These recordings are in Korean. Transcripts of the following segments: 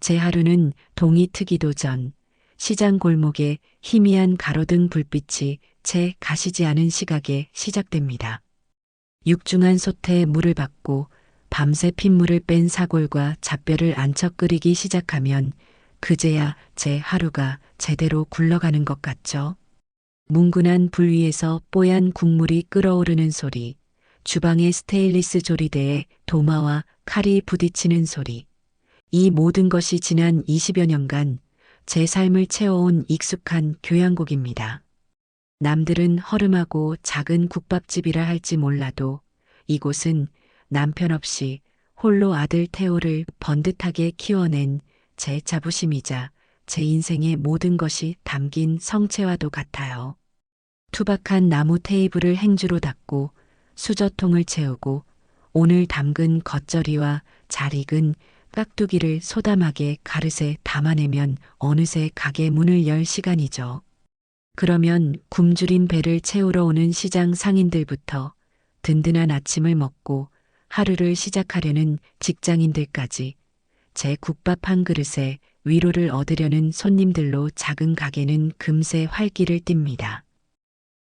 제 하루는 동이 트기도 전 시장 골목에 희미한 가로등 불빛이 제 가시지 않은 시각에 시작됩니다. 육중한 솥에 물을 받고 밤새 핏물을 뺀 사골과 잡뼈를 안쳐 끓이기 시작하면 그제야 제 하루가 제대로 굴러가는 것 같죠. 뭉근한 불 위에서 뽀얀 국물이 끓어오르는 소리, 주방의 스테인리스 조리대에 도마와 칼이 부딪히는 소리, 이 모든 것이 지난 20여 년간 제 삶을 채워온 익숙한 교양곡입니다. 남들은 허름하고 작은 국밥집이라 할지 몰라도 이곳은 남편 없이 홀로 아들 태호를 번듯하게 키워낸 제 자부심이자 제 인생의 모든 것이 담긴 성체와도 같아요. 투박한 나무 테이블을 행주로 닦고 수저통을 채우고 오늘 담근 겉절이와 잘 익은 깍두기를 소담하게 가릇에 담아내면 어느새 가게 문을 열 시간이죠. 그러면 굶주린 배를 채우러 오는 시장 상인들부터 든든한 아침을 먹고 하루를 시작하려는 직장인들까지 제 국밥 한 그릇에 위로를 얻으려는 손님들로 작은 가게는 금세 활기를 띱니다.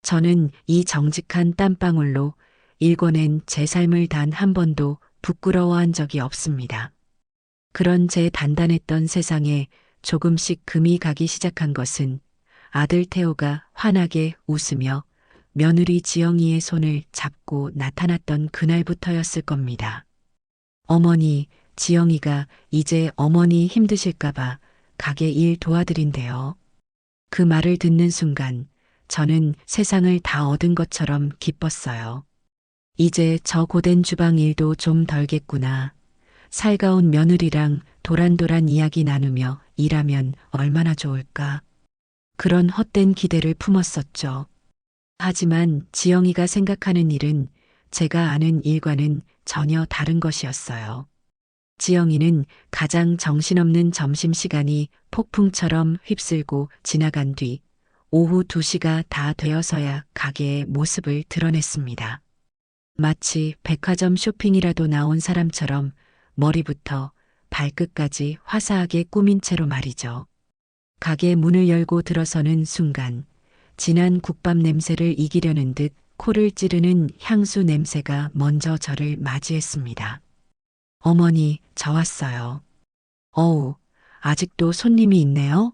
저는 이 정직한 땀방울로 일궈낸 제 삶을 단 한 번도 부끄러워한 적이 없습니다. 그런 제 단단했던 세상에 조금씩 금이 가기 시작한 것은 아들 태호가 환하게 웃으며 며느리 지영이의 손을 잡고 나타났던 그날부터였을 겁니다. 어머니, 지영이가 이제 어머니 힘드실까봐 가게 일 도와드린대요. 그 말을 듣는 순간 저는 세상을 다 얻은 것처럼 기뻤어요. 이제 저 고된 주방 일도 좀 덜겠구나. 살가운 며느리랑 도란도란 이야기 나누며 일하면 얼마나 좋을까. 그런 헛된 기대를 품었었죠. 하지만 지영이가 생각하는 일은 제가 아는 일과는 전혀 다른 것이었어요. 지영이는 가장 정신없는 점심시간이 폭풍처럼 휩쓸고 지나간 뒤 오후 2시가 다 되어서야 가게의 모습을 드러냈습니다. 마치 백화점 쇼핑이라도 나온 사람처럼 머리부터 발끝까지 화사하게 꾸민 채로 말이죠. 가게 문을 열고 들어서는 순간 진한 국밥 냄새를 이기려는 듯 코를 찌르는 향수 냄새가 먼저 저를 맞이했습니다. 어머니, 저 왔어요. 어우, 아직도 손님이 있네요?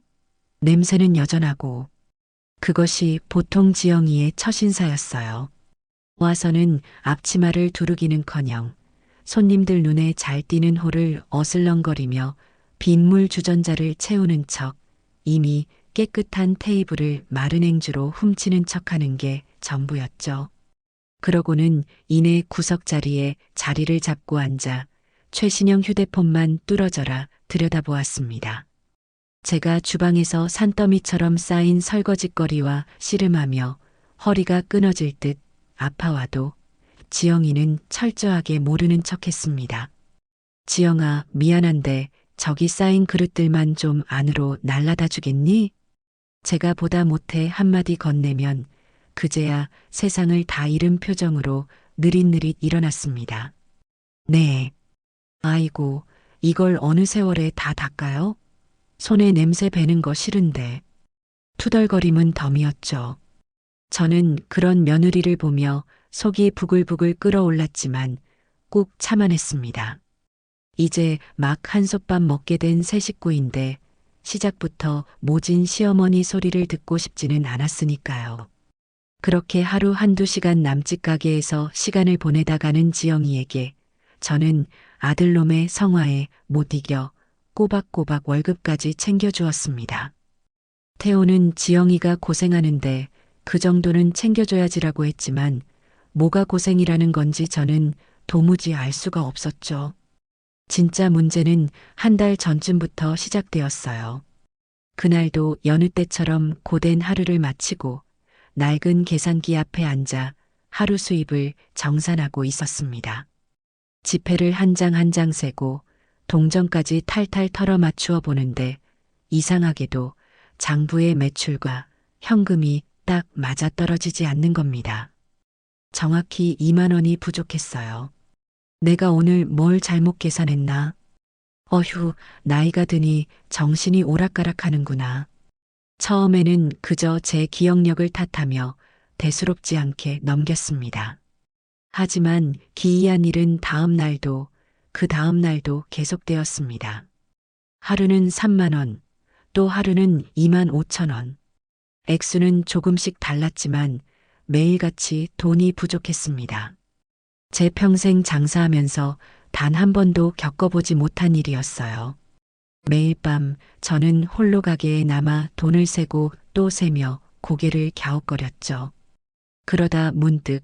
냄새는 여전하고. 그것이 보통 지영이의 첫 인사였어요. 와서는 앞치마를 두르기는커녕 손님들 눈에 잘 띄는 홀을 어슬렁거리며 빗물 주전자를 채우는 척 이미 깨끗한 테이블을 마른 행주로 훔치는 척하는 게 전부였죠. 그러고는 이내 구석자리에 자리를 잡고 앉아 최신형 휴대폰만 뚫어져라 들여다보았습니다. 제가 주방에서 산더미처럼 쌓인 설거짓거리와 씨름하며 허리가 끊어질 듯 아파와도 지영이는 철저하게 모르는 척했습니다. 지영아, 미안한데 저기 쌓인 그릇들만 좀 안으로 날라다 주겠니? 제가 보다 못해 한마디 건네면 그제야 세상을 다 잃은 표정으로 느릿느릿 일어났습니다. 네. 아이고, 이걸 어느 세월에 다 닦아요? 손에 냄새 배는 거 싫은데. 투덜거림은 덤이었죠. 저는 그런 며느리를 보며 속이 부글부글 끓어올랐지만 꾹 참아냈습니다. 이제 막 한솥밥 먹게 된 새 식구인데 시작부터 모진 시어머니 소리를 듣고 싶지는 않았으니까요. 그렇게 하루 한두 시간 남집 가게에서 시간을 보내다 가는 지영이에게 저는 아들놈의 성화에 못 이겨 꼬박꼬박 월급까지 챙겨주었습니다. 태호는 지영이가 고생하는데 그 정도는 챙겨줘야지라고 했지만 뭐가 고생이라는 건지 저는 도무지 알 수가 없었죠. 진짜 문제는 한 달 전쯤부터 시작되었어요. 그날도 여느 때처럼 고된 하루를 마치고 낡은 계산기 앞에 앉아 하루 수입을 정산하고 있었습니다. 지폐를 한 장 한 장 세고 동전까지 탈탈 털어 맞추어 보는데 이상하게도 장부의 매출과 현금이 딱 맞아떨어지지 않는 겁니다. 정확히 2만 원이 부족했어요. 내가 오늘 뭘 잘못 계산했나? 어휴, 나이가 드니 정신이 오락가락하는구나. 처음에는 그저 제 기억력을 탓하며 대수롭지 않게 넘겼습니다. 하지만 기이한 일은 다음 날도 그 다음 날도 계속되었습니다. 하루는 3만 원, 또 하루는 2만 5천 원. 액수는 조금씩 달랐지만 매일같이 돈이 부족했습니다. 제 평생 장사하면서 단 한 번도 겪어보지 못한 일이었어요. 매일 밤 저는 홀로 가게에 남아 돈을 세고 또 세며 고개를 갸웃거렸죠. 그러다 문득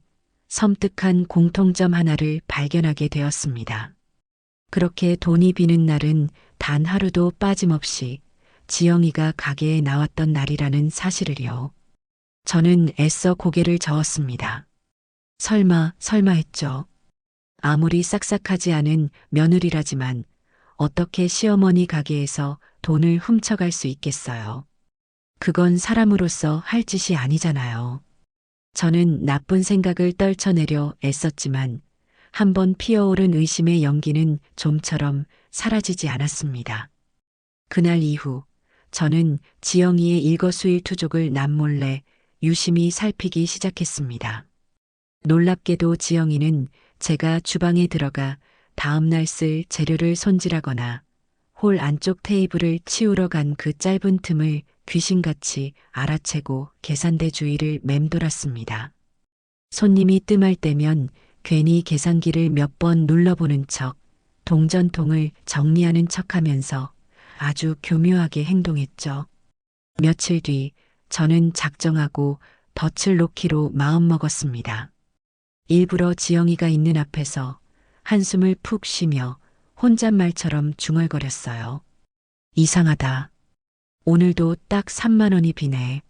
섬뜩한 공통점 하나를 발견하게 되었습니다. 그렇게 돈이 비는 날은 단 하루도 빠짐없이 지영이가 가게에 나왔던 날이라는 사실을요. 저는 애써 고개를 저었습니다. 설마 했죠. 아무리 싹싹하지 않은 며느리라지만 어떻게 시어머니 가게에서 돈을 훔쳐갈 수 있겠어요. 그건 사람으로서 할 짓이 아니잖아요. 저는 나쁜 생각을 떨쳐내려 애썼지만 한번 피어오른 의심의 연기는 좀처럼 사라지지 않았습니다. 그날 이후 저는 지영이의 일거수일투족을 남몰래 유심히 살피기 시작했습니다. 놀랍게도 지영이는 제가 주방에 들어가 다음날 쓸 재료를 손질하거나 홀 안쪽 테이블을 치우러 간 그 짧은 틈을 귀신같이 알아채고 계산대 주위를 맴돌았습니다. 손님이 뜸할 때면 괜히 계산기를 몇 번 눌러보는 척, 동전통을 정리하는 척하면서 아주 교묘하게 행동했죠. 며칠 뒤 저는 작정하고 덫을 놓기로 마음먹었습니다. 일부러 지영이가 있는 앞에서 한숨을 푹 쉬며 혼잣말처럼 중얼거렸어요. 이상하다. 오늘도 딱 3만 원이 비네.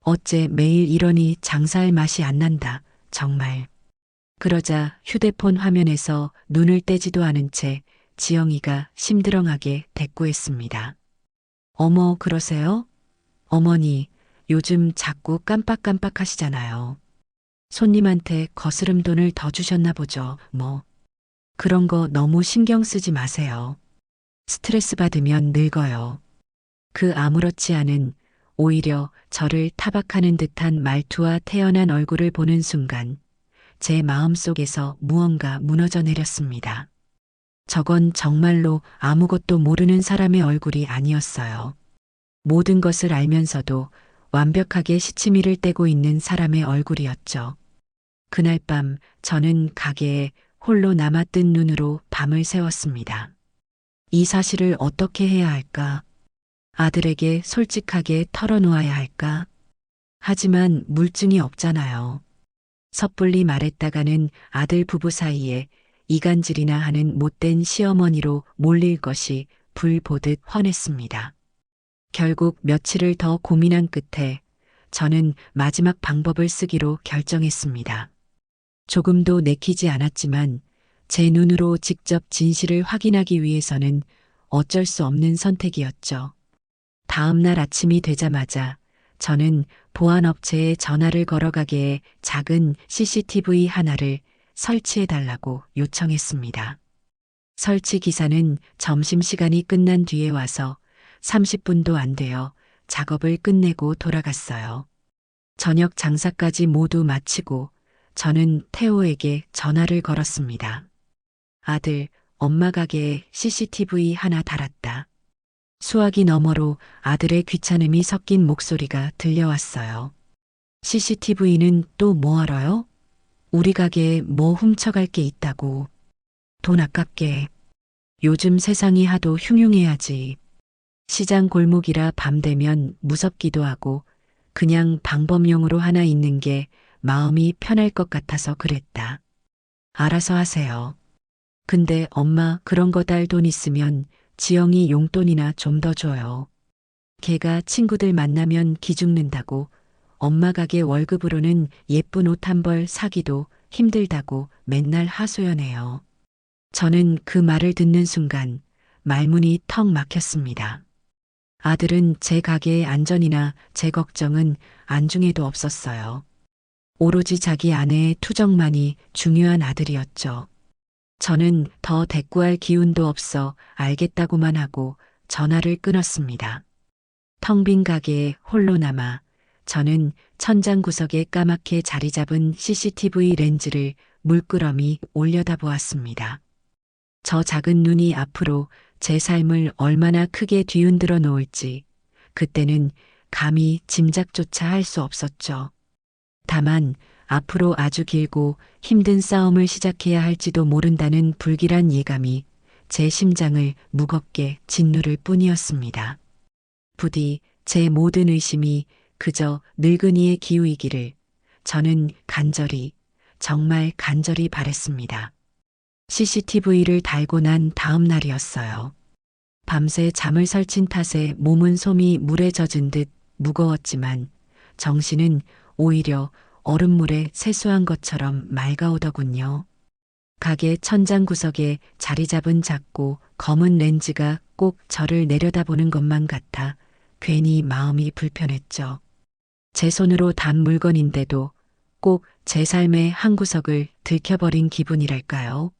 어째 매일 이러니 장사할 맛이 안 난다. 정말. 그러자 휴대폰 화면에서 눈을 떼지도 않은 채 지영이가 심드렁하게 대꾸했습니다. 어머, 그러세요? 어머니, 요즘 자꾸 깜빡깜빡 하시잖아요. 손님한테 거스름 돈을 더 주셨나 보죠, 뭐. 그런 거 너무 신경 쓰지 마세요. 스트레스 받으면 늙어요. 그 아무렇지 않은 오히려 저를 타박하는 듯한 말투와 태연한 얼굴을 보는 순간 제 마음속에서 무언가 무너져 내렸습니다. 저건 정말로 아무것도 모르는 사람의 얼굴이 아니었어요. 모든 것을 알면서도 완벽하게 시치미를 떼고 있는 사람의 얼굴이었죠. 그날 밤 저는 가게에 홀로 남아뜬 눈으로 밤을 새웠습니다. 이 사실을 어떻게 해야 할까? 아들에게 솔직하게 털어놓아야 할까? 하지만 물증이 없잖아요. 섣불리 말했다가는 아들 부부 사이에 이간질이나 하는 못된 시어머니로 몰릴 것이 불 보듯 훤했습니다. 결국 며칠을 더 고민한 끝에 저는 마지막 방법을 쓰기로 결정했습니다. 조금도 내키지 않았지만 제 눈으로 직접 진실을 확인하기 위해서는 어쩔 수 없는 선택이었죠. 다음 날 아침이 되자마자 저는 보안업체에 전화를 걸어 가게에 작은 CCTV 하나를 설치해달라고 요청했습니다. 설치 기사는 점심시간이 끝난 뒤에 와서 30분도 안 되어 작업을 끝내고 돌아갔어요. 저녁 장사까지 모두 마치고 저는 태호에게 전화를 걸었습니다. 아들, 엄마 가게에 CCTV 하나 달았다. 수화기 너머로 아들의 귀찮음이 섞인 목소리가 들려왔어요. CCTV는 또 뭐하러요? 우리 가게에 뭐 훔쳐갈 게 있다고. 돈 아깝게. 요즘 세상이 하도 흉흉해야지. 시장 골목이라 밤 되면 무섭기도 하고 그냥 방범용으로 하나 있는 게 마음이 편할 것 같아서 그랬다. 알아서 하세요. 근데 엄마 그런 거 딸 돈 있으면 지영이 용돈이나 좀 더 줘요. 걔가 친구들 만나면 기죽는다고 엄마 가게 월급으로는 예쁜 옷 한 벌 사기도 힘들다고 맨날 하소연해요. 저는 그 말을 듣는 순간 말문이 턱 막혔습니다. 아들은 제 가게의 안전이나 제 걱정은 안중에도 없었어요. 오로지 자기 아내의 투정만이 중요한 아들이었죠. 저는 더 대꾸할 기운도 없어 알겠다고만 하고 전화를 끊었습니다. 텅 빈 가게에 홀로 남아 저는 천장 구석에 까맣게 자리 잡은 CCTV 렌즈를 물끄러미 올려다보았습니다. 저 작은 눈이 앞으로 제 삶을 얼마나 크게 뒤흔들어 놓을지 그때는 감히 짐작조차 할 수 없었죠. 다만 앞으로 아주 길고 힘든 싸움을 시작해야 할지도 모른다는 불길한 예감이 제 심장을 무겁게 짓누를 뿐이었습니다. 부디 제 모든 의심이 그저 늙은이의 기우이기를 저는 간절히, 정말 간절히 바랬습니다. CCTV를 달고 난 다음 날이었어요. 밤새 잠을 설친 탓에 몸은 솜이 물에 젖은 듯 무거웠지만 정신은 오히려 얼음물에 세수한 것처럼 맑아오더군요. 가게 천장 구석에 자리 잡은 작고 검은 렌즈가 꼭 저를 내려다보는 것만 같아 괜히 마음이 불편했죠. 제 손으로 단 물건인데도 꼭 제 삶의 한 구석을 들켜버린 기분이랄까요.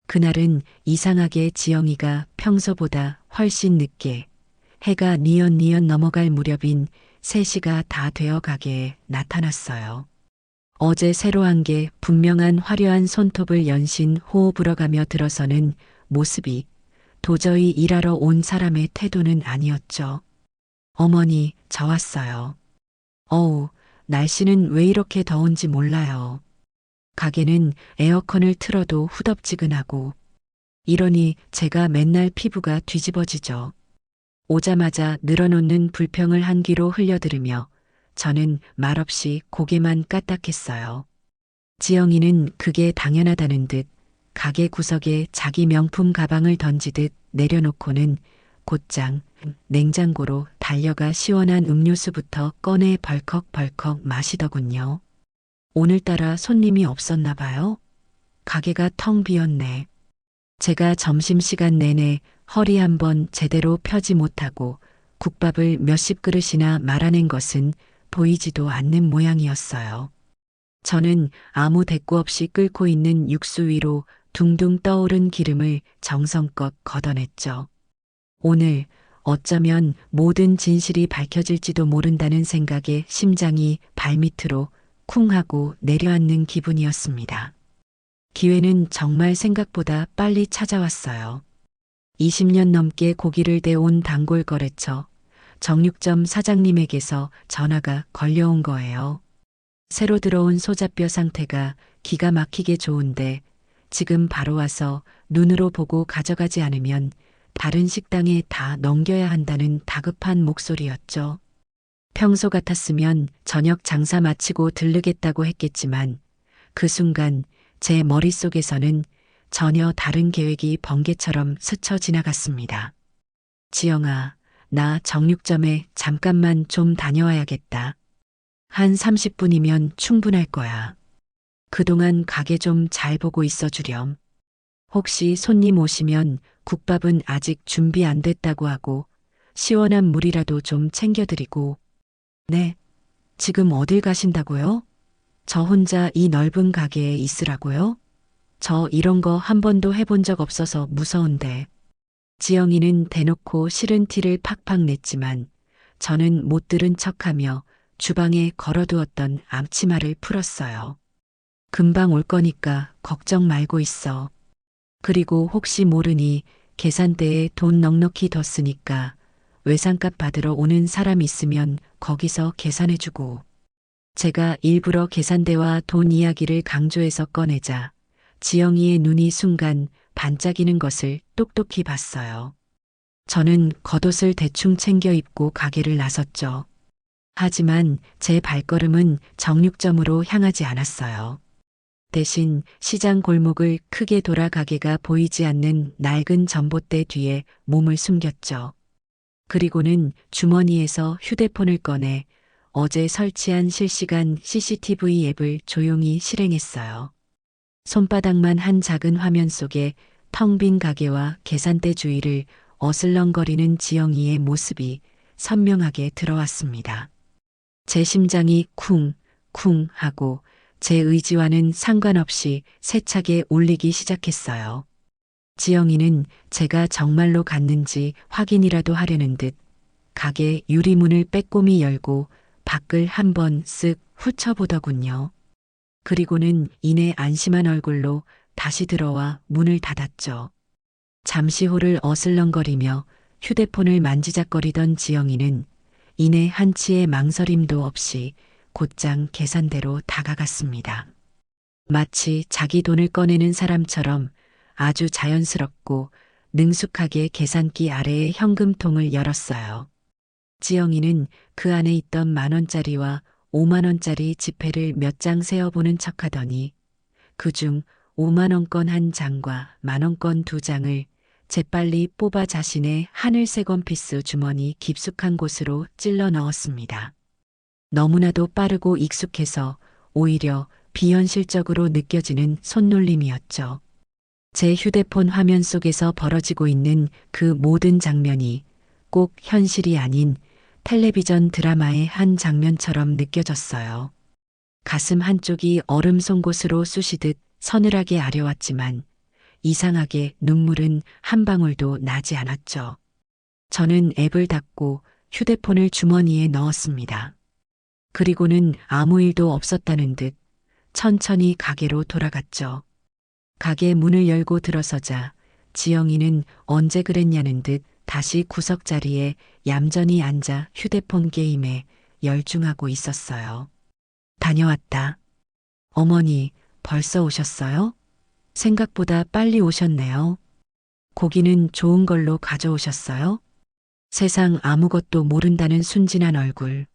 그날은 이상하게 지영이가 평소보다 훨씬 늦게 해가 뉘엿뉘엿 넘어갈 무렵인 3시가 다 되어 가게에 나타났어요. 어제 새로 한 게 분명한 화려한 손톱을 연신 호호 불어가며 들어서는 모습이 도저히 일하러 온 사람의 태도는 아니었죠. 어머니, 저 왔어요. 어우, 날씨는 왜 이렇게 더운지 몰라요. 가게는 에어컨을 틀어도 후덥지근하고 이러니 제가 맨날 피부가 뒤집어지죠. 오자마자 늘어놓는 불평을 한 귀로 흘려들으며 저는 말없이 고개만 까딱했어요. 지영이는 그게 당연하다는 듯 가게 구석에 자기 명품 가방을 던지듯 내려놓고는 곧장 냉장고로 달려가 시원한 음료수부터 꺼내 벌컥벌컥 마시더군요. 오늘따라 손님이 없었나 봐요. 가게가 텅 비었네. 제가 점심시간 내내 허리 한번 제대로 펴지 못하고 국밥을 몇십 그릇이나 말아낸 것은 보이지도 않는 모양이었어요. 저는 아무 대꾸 없이 끓고 있는 육수 위로 둥둥 떠오른 기름을 정성껏 걷어냈죠. 오늘 어쩌면 모든 진실이 밝혀질지도 모른다는 생각에 심장이 발밑으로 쿵 하고 내려앉는 기분이었습니다. 기회는 정말 생각보다 빨리 찾아왔어요. 20년 넘게 고기를 대온 단골 거래처 정육점 사장님에게서 전화가 걸려온 거예요. 새로 들어온 소자뼈 상태가 기가 막히게 좋은데 지금 바로 와서 눈으로 보고 가져가지 않으면 다른 식당에 다 넘겨야 한다는 다급한 목소리였죠. 평소 같았으면 저녁 장사 마치고 들르겠다고 했겠지만 그 순간 제 머릿속에서는 전혀 다른 계획이 번개처럼 스쳐 지나갔습니다. 지영아, 나 정육점에 잠깐만 좀 다녀와야겠다. 한 30분이면 충분할 거야. 그동안 가게 좀 잘 보고 있어 주렴. 혹시 손님 오시면 국밥은 아직 준비 안 됐다고 하고 시원한 물이라도 좀 챙겨드리고. 네, 지금 어딜 가신다고요? 저 혼자 이 넓은 가게에 있으라고요? 저 이런 거 한 번도 해본 적 없어서 무서운데. 지영이는 대놓고 싫은 티를 팍팍 냈지만 저는 못 들은 척하며 주방에 걸어두었던 앞치마를 풀었어요. 금방 올 거니까 걱정 말고 있어. 그리고 혹시 모르니 계산대에 돈 넉넉히 뒀으니까 외상값 받으러 오는 사람 있으면 거기서 계산해주고. 제가 일부러 계산대와 돈 이야기를 강조해서 꺼내자 지영이의 눈이 순간 반짝이는 것을 똑똑히 봤어요. 저는 겉옷을 대충 챙겨 입고 가게를 나섰죠. 하지만 제 발걸음은 정육점으로 향하지 않았어요. 대신 시장 골목을 크게 돌아 가게가 보이지 않는 낡은 전봇대 뒤에 몸을 숨겼죠. 그리고는 주머니에서 휴대폰을 꺼내 어제 설치한 실시간 CCTV 앱을 조용히 실행했어요. 손바닥만 한 작은 화면 속에 텅 빈 가게와 계산대 주위를 어슬렁거리는 지영이의 모습이 선명하게 들어왔습니다. 제 심장이 쿵쿵 하고 제 의지와는 상관없이 세차게 울리기 시작했어요. 지영이는 제가 정말로 갔는지 확인이라도 하려는 듯 가게 유리문을 빼꼼히 열고 밖을 한번 쓱 훑어보더군요. 그리고는 이내 안심한 얼굴로 다시 들어와 문을 닫았죠. 잠시 후를 어슬렁거리며 휴대폰을 만지작거리던 지영이는 이내 한치의 망설임도 없이 곧장 계산대로 다가갔습니다. 마치 자기 돈을 꺼내는 사람처럼 아주 자연스럽고 능숙하게 계산기 아래의 현금통을 열었어요. 지영이는 그 안에 있던 10,000원짜리와 50,000원짜리 지폐를 몇 장 세어보는 척하더니 그중 50,000원권 한 장과 10,000원권 2장을 재빨리 뽑아 자신의 하늘색 원피스 주머니 깊숙한 곳으로 찔러 넣었습니다. 너무나도 빠르고 익숙해서 오히려 비현실적으로 느껴지는 손놀림이었죠. 제 휴대폰 화면 속에서 벌어지고 있는 그 모든 장면이 꼭 현실이 아닌 텔레비전 드라마의 한 장면처럼 느껴졌어요. 가슴 한쪽이 얼음 송곳으로 쑤시듯 서늘하게 아려왔지만 이상하게 눈물은 한 방울도 나지 않았죠. 저는 앱을 닫고 휴대폰을 주머니에 넣었습니다. 그리고는 아무 일도 없었다는 듯 천천히 가게로 돌아갔죠. 가게 문을 열고 들어서자 지영이는 언제 그랬냐는 듯 다시 구석자리에 얌전히 앉아 휴대폰 게임에 열중하고 있었어요. 다녀왔다. 어머니, 벌써 오셨어요? 생각보다 빨리 오셨네요. 고기는 좋은 걸로 가져오셨어요? 세상 아무것도 모른다는 순진한 얼굴.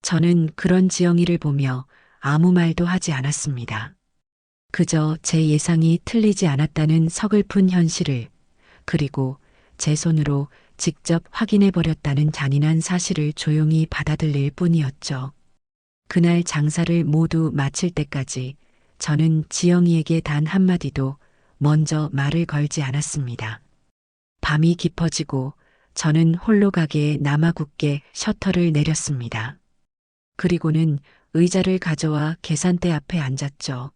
저는 그런 지영이를 보며 아무 말도 하지 않았습니다. 그저 제 예상이 틀리지 않았다는 서글픈 현실을, 그리고 제 손으로 직접 확인해 버렸다는 잔인한 사실을 조용히 받아들일 뿐이었죠. 그날 장사를 모두 마칠 때까지 저는 지영이에게 단 한마디도 먼저 말을 걸지 않았습니다. 밤이 깊어지고 저는 홀로 가게에 남아 굳게 셔터를 내렸습니다. 그리고는 의자를 가져와 계산대 앞에 앉았죠.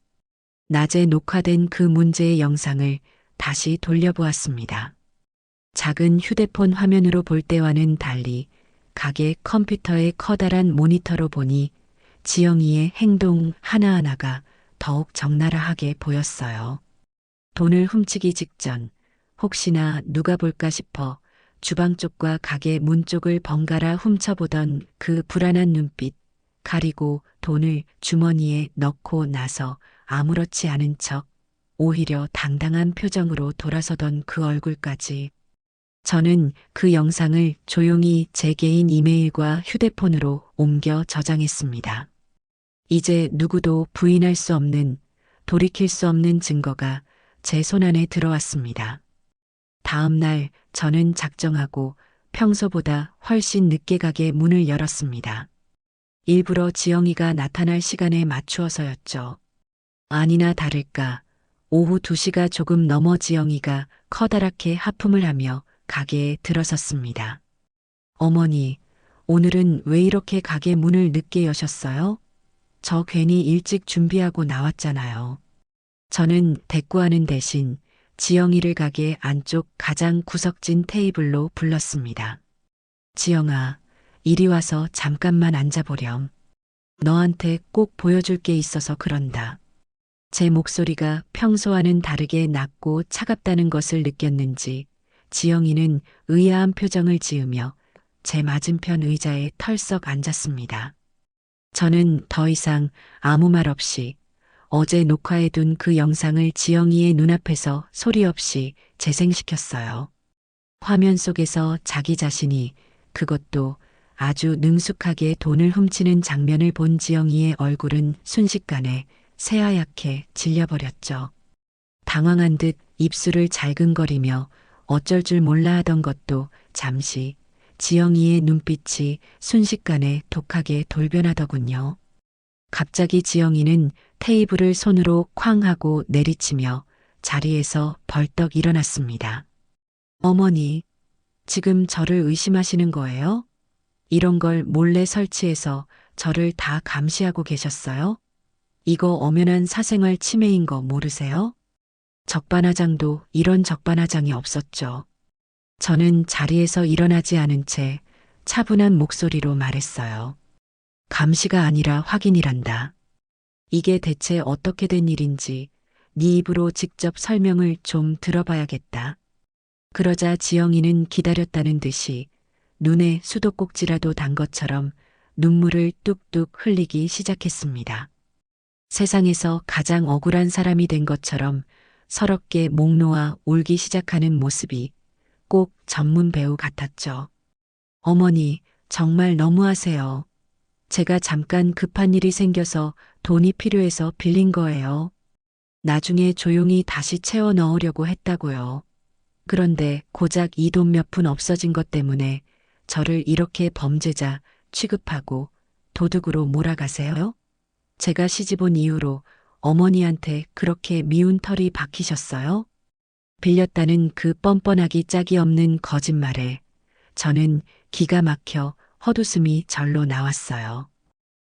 낮에 녹화된 그 문제의 영상을 다시 돌려보았습니다. 작은 휴대폰 화면으로 볼 때와는 달리 가게 컴퓨터의 커다란 모니터로 보니 지영이의 행동 하나하나가 더욱 적나라하게 보였어요. 돈을 훔치기 직전 혹시나 누가 볼까 싶어 주방 쪽과 가게 문 쪽을 번갈아 훔쳐보던 그 불안한 눈빛, 가리고 돈을 주머니에 넣고 나서 아무렇지 않은 척 오히려 당당한 표정으로 돌아서던 그 얼굴까지. 저는 그 영상을 조용히 제 개인 이메일과 휴대폰으로 옮겨 저장했습니다. 이제 누구도 부인할 수 없는, 돌이킬 수 없는 증거가 제 손안에 들어왔습니다. 다음 날 저는 작정하고 평소보다 훨씬 늦게 가게 문을 열었습니다. 일부러 지영이가 나타날 시간에 맞추어서였죠. 아니나 다를까 오후 2시가 조금 넘어 지영이가 커다랗게 하품을 하며 가게에 들어섰습니다. 어머니, 오늘은 왜 이렇게 가게 문을 늦게 여셨어요? 저 괜히 일찍 준비하고 나왔잖아요. 저는 대꾸하는 대신 지영이를 가게 안쪽 가장 구석진 테이블로 불렀습니다. 지영아, 이리 와서 잠깐만 앉아보렴. 너한테 꼭 보여줄 게 있어서 그런다. 제 목소리가 평소와는 다르게 낮고 차갑다는 것을 느꼈는지 지영이는 의아한 표정을 지으며 제 맞은편 의자에 털썩 앉았습니다. 저는 더 이상 아무 말 없이 어제 녹화해둔 그 영상을 지영이의 눈앞에서 소리 없이 재생시켰어요. 화면 속에서 자기 자신이, 그것도 아주 능숙하게 돈을 훔치는 장면을 본 지영이의 얼굴은 순식간에 새하얗게 질려버렸죠. 당황한 듯 입술을 잘근거리며 어쩔 줄 몰라 하던 것도 잠시 지영이의 눈빛이 순식간에 독하게 돌변하더군요. 갑자기 지영이는 테이블을 손으로 쾅 하고 내리치며 자리에서 벌떡 일어났습니다. 어머니, 지금 저를 의심하시는 거예요? 이런 걸 몰래 설치해서 저를 다 감시하고 계셨어요? 이거 엄연한 사생활 침해인 거 모르세요? 적반하장도 이런 적반하장이 없었죠. 저는 자리에서 일어나지 않은 채 차분한 목소리로 말했어요. 감시가 아니라 확인이란다. 이게 대체 어떻게 된 일인지 네 입으로 직접 설명을 좀 들어봐야겠다. 그러자 지영이는 기다렸다는 듯이 눈에 수도꼭지라도 단 것처럼 눈물을 뚝뚝 흘리기 시작했습니다. 세상에서 가장 억울한 사람이 된 것처럼 서럽게 목 놓아 울기 시작하는 모습이 꼭 전문 배우 같았죠. 어머니, 정말 너무하세요. 제가 잠깐 급한 일이 생겨서 돈이 필요해서 빌린 거예요. 나중에 조용히 다시 채워 넣으려고 했다고요. 그런데 고작 이 돈 몇 푼 없어진 것 때문에 저를 이렇게 범죄자 취급하고 도둑으로 몰아가세요? 제가 시집 온 이후로 어머니한테 그렇게 미운 털이 박히셨어요? 빌렸다는 그 뻔뻔하기 짝이 없는 거짓말에 저는 기가 막혀 헛웃음이 절로 나왔어요.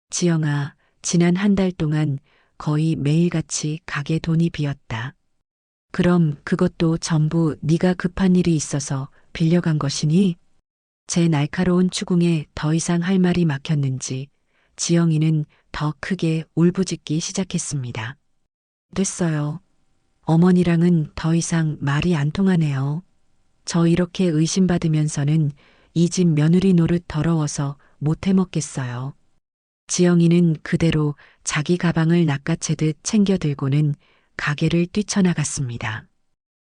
지영아, 지난 한 달 동안 거의 매일같이 가게 돈이 비었다. 그럼 그것도 전부 네가 급한 일이 있어서 빌려간 것이니? 제 날카로운 추궁에 더 이상 할 말이 막혔는지 지영이는 더 크게 울부짖기 시작했습니다. 됐어요. 어머니랑은 더 이상 말이 안 통하네요. 저 이렇게 의심받으면서는 이 집 며느리 노릇 더러워서 못 해먹겠어요. 지영이는 그대로 자기 가방을 낚아채듯 챙겨 들고는 가게를 뛰쳐나갔습니다.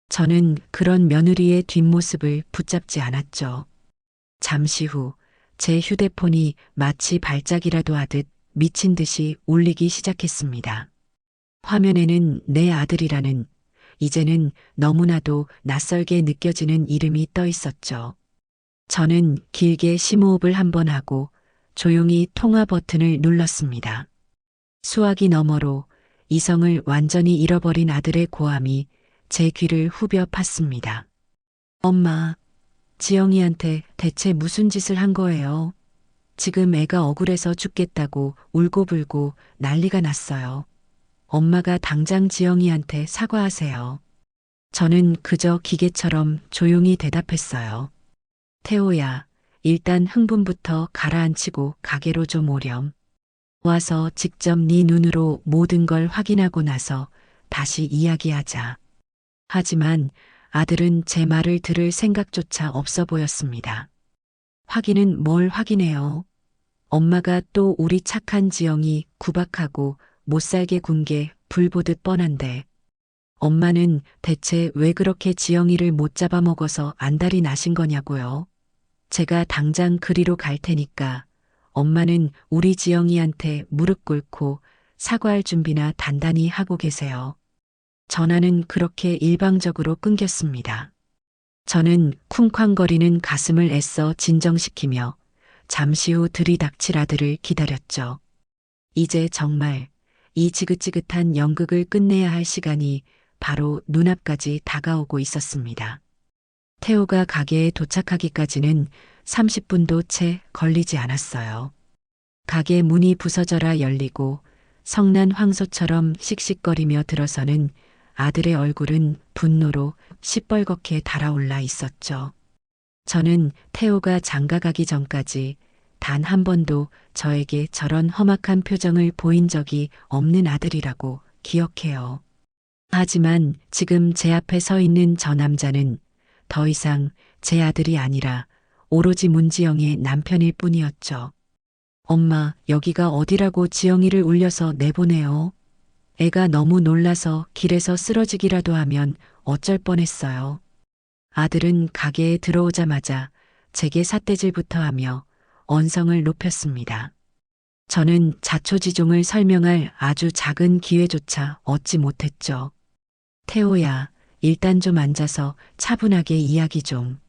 저는 그런 며느리의 뒷모습을 붙잡지 않았죠. 잠시 후 제 휴대폰이 마치 발작이라도 하듯 미친 듯이 울리기 시작했습니다. 화면에는 내 아들이라는 이제는 너무나도 낯설게 느껴지는 이름이 떠 있었죠. 저는 길게 심호흡을 한번 하고 조용히 통화 버튼을 눌렀습니다. 수화기 너머로 이성을 완전히 잃어버린 아들의 고함이 제 귀를 후벼 팠습니다. 엄마, 지영이한테 대체 무슨 짓을 한 거예요? 지금 애가 억울해서 죽겠다고 울고불고 난리가 났어요. 엄마가 당장 지영이한테 사과하세요. 저는 그저 기계처럼 조용히 대답했어요. 태호야, 일단 흥분부터 가라앉히고 가게로 좀 오렴. 와서 직접 네 눈으로 모든 걸 확인하고 나서 다시 이야기하자. 하지만 아들은 제 말을 들을 생각조차 없어 보였습니다. 확인은 뭘 확인해요? 엄마가 또 우리 착한 지영이 구박하고 못살게 군 게 불보듯 뻔한데 엄마는 대체 왜 그렇게 지영이를 못 잡아먹어서 안달이 나신 거냐고요? 제가 당장 그리로 갈 테니까 엄마는 우리 지영이한테 무릎 꿇고 사과할 준비나 단단히 하고 계세요. 전화는 그렇게 일방적으로 끊겼습니다. 저는 쿵쾅거리는 가슴을 애써 진정시키며 잠시 후 들이닥칠 아들을 기다렸죠. 이제 정말 이 지긋지긋한 연극을 끝내야 할 시간이 바로 눈앞까지 다가오고 있었습니다. 태호가 가게에 도착하기까지는 30분도 채 걸리지 않았어요. 가게 문이 부서져라 열리고 성난 황소처럼 씩씩거리며 들어서는 아들의 얼굴은 분노로 시뻘겋게 달아올라 있었죠. 저는 태호가 장가가기 전까지 단 한 번도 저에게 저런 험악한 표정을 보인 적이 없는 아들이라고 기억해요. 하지만 지금 제 앞에 서 있는 저 남자는 더 이상 제 아들이 아니라 오로지 문지영의 남편일 뿐이었죠. 엄마, 여기가 어디라고 지영이를 울려서 내보내요. 애가 너무 놀라서 길에서 쓰러지기라도 하면 어쩔 뻔했어요. 아들은 가게에 들어오자마자 제게 삿대질부터 하며 언성을 높였습니다. 저는 자초지종을 설명할 아주 작은 기회조차 얻지 못했죠. 태호야, 일단 좀 앉아서 차분하게 이야기 좀.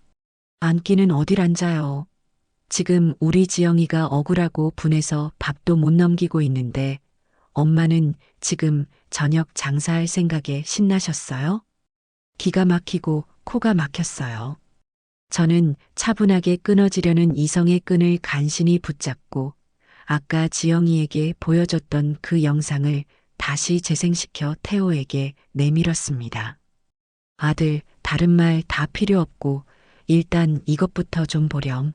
앉기는 어딜 앉아요. 지금 우리 지영이가 억울하고 분해서 밥도 못 넘기고 있는데 엄마는 지금 저녁 장사할 생각에 신나셨어요? 기가 막히고 코가 막혔어요. 저는 차분하게 끊어지려는 이성의 끈을 간신히 붙잡고 아까 지영이에게 보여줬던 그 영상을 다시 재생시켜 태호에게 내밀었습니다. 아들, 다른 말 다 필요 없고 일단 이것부터 좀 보렴.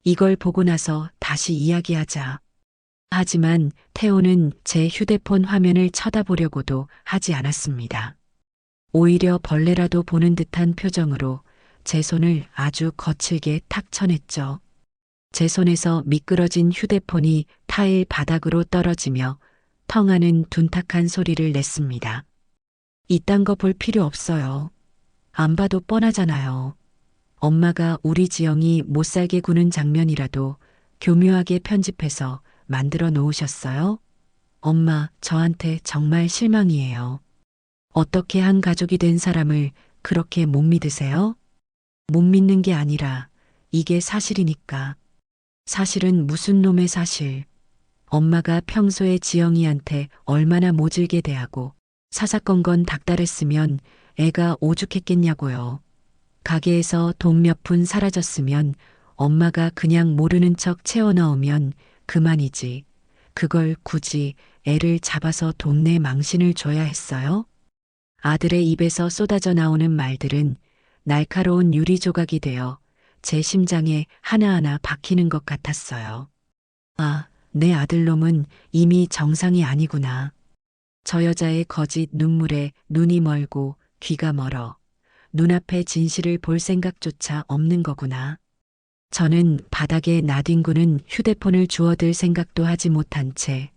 이걸 보고 나서 다시 이야기하자. 하지만 태호는 제 휴대폰 화면을 쳐다보려고도 하지 않았습니다. 오히려 벌레라도 보는 듯한 표정으로 제 손을 아주 거칠게 탁 쳐냈죠. 제 손에서 미끄러진 휴대폰이 타일 바닥으로 떨어지며 텅하는 둔탁한 소리를 냈습니다. 이딴 거 볼 필요 없어요. 안 봐도 뻔하잖아요. 엄마가 우리 지영이 못살게 구는 장면이라도 교묘하게 편집해서 만들어 놓으셨어요? 엄마, 저한테 정말 실망이에요. 어떻게 한 가족이 된 사람을 그렇게 못 믿으세요? 못 믿는 게 아니라 이게 사실이니까. 사실은 무슨 놈의 사실. 엄마가 평소에 지영이한테 얼마나 모질게 대하고 사사건건 닥달했으면 애가 오죽했겠냐고요. 가게에서 돈 몇 푼 사라졌으면 엄마가 그냥 모르는 척 채워 넣으면 그만이지. 그걸 굳이 애를 잡아서 돈내 망신을 줘야 했어요? 아들의 입에서 쏟아져 나오는 말들은 날카로운 유리 조각이 되어 제 심장에 하나하나 박히는 것 같았어요. 아, 내 아들놈은 이미 정상이 아니구나. 저 여자의 거짓 눈물에 눈이 멀고 귀가 멀어 눈앞의 진실을 볼 생각조차 없는 거구나. 저는 바닥에 나뒹구는 휴대폰을 주워들 생각도 하지 못한 채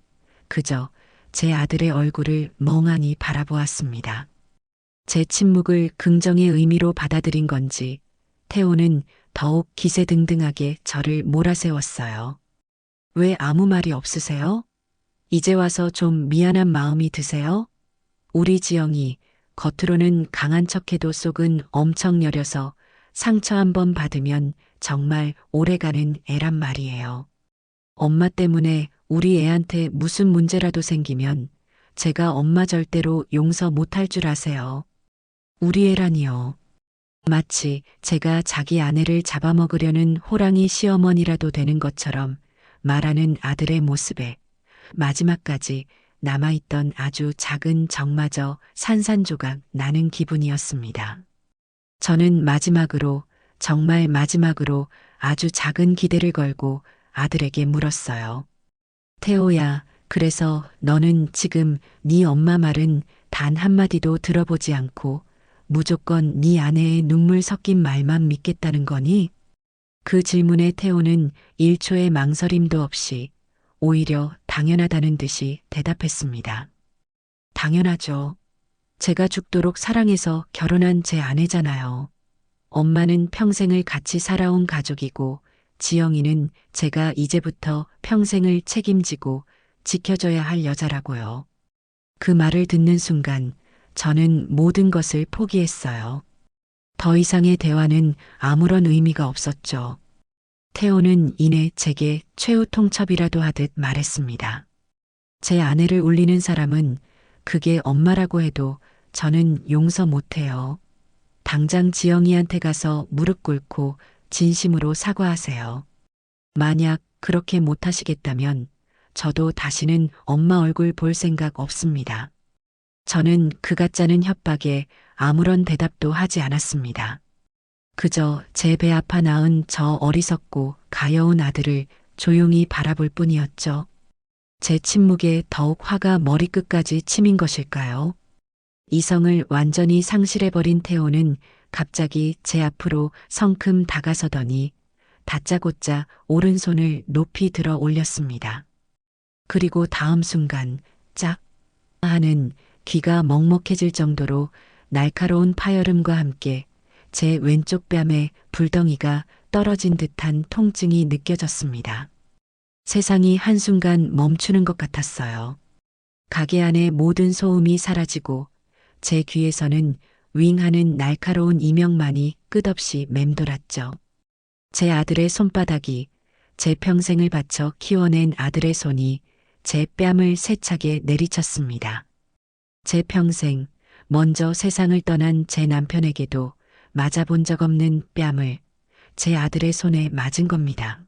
그저 제 아들의 얼굴을 멍하니 바라보았습니다. 제 침묵을 긍정의 의미로 받아들인 건지 태호는 더욱 기세등등하게 저를 몰아세웠어요. 왜 아무 말이 없으세요? 이제 와서 좀 미안한 마음이 드세요? 우리 지영이 겉으로는 강한 척해도 속은 엄청 여려서 상처 한번 받으면 정말 오래가는 애란 말이에요. 엄마 때문에 우리 애한테 무슨 문제라도 생기면 제가 엄마 절대로 용서 못할 줄 아세요. 우리 애라니요. 마치 제가 자기 아내를 잡아먹으려는 호랑이 시어머니라도 되는 것처럼 말하는 아들의 모습에 마지막까지 남아있던 아주 작은 정마저 산산조각 나는 기분이었습니다. 저는 마지막으로, 정말 마지막으로 아주 작은 기대를 걸고 아들에게 물었어요. 태호야, 그래서 너는 지금 네 엄마 말은 단 한마디도 들어보지 않고 무조건 네 아내의 눈물 섞인 말만 믿겠다는 거니? 그 질문에 태호는 1초의 망설임도 없이 오히려 당연하다는 듯이 대답했습니다. 당연하죠. 제가 죽도록 사랑해서 결혼한 제 아내잖아요. 엄마는 평생을 같이 살아온 가족이고 지영이는 제가 이제부터 평생을 책임지고 지켜줘야 할 여자라고요. 그 말을 듣는 순간 저는 모든 것을 포기했어요. 더 이상의 대화는 아무런 의미가 없었죠. 태호는 이내 제게 최후 통첩이라도 하듯 말했습니다. 제 아내를 울리는 사람은 그게 엄마라고 해도 저는 용서 못해요. 당장 지영이한테 가서 무릎 꿇고 진심으로 사과하세요. 만약 그렇게 못하시겠다면 저도 다시는 엄마 얼굴 볼 생각 없습니다. 저는 그 가짜는 협박에 아무런 대답도 하지 않았습니다. 그저 제 배 아파 낳은 저 어리석고 가여운 아들을 조용히 바라볼 뿐이었죠. 제 침묵에 더욱 화가 머리끝까지 치민 것일까요? 이성을 완전히 상실해버린 태호는 갑자기 제 앞으로 성큼 다가서더니 다짜고짜 오른손을 높이 들어 올렸습니다. 그리고 다음 순간 짝 하는 귀가 먹먹해질 정도로 날카로운 파열음과 함께 제 왼쪽 뺨에 불덩이가 떨어진 듯한 통증이 느껴졌습니다. 세상이 한순간 멈추는 것 같았어요. 가게 안의 모든 소음이 사라지고 제 귀에서는 윙하는 날카로운 이명만이 끝없이 맴돌았죠. 제 아들의 손바닥이 제 평생을 바쳐 키워낸 아들의 손이 제 뺨을 세차게 내리쳤습니다. 제 평생 먼저 세상을 떠난 제 남편에게도 맞아본 적 없는 뺨을 제 아들의 손에 맞은 겁니다.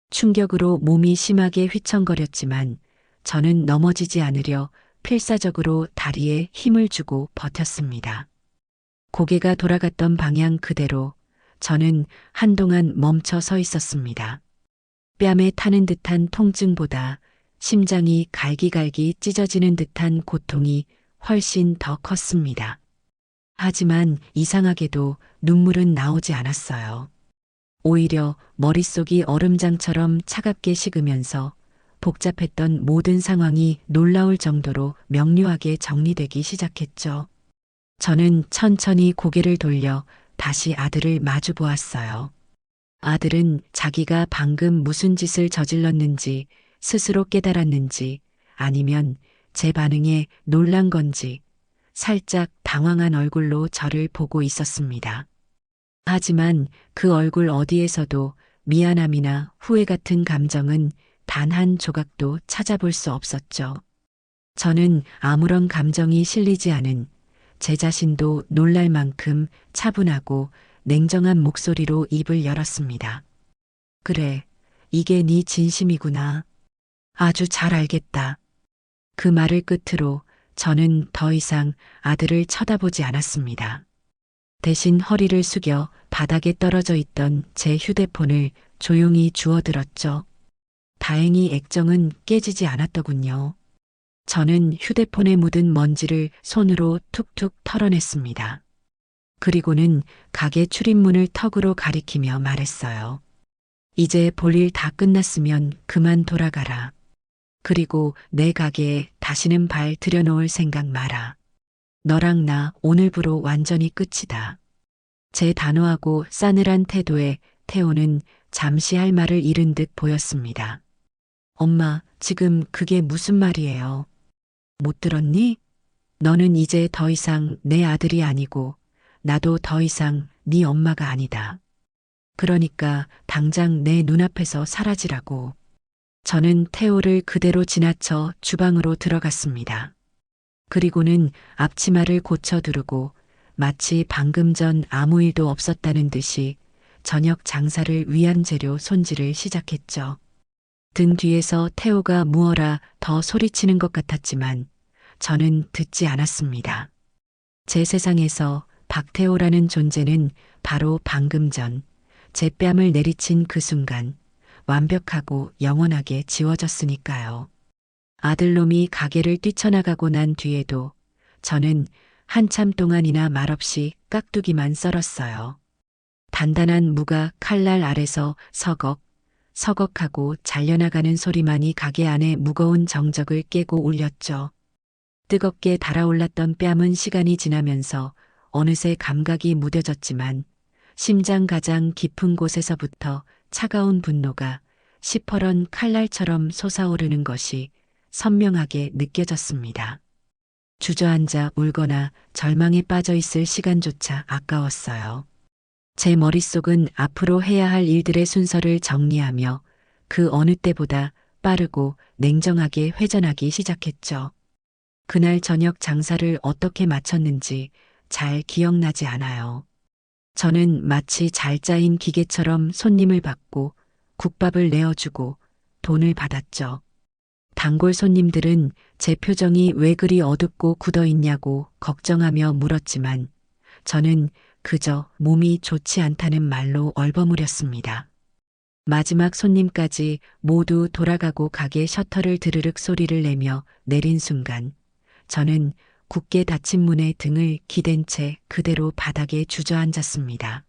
충격으로 몸이 심하게 휘청거렸지만 저는 넘어지지 않으려 필사적으로 다리에 힘을 주고 버텼습니다. 고개가 돌아갔던 방향 그대로 저는 한동안 멈춰 서 있었습니다. 뺨에 타는 듯한 통증보다 심장이 갈기갈기 찢어지는 듯한 고통이 훨씬 더 컸습니다. 하지만 이상하게도 눈물은 나오지 않았어요. 오히려 머릿속이 얼음장처럼 차갑게 식으면서 복잡했던 모든 상황이 놀라울 정도로 명료하게 정리되기 시작했죠. 저는 천천히 고개를 돌려 다시 아들을 마주 보았어요. 아들은 자기가 방금 무슨 짓을 저질렀는지 스스로 깨달았는지 아니면 제 반응에 놀란 건지 살짝 당황한 얼굴로 저를 보고 있었습니다. 하지만 그 얼굴 어디에서도 미안함이나 후회 같은 감정은 단 한 조각도 찾아볼 수 없었죠. 저는 아무런 감정이 실리지 않은 제 자신도 놀랄 만큼 차분하고 냉정한 목소리로 입을 열었습니다. 그래, 이게 네 진심이구나. 아주 잘 알겠다. 그 말을 끝으로 저는 더 이상 아들을 쳐다보지 않았습니다. 대신 허리를 숙여 바닥에 떨어져 있던 제 휴대폰을 조용히 주워들었죠. 다행히 액정은 깨지지 않았더군요. 저는 휴대폰에 묻은 먼지를 손으로 툭툭 털어냈습니다. 그리고는 가게 출입문을 턱으로 가리키며 말했어요. 이제 볼일 다 끝났으면 그만 돌아가라. 그리고 내 가게에 다시는 발 들여놓을 생각 마라. 너랑 나 오늘부로 완전히 끝이다. 제 단호하고 싸늘한 태도에 태호는 잠시 할 말을 잃은 듯 보였습니다. 엄마, 지금 그게 무슨 말이에요? 못 들었니? 너는 이제 더 이상 내 아들이 아니고 나도 더 이상 네 엄마가 아니다. 그러니까 당장 내 눈앞에서 사라지라고. 저는 태호를 그대로 지나쳐 주방으로 들어갔습니다. 그리고는 앞치마를 고쳐 두르고 마치 방금 전 아무 일도 없었다는 듯이 저녁 장사를 위한 재료 손질을 시작했죠. 등 뒤에서 태호가 무어라 더 소리치는 것 같았지만 저는 듣지 않았습니다. 제 세상에서 박태호라는 존재는 바로 방금 전 제 뺨을 내리친 그 순간 완벽하고 영원하게 지워졌으니까요. 아들놈이 가게를 뛰쳐나가고 난 뒤에도 저는 한참 동안이나 말없이 깍두기만 썰었어요. 단단한 무가 칼날 아래서 서걱, 서걱하고 잘려나가는 소리만이 가게 안에 무거운 정적을 깨고 울렸죠. 뜨겁게 달아올랐던 뺨은 시간이 지나면서 어느새 감각이 무뎌졌지만 심장 가장 깊은 곳에서부터 차가운 분노가 시퍼런 칼날처럼 솟아오르는 것이 선명하게 느껴졌습니다. 주저앉아 울거나 절망에 빠져 있을 시간조차 아까웠어요. 제 머릿속은 앞으로 해야 할 일들의 순서를 정리하며 그 어느 때보다 빠르고 냉정하게 회전하기 시작했죠. 그날 저녁 장사를 어떻게 마쳤는지 잘 기억나지 않아요. 저는 마치 잘 짜인 기계처럼 손님을 받고 국밥을 내어주고 돈을 받았죠. 단골 손님들은 제 표정이 왜 그리 어둡고 굳어 있냐고 걱정하며 물었지만 저는 그저 몸이 좋지 않다는 말로 얼버무렸습니다. 마지막 손님까지 모두 돌아가고 가게 셔터를 드르륵 소리를 내며 내린 순간 저는 굳게 닫힌 문에 등을 기댄 채 그대로 바닥에 주저앉았습니다.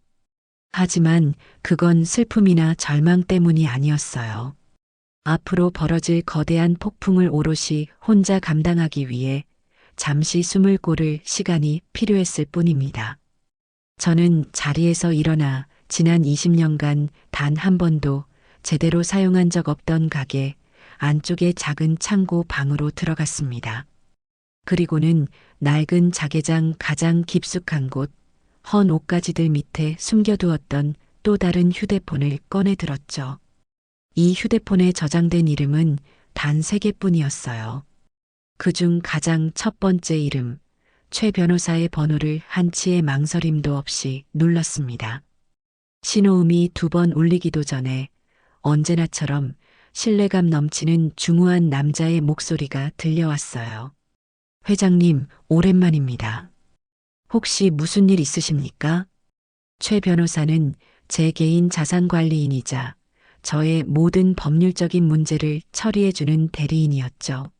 하지만 그건 슬픔이나 절망 때문이 아니었어요. 앞으로 벌어질 거대한 폭풍을 오롯이 혼자 감당하기 위해 잠시 숨을 고를 시간이 필요했을 뿐입니다. 저는 자리에서 일어나 지난 20년간 단 한 번도 제대로 사용한 적 없던 가게 안쪽의 작은 창고 방으로 들어갔습니다. 그리고는 낡은 자개장 가장 깊숙한 곳, 헌 옷가지들 밑에 숨겨두었던 또 다른 휴대폰을 꺼내 들었죠. 이 휴대폰에 저장된 이름은 단 3개뿐이었어요. 그중 가장 첫 번째 이름, 최 변호사의 번호를 한치의 망설임도 없이 눌렀습니다. 신호음이 2번 울리기도 전에 언제나처럼 신뢰감 넘치는 중후한 남자의 목소리가 들려왔어요. 회장님, 오랜만입니다. 혹시 무슨 일 있으십니까? 최 변호사는 제 개인 자산관리인이자 저의 모든 법률적인 문제를 처리해주는 대리인이었죠.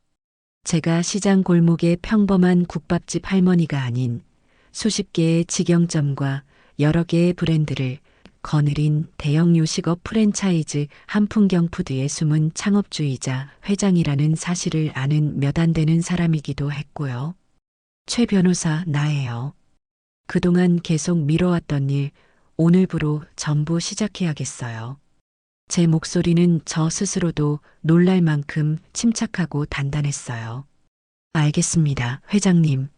제가 시장 골목의 평범한 국밥집 할머니가 아닌 수십 개의 직영점과 여러 개의 브랜드를 거느린 대형 요식업 프랜차이즈 한풍경 푸드의 숨은 창업주이자 회장이라는 사실을 아는 몇 안 되는 사람이기도 했고요. 최 변호사, 나예요. 그동안 계속 미뤄왔던 일, 오늘부로 전부 시작해야겠어요. 제 목소리는 저 스스로도 놀랄 만큼 침착하고 단단했어요. 알겠습니다, 회장님.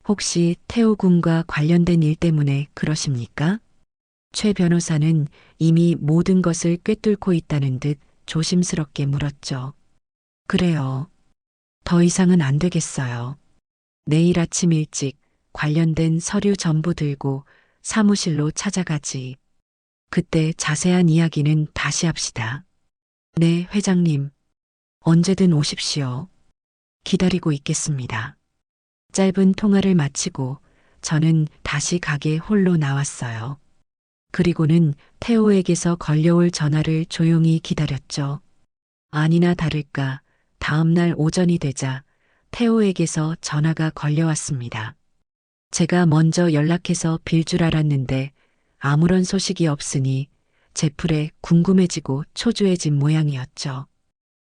혹시 태호 군과 관련된 일 때문에 그러십니까? 최 변호사는 이미 모든 것을 꿰뚫고 있다는 듯 조심스럽게 물었죠. 그래요. 더 이상은 안 되겠어요. 내일 아침 일찍 관련된 서류 전부 들고 사무실로 찾아가지. 그때 자세한 이야기는 다시 합시다. 네, 회장님. 언제든 오십시오. 기다리고 있겠습니다. 짧은 통화를 마치고 저는 다시 가게 홀로 나왔어요. 그리고는 태호에게서 걸려올 전화를 조용히 기다렸죠. 아니나 다를까 다음날 오전이 되자 태호에게서 전화가 걸려왔습니다. 제가 먼저 연락해서 빌 줄 알았는데 아무런 소식이 없으니 제 풀에 궁금해지고 초조해진 모양이었죠.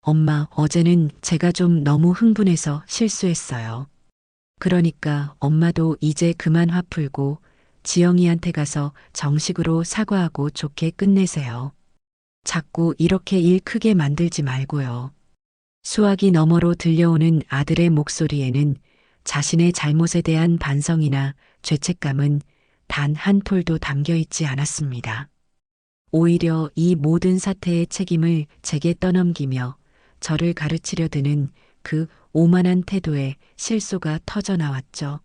엄마, 어제는 제가 좀 너무 흥분해서 실수했어요. 그러니까 엄마도 이제 그만 화 풀고 지영이한테 가서 정식으로 사과하고 좋게 끝내세요. 자꾸 이렇게 일 크게 만들지 말고요. 수화기 너머로 들려오는 아들의 목소리에는 자신의 잘못에 대한 반성이나 죄책감은 단 한 톨도 담겨 있지 않았습니다. 오히려 이 모든 사태의 책임을 제게 떠넘기며 저를 가르치려 드는 그 오만한 태도에 실소가 터져 나왔죠.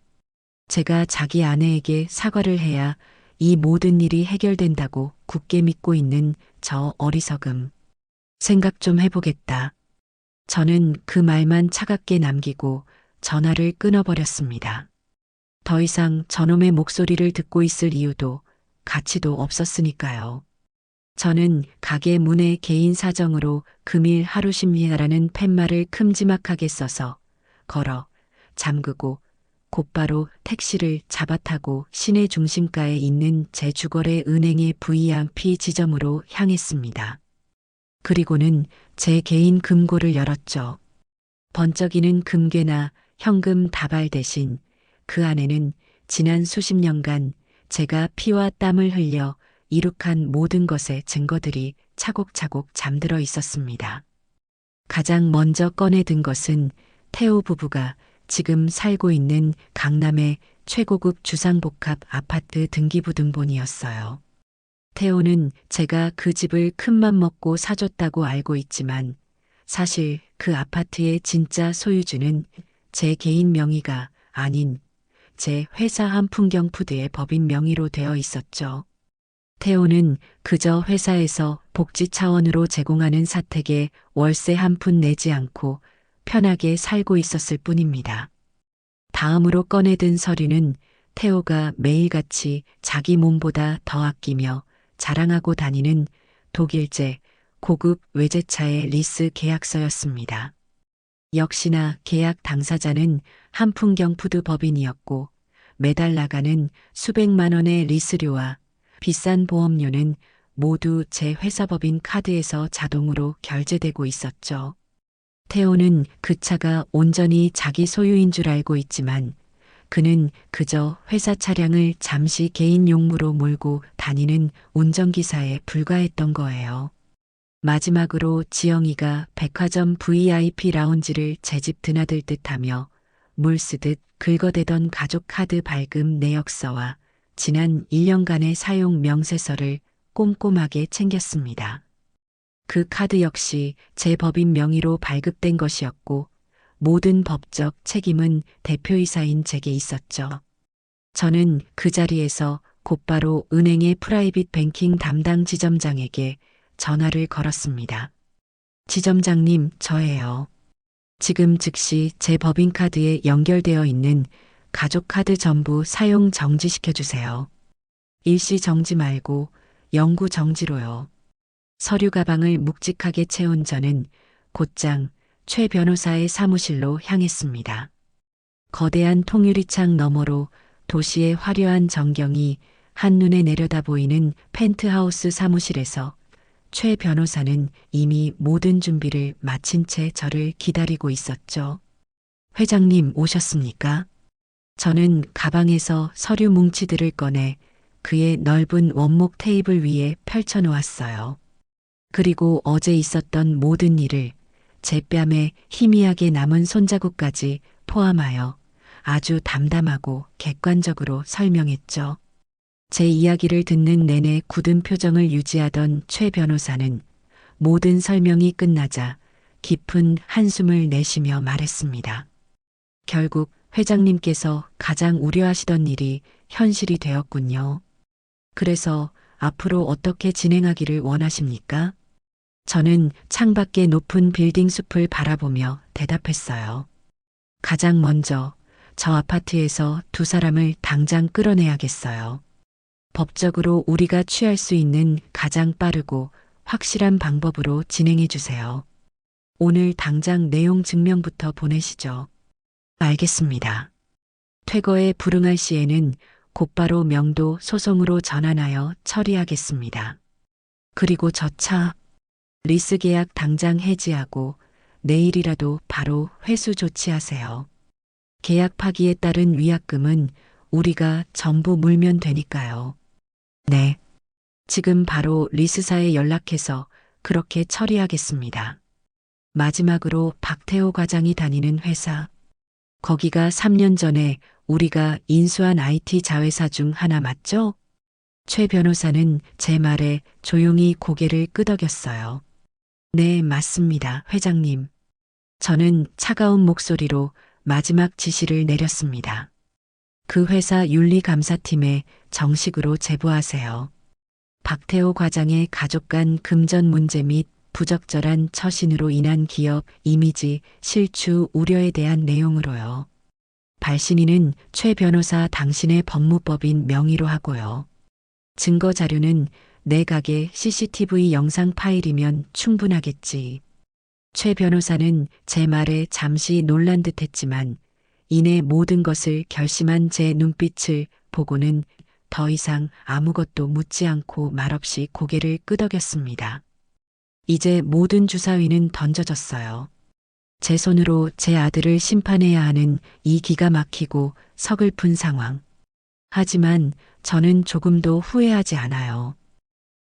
제가 자기 아내에게 사과를 해야 이 모든 일이 해결된다고 굳게 믿고 있는 저 어리석음. 생각 좀 해보겠다. 저는 그 말만 차갑게 남기고 전화를 끊어버렸습니다. 더 이상 저놈의 목소리를 듣고 있을 이유도 가치도 없었으니까요. 저는 가게 문에 개인 사정으로 금일 하루 쉽니다라는 팻말을 큼지막하게 써서 걸어 잠그고 곧바로 택시를 잡아타고 시내 중심가에 있는 제 주거래 은행의 VIP 지점으로 향했습니다. 그리고는 제 개인 금고를 열었죠. 번쩍이는 금괴나 현금 다발 대신 그 안에는 지난 수십 년간 제가 피와 땀을 흘려 이룩한 모든 것의 증거들이 차곡차곡 잠들어 있었습니다. 가장 먼저 꺼내든 것은 태호 부부가 지금 살고 있는 강남의 최고급 주상복합 아파트 등기부등본이었어요. 태호는 제가 그 집을 큰맘 먹고 사줬다고 알고 있지만 사실 그 아파트의 진짜 소유주는 제 개인 명의가 아닌 제 회사 한풍경푸드의 법인 명의로 되어 있었죠. 태호는 그저 회사에서 복지 차원으로 제공하는 사택에 월세 한 푼 내지 않고 편하게 살고 있었을 뿐입니다. 다음으로 꺼내든 서류는 태호가 매일같이 자기 몸보다 더 아끼며 자랑하고 다니는 독일제 고급 외제차의 리스 계약서였습니다. 역시나 계약 당사자는 한풍경푸드 법인이었고 매달 나가는 수백만 원의 리스료와 비싼 보험료는 모두 제 회사 법인 카드에서 자동으로 결제되고 있었죠. 태호는 그 차가 온전히 자기 소유인 줄 알고 있지만 그는 그저 회사 차량을 잠시 개인 용무로 몰고 다니는 운전기사에 불과했던 거예요. 마지막으로 지영이가 백화점 VIP 라운지를 제 집 드나들 듯하며 물 쓰듯 긁어대던 가족 카드 발급 내역서와 지난 1년간의 사용 명세서를 꼼꼼하게 챙겼습니다. 그 카드 역시 제 법인 명의로 발급된 것이었고 모든 법적 책임은 대표이사인 제게 있었죠. 저는 그 자리에서 곧바로 은행의 프라이빗 뱅킹 담당 지점장에게 전화를 걸었습니다. 지점장님, 저예요. 지금 즉시 제 법인카드에 연결되어 있는 가족카드 전부 사용 정지시켜 주세요. 일시 정지 말고 영구 정지로요. 서류 가방을 묵직하게 채운 저는 곧장 최 변호사의 사무실로 향했습니다. 거대한 통유리창 너머로 도시의 화려한 전경이 한눈에 내려다 보이는 펜트하우스 사무실에서 최 변호사는 이미 모든 준비를 마친 채 저를 기다리고 있었죠. 회장님 오셨습니까? 저는 가방에서 서류 뭉치들을 꺼내 그의 넓은 원목 테이블 위에 펼쳐 놓았어요. 그리고 어제 있었던 모든 일을 제 뺨에 희미하게 남은 손자국까지 포함하여 아주 담담하고 객관적으로 설명했죠. 제 이야기를 듣는 내내 굳은 표정을 유지하던 최 변호사는 모든 설명이 끝나자 깊은 한숨을 내쉬며 말했습니다. 결국 회장님께서 가장 우려하시던 일이 현실이 되었군요. 그래서 앞으로 어떻게 진행하기를 원하십니까? 저는 창밖의 높은 빌딩 숲을 바라보며 대답했어요. 가장 먼저 저 아파트에서 두 사람을 당장 끌어내야겠어요. 법적으로 우리가 취할 수 있는 가장 빠르고 확실한 방법으로 진행해 주세요. 오늘 당장 내용 증명부터 보내시죠. 알겠습니다. 퇴거에 불응할 시에는 곧바로 명도 소송으로 전환하여 처리하겠습니다. 그리고 저 차, 리스 계약 당장 해지하고 내일이라도 바로 회수 조치하세요. 계약 파기에 따른 위약금은 우리가 전부 물면 되니까요. 네. 지금 바로 리스사에 연락해서 그렇게 처리하겠습니다. 마지막으로 박태호 과장이 다니는 회사. 거기가 3년 전에 우리가 인수한 IT 자회사 중 하나 맞죠? 최 변호사는 제 말에 조용히 고개를 끄덕였어요. 네, 맞습니다, 회장님. 저는 차가운 목소리로 마지막 지시를 내렸습니다. 그 회사 윤리감사팀에 정식으로 제보하세요. 박태호 과장의 가족 간 금전 문제 및 부적절한 처신으로 인한 기업 이미지 실추 우려에 대한 내용으로요. 발신인은 최 변호사 당신의 법무법인 명의로 하고요. 증거 자료는 내각의 CCTV 영상 파일이면 충분하겠지. 최 변호사는 제 말에 잠시 놀란 듯 했지만 이내 모든 것을 결심한 제 눈빛을 보고는 더 이상 아무것도 묻지 않고 말없이 고개를 끄덕였습니다. 이제 모든 주사위는 던져졌어요. 제 손으로 제 아들을 심판해야 하는 이 기가 막히고 서글픈 상황. 하지만 저는 조금도 후회하지 않아요.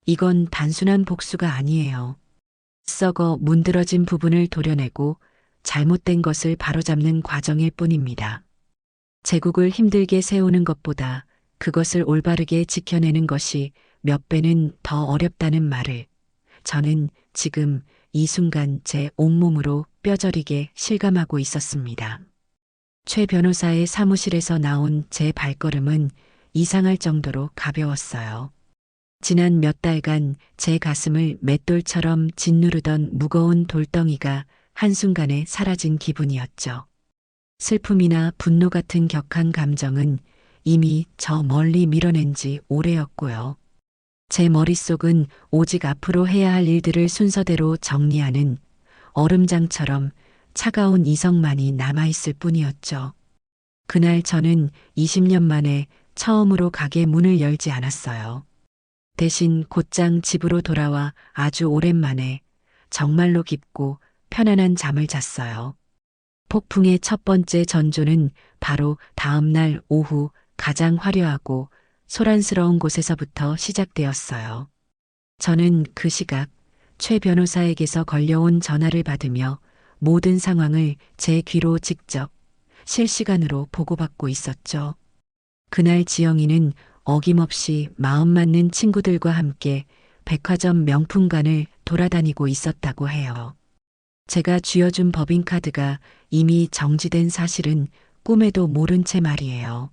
이건 단순한 복수가 아니에요. 썩어 문드러진 부분을 도려내고 잘못된 것을 바로잡는 과정일 뿐입니다. 제국을 힘들게 세우는 것보다 그것을 올바르게 지켜내는 것이 몇 배는 더 어렵다는 말을 저는 지금 이 순간 제 온몸으로 뼈저리게 실감하고 있었습니다. 최 변호사의 사무실에서 나온 제 발걸음은 이상할 정도로 가벼웠어요. 지난 몇 달간 제 가슴을 맷돌처럼 짓누르던 무거운 돌덩이가 한순간에 사라진 기분이었죠. 슬픔이나 분노 같은 격한 감정은 이미 저 멀리 밀어낸 지 오래였고요. 제 머릿속은 오직 앞으로 해야 할 일들을 순서대로 정리하는 얼음장처럼 차가운 이성만이 남아있을 뿐이었죠. 그날 저는 20년 만에 처음으로 가게 문을 열지 않았어요. 대신 곧장 집으로 돌아와 아주 오랜만에 정말로 깊고 편안한 잠을 잤어요. 폭풍의 첫 번째 전조는 바로 다음 날 오후 가장 화려하고 소란스러운 곳에서부터 시작되었어요. 저는 그 시각 최 변호사에게서 걸려온 전화를 받으며 모든 상황을 제 귀로 직접 실시간으로 보고받고 있었죠. 그날 지영이는 어김없이 마음 맞는 친구들과 함께 백화점 명품관을 돌아다니고 있었다고 해요. 제가 쥐어준 법인카드가 이미 정지된 사실은 꿈에도 모른 채 말이에요.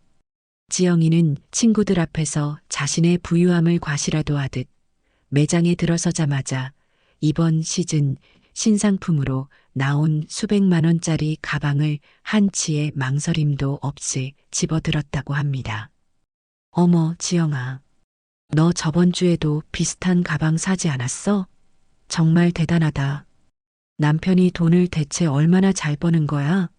지영이는 친구들 앞에서 자신의 부유함을 과시라도 하듯 매장에 들어서자마자 이번 시즌 신상품으로 나온 수백만 원짜리 가방을 한치의 망설임도 없이 집어들었다고 합니다. 어머, 지영아. 너 저번 주에도 비슷한 가방 사지 않았어? 정말 대단하다. 남편이 돈을 대체 얼마나 잘 버는 거야?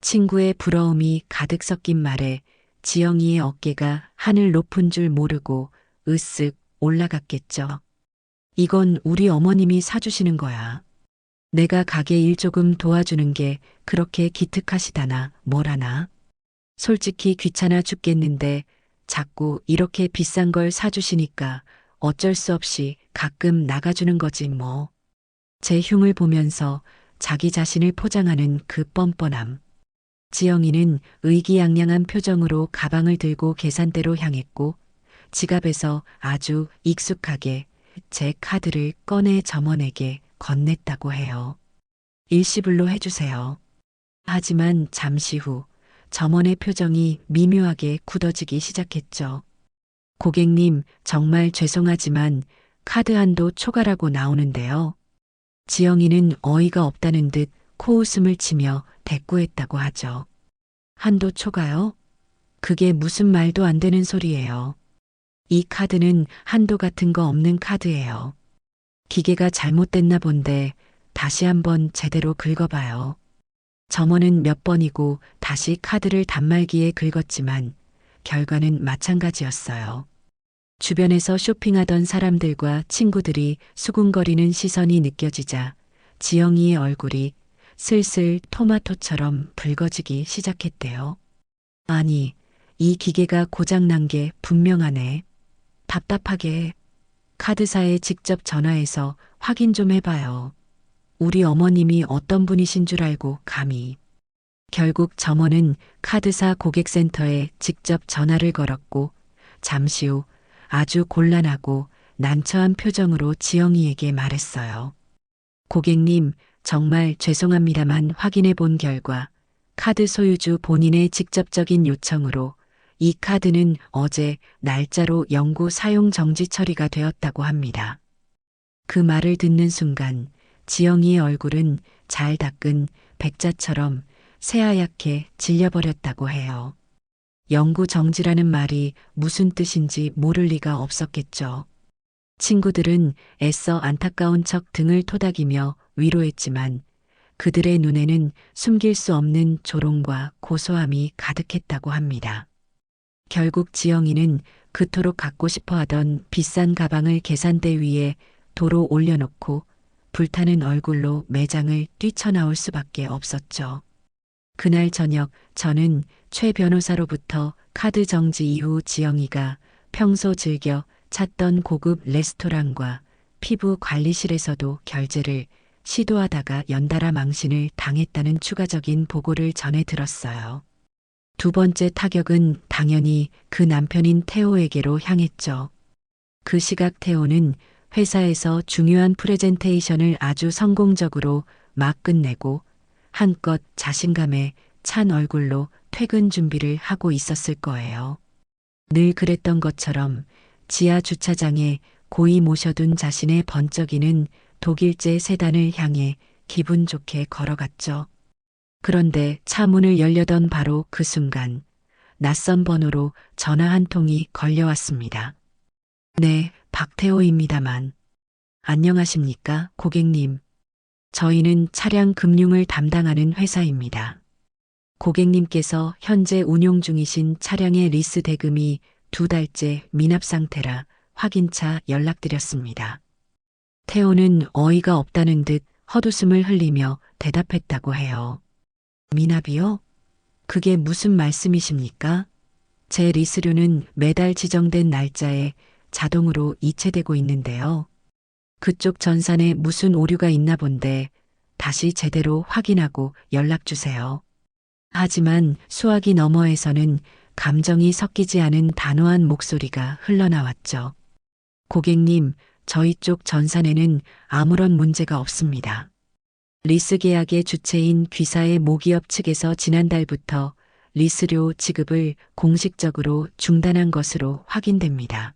친구의 부러움이 가득 섞인 말에 지영이의 어깨가 하늘 높은 줄 모르고 으쓱 올라갔겠죠. 이건 우리 어머님이 사주시는 거야. 내가 가게 일 조금 도와주는 게 그렇게 기특하시다나 뭐라나. 솔직히 귀찮아 죽겠는데 자꾸 이렇게 비싼 걸 사주시니까 어쩔 수 없이 가끔 나가주는 거지 뭐. 제 흉을 보면서 자기 자신을 포장하는 그 뻔뻔함. 지영이는 의기양양한 표정으로 가방을 들고 계산대로 향했고 지갑에서 아주 익숙하게 제 카드를 꺼내 점원에게 건넸다고 해요. 일시불로 해주세요. 하지만 잠시 후 점원의 표정이 미묘하게 굳어지기 시작했죠. 고객님, 정말 죄송하지만 카드 한도 초과라고 나오는데요. 지영이는 어이가 없다는 듯 코웃음을 치며 대꾸했다고 하죠. 한도 초과요? 그게 무슨 말도 안 되는 소리예요. 이 카드는 한도 같은 거 없는 카드예요. 기계가 잘못됐나 본데 다시 한번 제대로 긁어봐요. 점원은 몇 번이고 다시 카드를 단말기에 긁었지만 결과는 마찬가지였어요. 주변에서 쇼핑하던 사람들과 친구들이 수군거리는 시선이 느껴지자 지영이의 얼굴이 슬슬 토마토처럼 붉어지기 시작했대요. 아니, 이 기계가 고장난 게 분명하네. 답답하게 카드사에 직접 전화해서 확인 좀 해봐요. 우리 어머님이 어떤 분이신 줄 알고 감히. 결국 점원은 카드사 고객센터에 직접 전화를 걸었고 잠시 후 아주 곤란하고 난처한 표정으로 지영이에게 말했어요. 고객님, 정말 죄송합니다만 확인해 본 결과 카드 소유주 본인의 직접적인 요청으로 이 카드는 어제 날짜로 영구 사용 정지 처리가 되었다고 합니다. 그 말을 듣는 순간 지영이의 얼굴은 잘 닦은 백자처럼 새하얗게 질려버렸다고 해요. 영구 정지라는 말이 무슨 뜻인지 모를 리가 없었겠죠. 친구들은 애써 안타까운 척 등을 토닥이며 위로했지만 그들의 눈에는 숨길 수 없는 조롱과 고소함이 가득했다고 합니다. 결국 지영이는 그토록 갖고 싶어 하던 비싼 가방을 계산대 위에 도로 올려놓고 불타는 얼굴로 매장을 뛰쳐나올 수밖에 없었죠. 그날 저녁 저는 최 변호사로부터 카드 정지 이후 지영이가 평소 즐겨 찾던 고급 레스토랑과 피부 관리실에서도 결제를 시도하다가 연달아 망신을 당했다는 추가적인 보고를 전해 들었어요. 두 번째 타격은 당연히 그 남편인 태호에게로 향했죠. 그 시각 태호는 회사에서 중요한 프레젠테이션을 아주 성공적으로 막 끝내고 한껏 자신감에 찬 얼굴로 퇴근 준비를 하고 있었을 거예요. 늘 그랬던 것처럼 지하 주차장에 고이 모셔둔 자신의 번쩍이는 독일제 세단을 향해 기분 좋게 걸어갔죠. 그런데 차 문을 열려던 바로 그 순간 낯선 번호로 전화 한 통이 걸려왔습니다. 네, 박태호입니다만. 안녕하십니까, 고객님. 저희는 차량 금융을 담당하는 회사입니다. 고객님께서 현재 운용 중이신 차량의 리스 대금이 2달째 미납 상태라 확인차 연락드렸습니다. 태호는 어이가 없다는 듯 헛웃음을 흘리며 대답했다고 해요. 미납이요? 그게 무슨 말씀이십니까? 제 리스료는 매달 지정된 날짜에 자동으로 이체되고 있는데요. 그쪽 전산에 무슨 오류가 있나 본데 다시 제대로 확인하고 연락 주세요. 하지만 수화기 너머에서는 감정이 섞이지 않은 단호한 목소리가 흘러나왔죠. 고객님, 저희 쪽 전산에는 아무런 문제가 없습니다. 리스 계약의 주체인 귀사의 모기업 측에서 지난달부터 리스료 지급을 공식적으로 중단한 것으로 확인됩니다.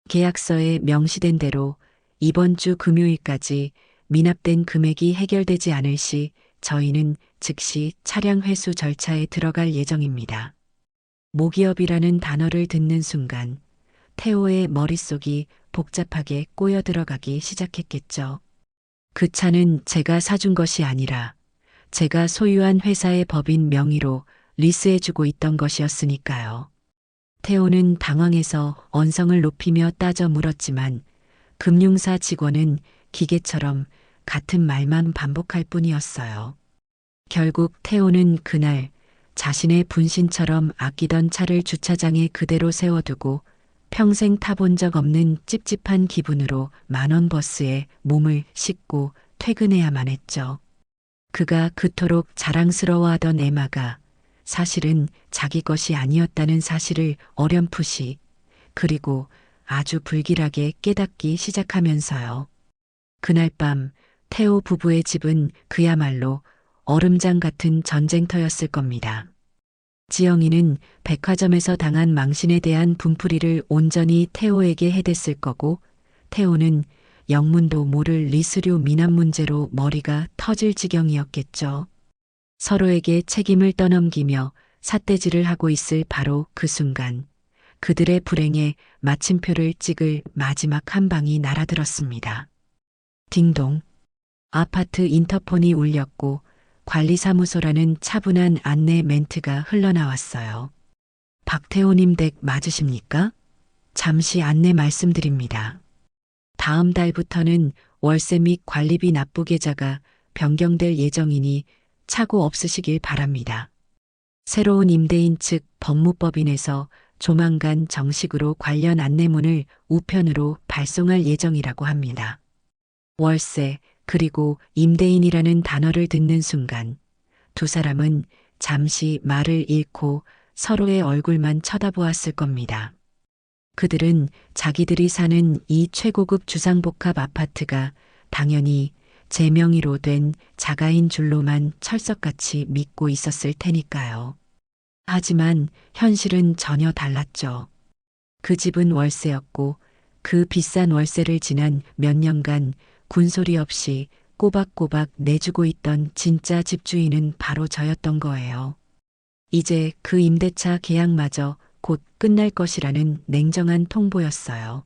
계약서에 명시된 대로 이번 주 금요일까지 미납된 금액이 해결되지 않을 시 저희는 즉시 차량 회수 절차에 들어갈 예정입니다. 모기업이라는 단어를 듣는 순간 태호의 머릿속이 복잡하게 꼬여 들어가기 시작했겠죠. 그 차는 제가 사준 것이 아니라 제가 소유한 회사의 법인 명의로 리스해주고 있던 것이었으니까요. 태호는 당황해서 언성을 높이며 따져 물었지만 금융사 직원은 기계처럼 같은 말만 반복할 뿐이었어요. 결국 태호는 그날 자신의 분신처럼 아끼던 차를 주차장에 그대로 세워두고 평생 타본 적 없는 찝찝한 기분으로 만원 버스에 몸을 싣고 퇴근해야만 했죠. 그가 그토록 자랑스러워하던 에마가 사실은 자기 것이 아니었다는 사실을 어렴풋이 그리고 아주 불길하게 깨닫기 시작하면서요. 그날 밤 태호 부부의 집은 그야말로 얼음장 같은 전쟁터였을 겁니다. 지영이는 백화점에서 당한 망신에 대한 분풀이를 온전히 태호에게 해댔을 거고 태호는 영문도 모를 리스료 미납 문제로 머리가 터질 지경이었겠죠. 서로에게 책임을 떠넘기며 삿대질을 하고 있을 바로 그 순간 그들의 불행에 마침표를 찍을 마지막 한 방이 날아들었습니다. 딩동. 아파트 인터폰이 울렸고 관리사무소라는 차분한 안내 멘트가 흘러나왔어요. 박태호님 댁 맞으십니까? 잠시 안내 말씀드립니다. 다음 달부터는 월세 및 관리비 납부 계좌가 변경될 예정이니 착오 없으시길 바랍니다. 새로운 임대인 측 법무법인에서 조만간 정식으로 관련 안내문을 우편으로 발송할 예정이라고 합니다. 월세 그리고 임대인이라는 단어를 듣는 순간 두 사람은 잠시 말을 잃고 서로의 얼굴만 쳐다보았을 겁니다. 그들은 자기들이 사는 이 최고급 주상복합 아파트가 당연히 제 명의로 된 자가인 줄로만 철석같이 믿고 있었을 테니까요. 하지만 현실은 전혀 달랐죠. 그 집은 월세였고 그 비싼 월세를 지난 몇 년간 군소리 없이 꼬박꼬박 내주고 있던 진짜 집주인은 바로 저였던 거예요. 이제 그 임대차 계약마저 곧 끝날 것이라는 냉정한 통보였어요.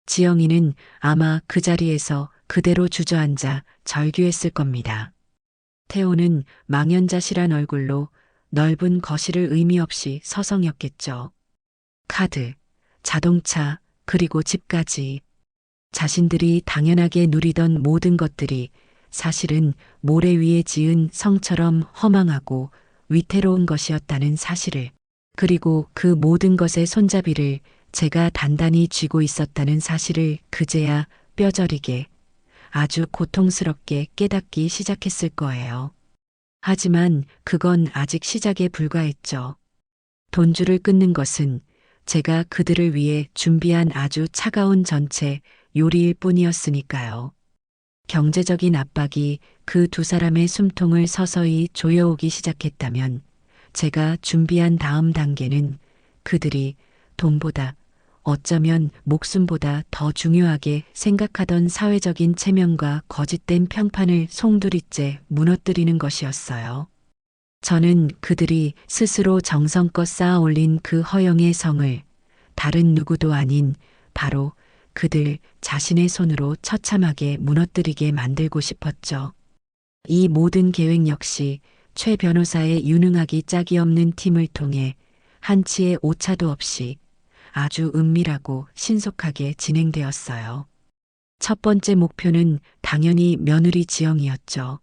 지영이는 아마 그 자리에서 그대로 주저앉아 절규했을 겁니다. 태호는 망연자실한 얼굴로 넓은 거실을 의미 없이 서성였겠죠. 카드, 자동차, 그리고 집까지. 자신들이 당연하게 누리던 모든 것들이 사실은 모래 위에 지은 성처럼 허망하고 위태로운 것이었다는 사실을, 그리고 그 모든 것의 손잡이를 제가 단단히 쥐고 있었다는 사실을 그제야 뼈저리게 아주 고통스럽게 깨닫기 시작했을 거예요. 하지만 그건 아직 시작에 불과했죠. 돈줄을 끊는 것은 제가 그들을 위해 준비한 아주 차가운 전체 요리일 뿐이었으니까요. 경제적인 압박이 그 두 사람의 숨통을 서서히 조여오기 시작했다면 제가 준비한 다음 단계는 그들이 돈보다 어쩌면 목숨보다 더 중요하게 생각하던 사회적인 체면과 거짓된 평판을 송두리째 무너뜨리는 것이었어요. 저는 그들이 스스로 정성껏 쌓아 올린 그 허영의 성을 다른 누구도 아닌 바로 그들 자신의 손으로 처참하게 무너뜨리게 만들고 싶었죠. 이 모든 계획 역시 최 변호사의 유능하기 짝이 없는 팀을 통해 한치의 오차도 없이 아주 은밀하고 신속하게 진행되었어요. 첫 번째 목표는 당연히 며느리 지영이었죠.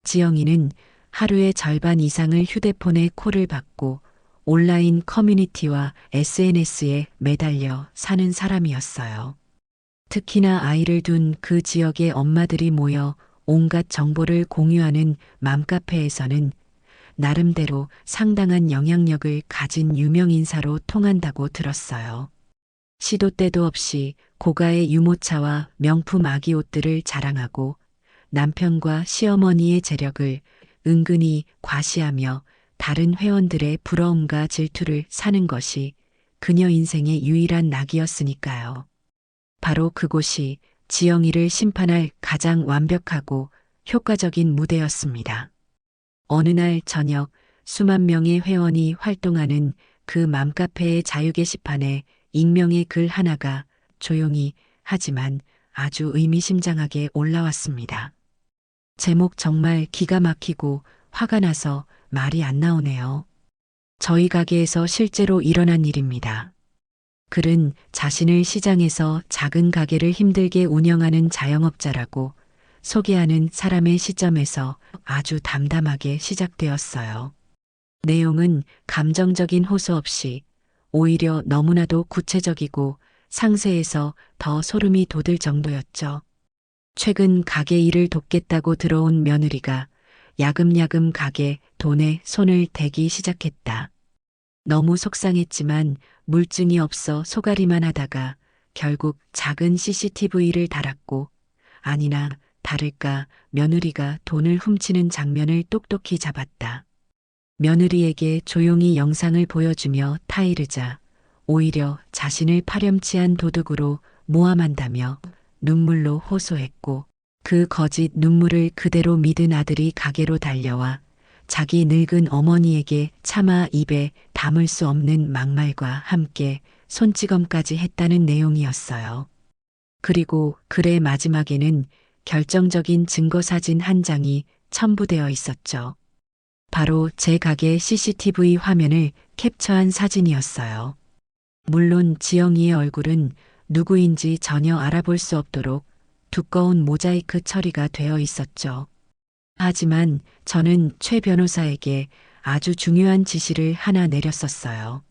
지영이는 하루의 절반 이상을 휴대폰에 콜을 받고 온라인 커뮤니티와 SNS에 매달려 사는 사람이었어요. 특히나 아이를 둔 그 지역의 엄마들이 모여 온갖 정보를 공유하는 맘카페에서는 나름대로 상당한 영향력을 가진 유명 인사로 통한다고 들었어요. 시도 때도 없이 고가의 유모차와 명품 아기 옷들을 자랑하고 남편과 시어머니의 재력을 은근히 과시하며 다른 회원들의 부러움과 질투를 사는 것이 그녀 인생의 유일한 낙이었으니까요. 바로 그곳이 지영이를 심판할 가장 완벽하고 효과적인 무대였습니다. 어느 날 저녁 수만 명의 회원이 활동하는 그 맘카페의 자유 게시판에 익명의 글 하나가 조용히 하지만 아주 의미심장하게 올라왔습니다. 제목 정말 기가 막히고 화가 나서 말이 안 나오네요. 저희 가게에서 실제로 일어난 일입니다. 글은 자신을 시장에서 작은 가게를 힘들게 운영하는 자영업자라고 소개하는 사람의 시점에서 아주 담담하게 시작되었어요. 내용은 감정적인 호소 없이 오히려 너무나도 구체적이고 상세해서 더 소름이 돋을 정도였죠. 최근 가게 일을 돕겠다고 들어온 며느리가 야금야금 가게 돈에 손을 대기 시작했다. 너무 속상했지만 물증이 없어 소가리만 하다가 결국 작은 CCTV를 달았고 아니나 다를까 며느리가 돈을 훔치는 장면을 똑똑히 잡았다. 며느리에게 조용히 영상을 보여주며 타이르자 오히려 자신을 파렴치한 도둑으로 모함한다며 눈물로 호소했고 그 거짓 눈물을 그대로 믿은 아들이 가게로 달려와 자기 늙은 어머니에게 차마 입에 담을 수 없는 막말과 함께 손찌검까지 했다는 내용이었어요. 그리고 글의 마지막에는 결정적인 증거 사진 한 장이 첨부되어 있었죠. 바로 제 가게 CCTV 화면을 캡처한 사진이었어요. 물론 지영이의 얼굴은 누구인지 전혀 알아볼 수 없도록 두꺼운 모자이크 처리가 되어 있었죠. 하지만 저는 최 변호사에게 아주 중요한 지시를 하나 내렸었어요.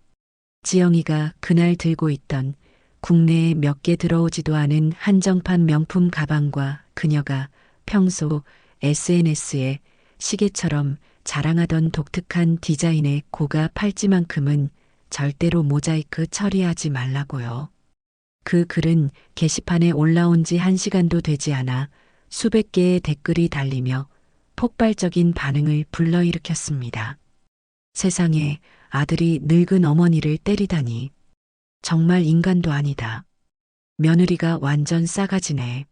지영이가 그날 들고 있던 국내에 몇 개 들어오지도 않은 한정판 명품 가방과 그녀가 평소 SNS에 시계처럼 자랑하던 독특한 디자인의 고가 팔찌만큼은 절대로 모자이크 처리하지 말라고요. 그 글은 게시판에 올라온 지 1시간도 되지 않아 수백 개의 댓글이 달리며 폭발적인 반응을 불러일으켰습니다. 세상에 아들이 늙은 어머니를 때리다니. 정말 인간도 아니다. 며느리가 완전 싸가지네.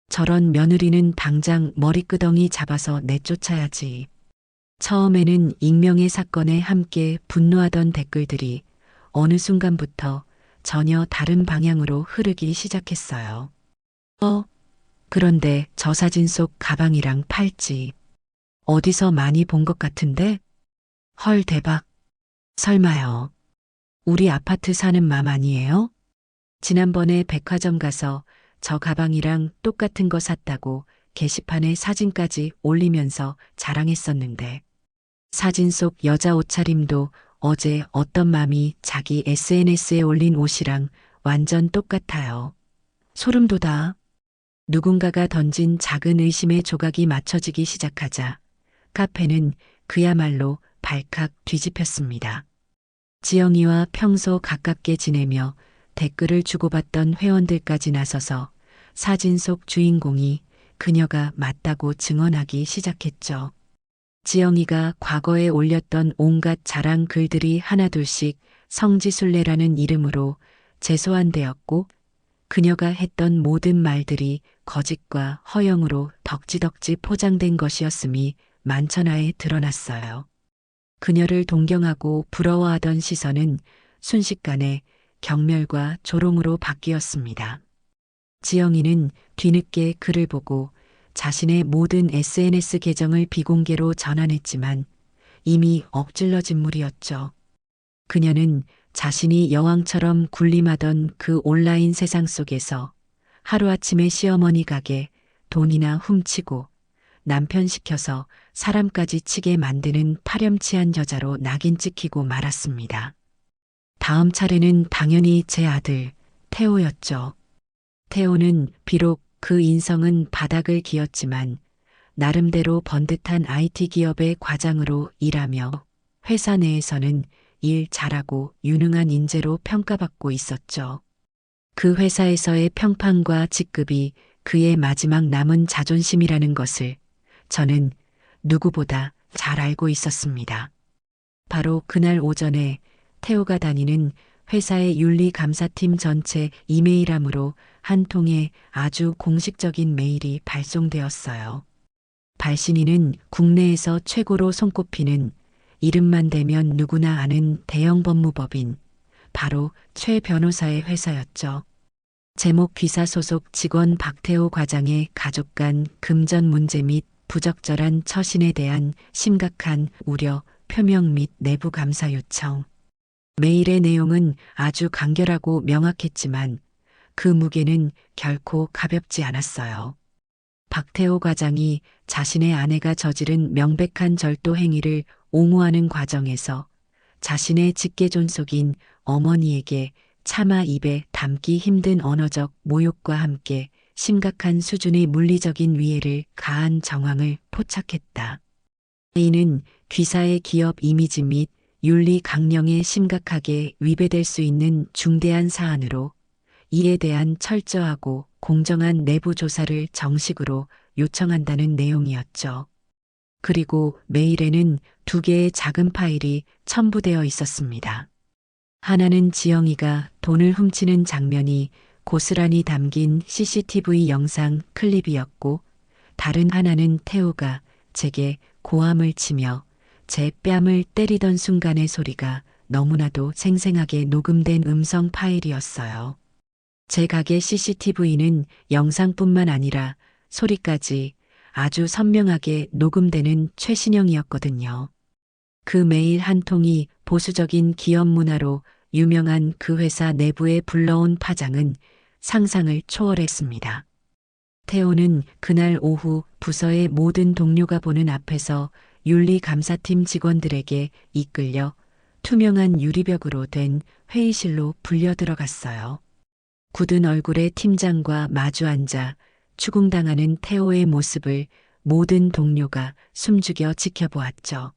저런 며느리는 당장 머리끄덩이 잡아서 내쫓아야지. 처음에는 익명의 사건에 함께 분노하던 댓글들이 어느 순간부터 전혀 다른 방향으로 흐르기 시작했어요. 그런데 저 사진 속 가방이랑 팔찌 어디서 많이 본 것 같은데? 헐 대박. 설마요. 우리 아파트 사는 맘 아니에요? 지난번에 백화점 가서 저 가방이랑 똑같은 거 샀다고 게시판에 사진까지 올리면서 자랑했었는데 사진 속 여자 옷차림도 어제 어떤 맘이 자기 SNS에 올린 옷이랑 완전 똑같아요. 소름 돋아. 누군가가 던진 작은 의심의 조각이 맞춰지기 시작하자 카페는 그야말로 발칵 뒤집혔습니다. 지영이와 평소 가깝게 지내며 댓글을 주고받던 회원들까지 나서서 사진 속 주인공이 그녀가 맞다고 증언하기 시작했죠. 지영이가 과거에 올렸던 온갖 자랑 글들이 하나둘씩 성지순례라는 이름으로 재소환되었고 그녀가 했던 모든 말들이 거짓과 허영으로 덕지덕지 포장된 것이었음이 만천하에 드러났어요. 그녀를 동경하고 부러워하던 시선은 순식간에 경멸과 조롱으로 바뀌었습니다. 지영이는 뒤늦게 글을 보고 자신의 모든 SNS 계정을 비공개로 전환했지만 이미 엎질러진 물이었죠. 그녀는 자신이 여왕처럼 군림하던 그 온라인 세상 속에서 하루아침에 시어머니 가게 돈이나 훔치고 남편 시켜서 사람까지 치게 만드는 파렴치한 여자로 낙인 찍히고 말았습니다. 다음 차례는 당연히 제 아들 태호였죠. 태호는 비록 그 인성은 바닥을 기었지만 나름대로 번듯한 IT 기업의 과장으로 일하며 회사 내에서는 일 잘하고 유능한 인재로 평가받고 있었죠. 그 회사에서의 평판과 직급이 그의 마지막 남은 자존심이라는 것을 저는 누구보다 잘 알고 있었습니다. 바로 그날 오전에 태호가 다니는 회사의 윤리감사팀 전체 이메일함으로 한 통의 아주 공식적인 메일이 발송되었어요. 발신인은 국내에서 최고로 손꼽히는 이름만 대면 누구나 아는 대형 법무법인 바로 최 변호사의 회사였죠. 제목 귀사 소속 직원 박태호 과장의 가족 간 금전 문제 및 부적절한 처신에 대한 심각한 우려 표명 및 내부 감사 요청. 메일의 내용은 아주 간결하고 명확했지만 그 무게는 결코 가볍지 않았어요. 박태호 과장이 자신의 아내가 저지른 명백한 절도 행위를 옹호하는 과정에서 자신의 직계존속인 어머니에게 차마 입에 담기 힘든 언어적 모욕과 함께 심각한 수준의 물리적인 위해를 가한 정황을 포착했다. 이는 귀사의 기업 이미지 및 윤리 강령에 심각하게 위배될 수 있는 중대한 사안으로 이에 대한 철저하고 공정한 내부 조사를 정식으로 요청한다는 내용이었죠. 그리고 메일에는 2개의 작은 파일이 첨부되어 있었습니다. 하나는 지영이가 돈을 훔치는 장면이 고스란히 담긴 CCTV 영상 클립이었고, 다른 하나는 태호가 제게 고함을 치며 제 뺨을 때리던 순간의 소리가 너무나도 생생하게 녹음된 음성 파일이었어요. 제 가게 CCTV는 영상뿐만 아니라 소리까지 아주 선명하게 녹음되는 최신형이었거든요. 그 메일 한 통이 보수적인 기업 문화로 유명한 그 회사 내부에 불러온 파장은 상상을 초월했습니다. 태호는 그날 오후 부서의 모든 동료가 보는 앞에서 윤리감사팀 직원들에게 이끌려 투명한 유리벽으로 된 회의실로 불려 들어갔어요. 굳은 얼굴의 팀장과 마주 앉아 추궁당하는 태호의 모습을 모든 동료가 숨죽여 지켜보았죠.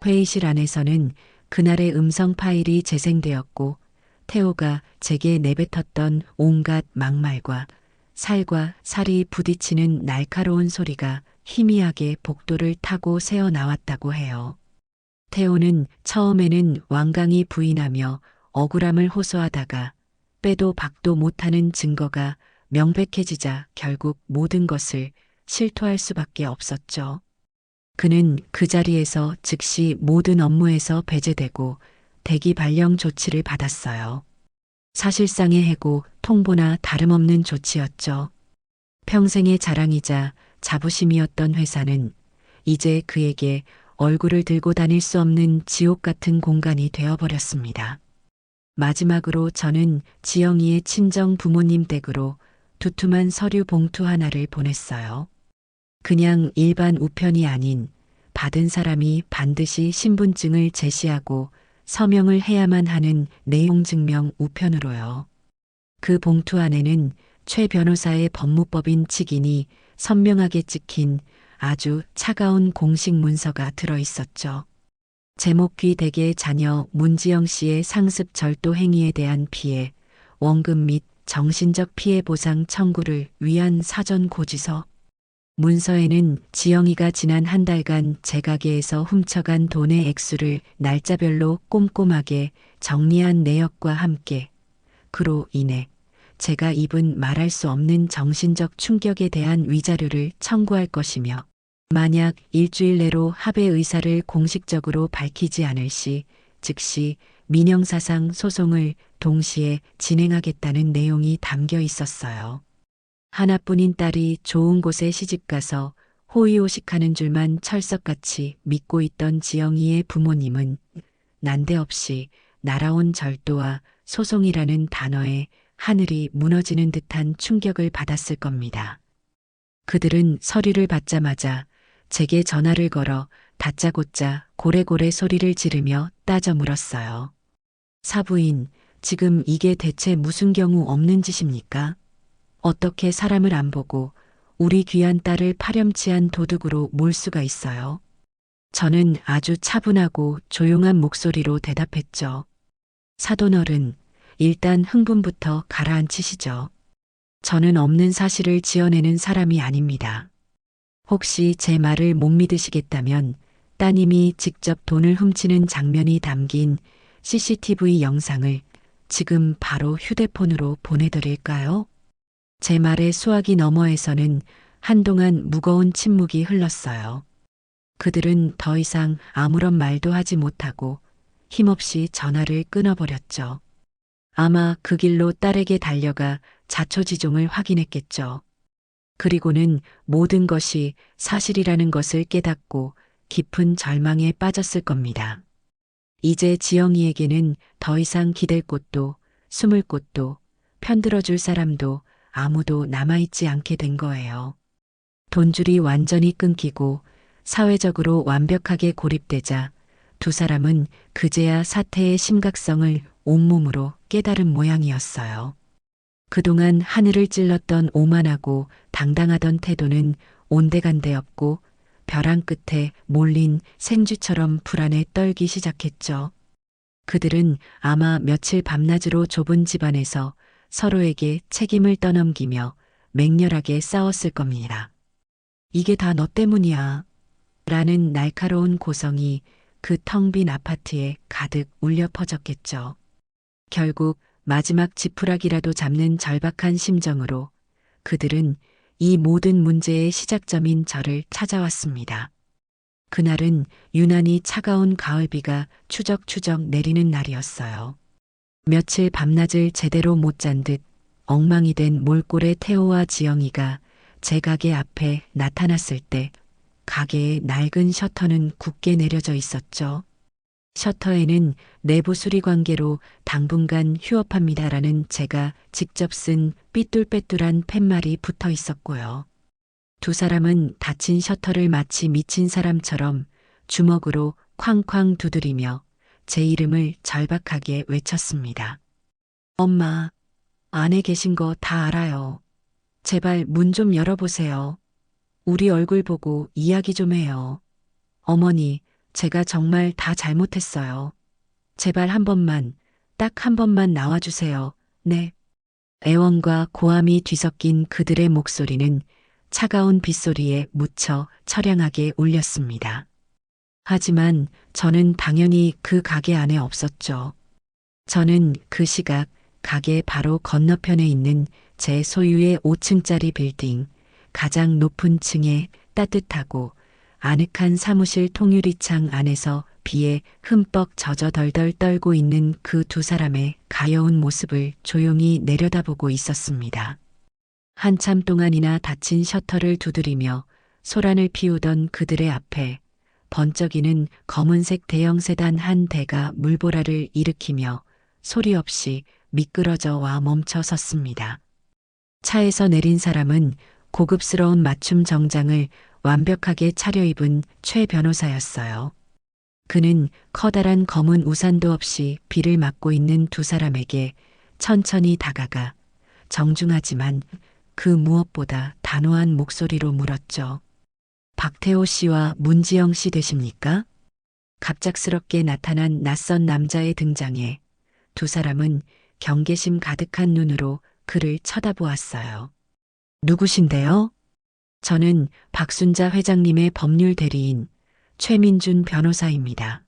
회의실 안에서는 그날의 음성 파일이 재생되었고, 태호가 제게 내뱉었던 온갖 막말과 살과 살이 부딪히는 날카로운 소리가 희미하게 복도를 타고 새어 나왔다고 해요. 태호는 처음에는 완강히 부인하며 억울함을 호소하다가 빼도 박도 못하는 증거가 명백해지자 결국 모든 것을 실토할 수밖에 없었죠. 그는 그 자리에서 즉시 모든 업무에서 배제되고 대기 발령 조치를 받았어요. 사실상의 해고, 통보나 다름없는 조치였죠. 평생의 자랑이자 자부심이었던 회사는 이제 그에게 얼굴을 들고 다닐 수 없는 지옥 같은 공간이 되어버렸습니다. 마지막으로 저는 지영이의 친정 부모님 댁으로 두툼한 서류 봉투 하나를 보냈어요. 그냥 일반 우편이 아닌 받은 사람이 반드시 신분증을 제시하고 서명을 해야만 하는 내용 증명 우편으로요. 그 봉투 안에는 최 변호사의 법무법인 직인이 선명하게 찍힌 아주 차가운 공식 문서가 들어 있었죠. 제목귀 댁의 자녀 문지영 씨의 상습 절도 행위에 대한 피해, 원금 및 정신적 피해 보상 청구를 위한 사전 고지서. 문서에는 지영이가 지난 한 달간 제 가게에서 훔쳐간 돈의 액수를 날짜별로 꼼꼼하게 정리한 내역과 함께 그로 인해 제가 입은 말할 수 없는 정신적 충격에 대한 위자료를 청구할 것이며, 만약 일주일 내로 합의 의사를 공식적으로 밝히지 않을 시 즉시 민형사상 소송을 동시에 진행하겠다는 내용이 담겨 있었어요. 하나뿐인 딸이 좋은 곳에 시집가서 호의호식하는 줄만 철석같이 믿고 있던 지영이의 부모님은 난데없이 날아온 절도와 소송이라는 단어에 하늘이 무너지는 듯한 충격을 받았을 겁니다. 그들은 서류를 받자마자 제게 전화를 걸어 다짜고짜 고래고래 소리를 지르며 따져 물었어요. 사부인, 지금 이게 대체 무슨 경우 없는 짓입니까? 어떻게 사람을 안 보고 우리 귀한 딸을 파렴치한 도둑으로 몰 수가 있어요? 저는 아주 차분하고 조용한 목소리로 대답했죠. 사돈어른, 일단 흥분부터 가라앉히시죠. 저는 없는 사실을 지어내는 사람이 아닙니다. 혹시 제 말을 못 믿으시겠다면 따님이 직접 돈을 훔치는 장면이 담긴 CCTV 영상을 지금 바로 휴대폰으로 보내드릴까요? 제 말의 수화기 너머에서는 한동안 무거운 침묵이 흘렀어요. 그들은 더 이상 아무런 말도 하지 못하고 힘없이 전화를 끊어버렸죠. 아마 그 길로 딸에게 달려가 자초지종을 확인했겠죠. 그리고는 모든 것이 사실이라는 것을 깨닫고 깊은 절망에 빠졌을 겁니다. 이제 지영이에게는 더 이상 기댈 곳도 숨을 곳도 편들어줄 사람도 아무도 남아있지 않게 된 거예요. 돈줄이 완전히 끊기고 사회적으로 완벽하게 고립되자 두 사람은 그제야 사태의 심각성을 온몸으로 깨달은 모양이었어요. 그동안 하늘을 찔렀던 오만하고 당당하던 태도는 온데간데 없고 벼랑 끝에 몰린 생쥐처럼 불안에 떨기 시작했죠. 그들은 아마 며칠 밤낮으로 좁은 집안에서 서로에게 책임을 떠넘기며 맹렬하게 싸웠을 겁니다. 이게 다 너 때문이야. 라는 날카로운 고성이 그 텅 빈 아파트에 가득 울려 퍼졌겠죠. 결국 마지막 지푸라기라도 잡는 절박한 심정으로 그들은 이 모든 문제의 시작점인 저를 찾아왔습니다. 그날은 유난히 차가운 가을비가 추적추적 내리는 날이었어요. 며칠 밤낮을 제대로 못 잔 듯 엉망이 된 몰골의 태호와 지영이가 제 가게 앞에 나타났을 때 가게의 낡은 셔터는 굳게 내려져 있었죠. 셔터에는 내부 수리 관계로 당분간 휴업합니다라는 제가 직접 쓴 삐뚤빼뚤한 팻말이 붙어 있었고요. 두 사람은 닫힌 셔터를 마치 미친 사람처럼 주먹으로 쾅쾅 두드리며 제 이름을 절박하게 외쳤습니다. 엄마, 안에 계신 거 다 알아요. 제발 문 좀 열어보세요. 우리 얼굴 보고 이야기 좀 해요. 어머니, 제가 정말 다 잘못했어요. 제발 한 번만, 딱 한 번만 나와주세요. 네. 애원과 고함이 뒤섞인 그들의 목소리는 차가운 빗소리에 묻혀 처량하게 울렸습니다. 하지만 저는 당연히 그 가게 안에 없었죠. 저는 그 시각 가게 바로 건너편에 있는 제 소유의 5층짜리 빌딩, 가장 높은 층에 따뜻하고 아늑한 사무실 통유리창 안에서 비에 흠뻑 젖어 덜덜 떨고 있는 그 두 사람의 가여운 모습을 조용히 내려다보고 있었습니다. 한참 동안이나 닫힌 셔터를 두드리며 소란을 피우던 그들의 앞에 번쩍이는 검은색 대형 세단 한 대가 물보라를 일으키며 소리 없이 미끄러져 와 멈춰 섰습니다. 차에서 내린 사람은 고급스러운 맞춤 정장을 완벽하게 차려입은 최 변호사였어요. 그는 커다란 검은 우산도 없이 비를 맞고 있는 두 사람에게 천천히 다가가 정중하지만 그 무엇보다 단호한 목소리로 물었죠. 박태호 씨와 문지영 씨 되십니까? 갑작스럽게 나타난 낯선 남자의 등장에 두 사람은 경계심 가득한 눈으로 그를 쳐다보았어요. 누구신데요? 저는 박순자 회장님의 법률 대리인 최민준 변호사입니다.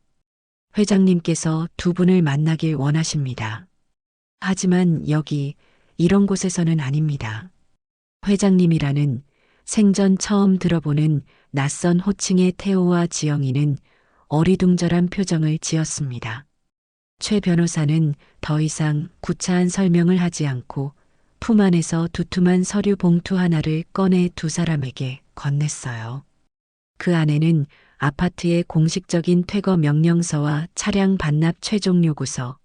회장님께서 두 분을 만나길 원하십니다. 하지만 여기 이런 곳에서는 아닙니다. 회장님이라는 생전 처음 들어보는 낯선 호칭의 태호와 지영이는 어리둥절한 표정을 지었습니다. 최 변호사는 더 이상 구차한 설명을 하지 않고 품 안에서 두툼한 서류 봉투 하나를 꺼내 두 사람에게 건넸어요. 그 안에는 아파트의 공식적인 퇴거 명령서와 차량 반납 최종 요구서,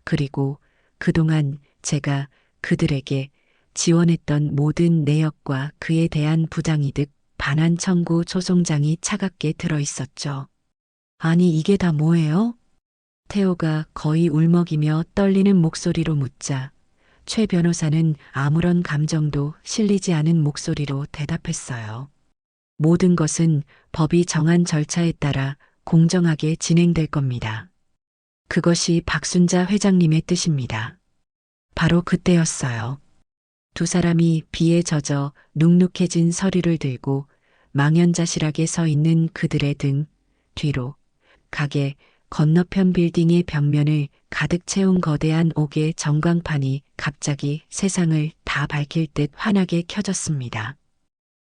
그리고 그동안 제가 그들에게 지원했던 모든 내역과 그에 대한 부당이득 반환 청구 소송장이 차갑게 들어 있었죠. 아니, 이게 다 뭐예요? 태호가 거의 울먹이며 떨리는 목소리로 묻자 최 변호사는 아무런 감정도 실리지 않은 목소리로 대답했어요. 모든 것은 법이 정한 절차에 따라 공정하게 진행될 겁니다. 그것이 박순자 회장님의 뜻입니다. 바로 그때였어요. 두 사람이 비에 젖어 눅눅해진 서류를 들고 망연자실하게 서 있는 그들의 등 뒤로 가게 건너편 빌딩의 벽면을 가득 채운 거대한 옥의 전광판이 갑자기 세상을 다 밝힐 듯 환하게 켜졌습니다.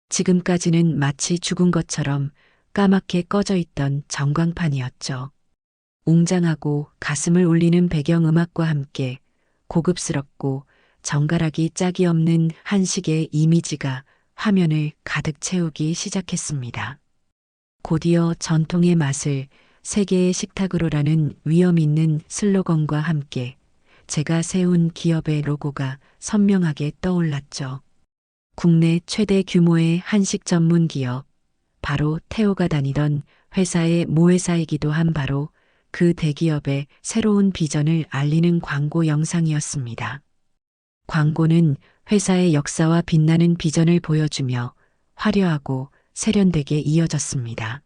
지금까지는 마치 죽은 것처럼 까맣게 꺼져 있던 전광판이었죠. 웅장하고 가슴을 울리는 배경음악과 함께 고급스럽고 정갈하기 짝이 없는 한식의 이미지가 화면을 가득 채우기 시작했습니다. 곧이어 전통의 맛을 세계의 식탁으로라는 위험 있는 슬로건과 함께 제가 세운 기업의 로고가 선명하게 떠올랐죠. 국내 최대 규모의 한식 전문 기업, 바로 태호가 다니던 회사의 모회사이기도 한 바로 그 대기업의 새로운 비전을 알리는 광고 영상이었습니다. 광고는 회사의 역사와 빛나는 비전을 보여주며 화려하고 세련되게 이어졌습니다.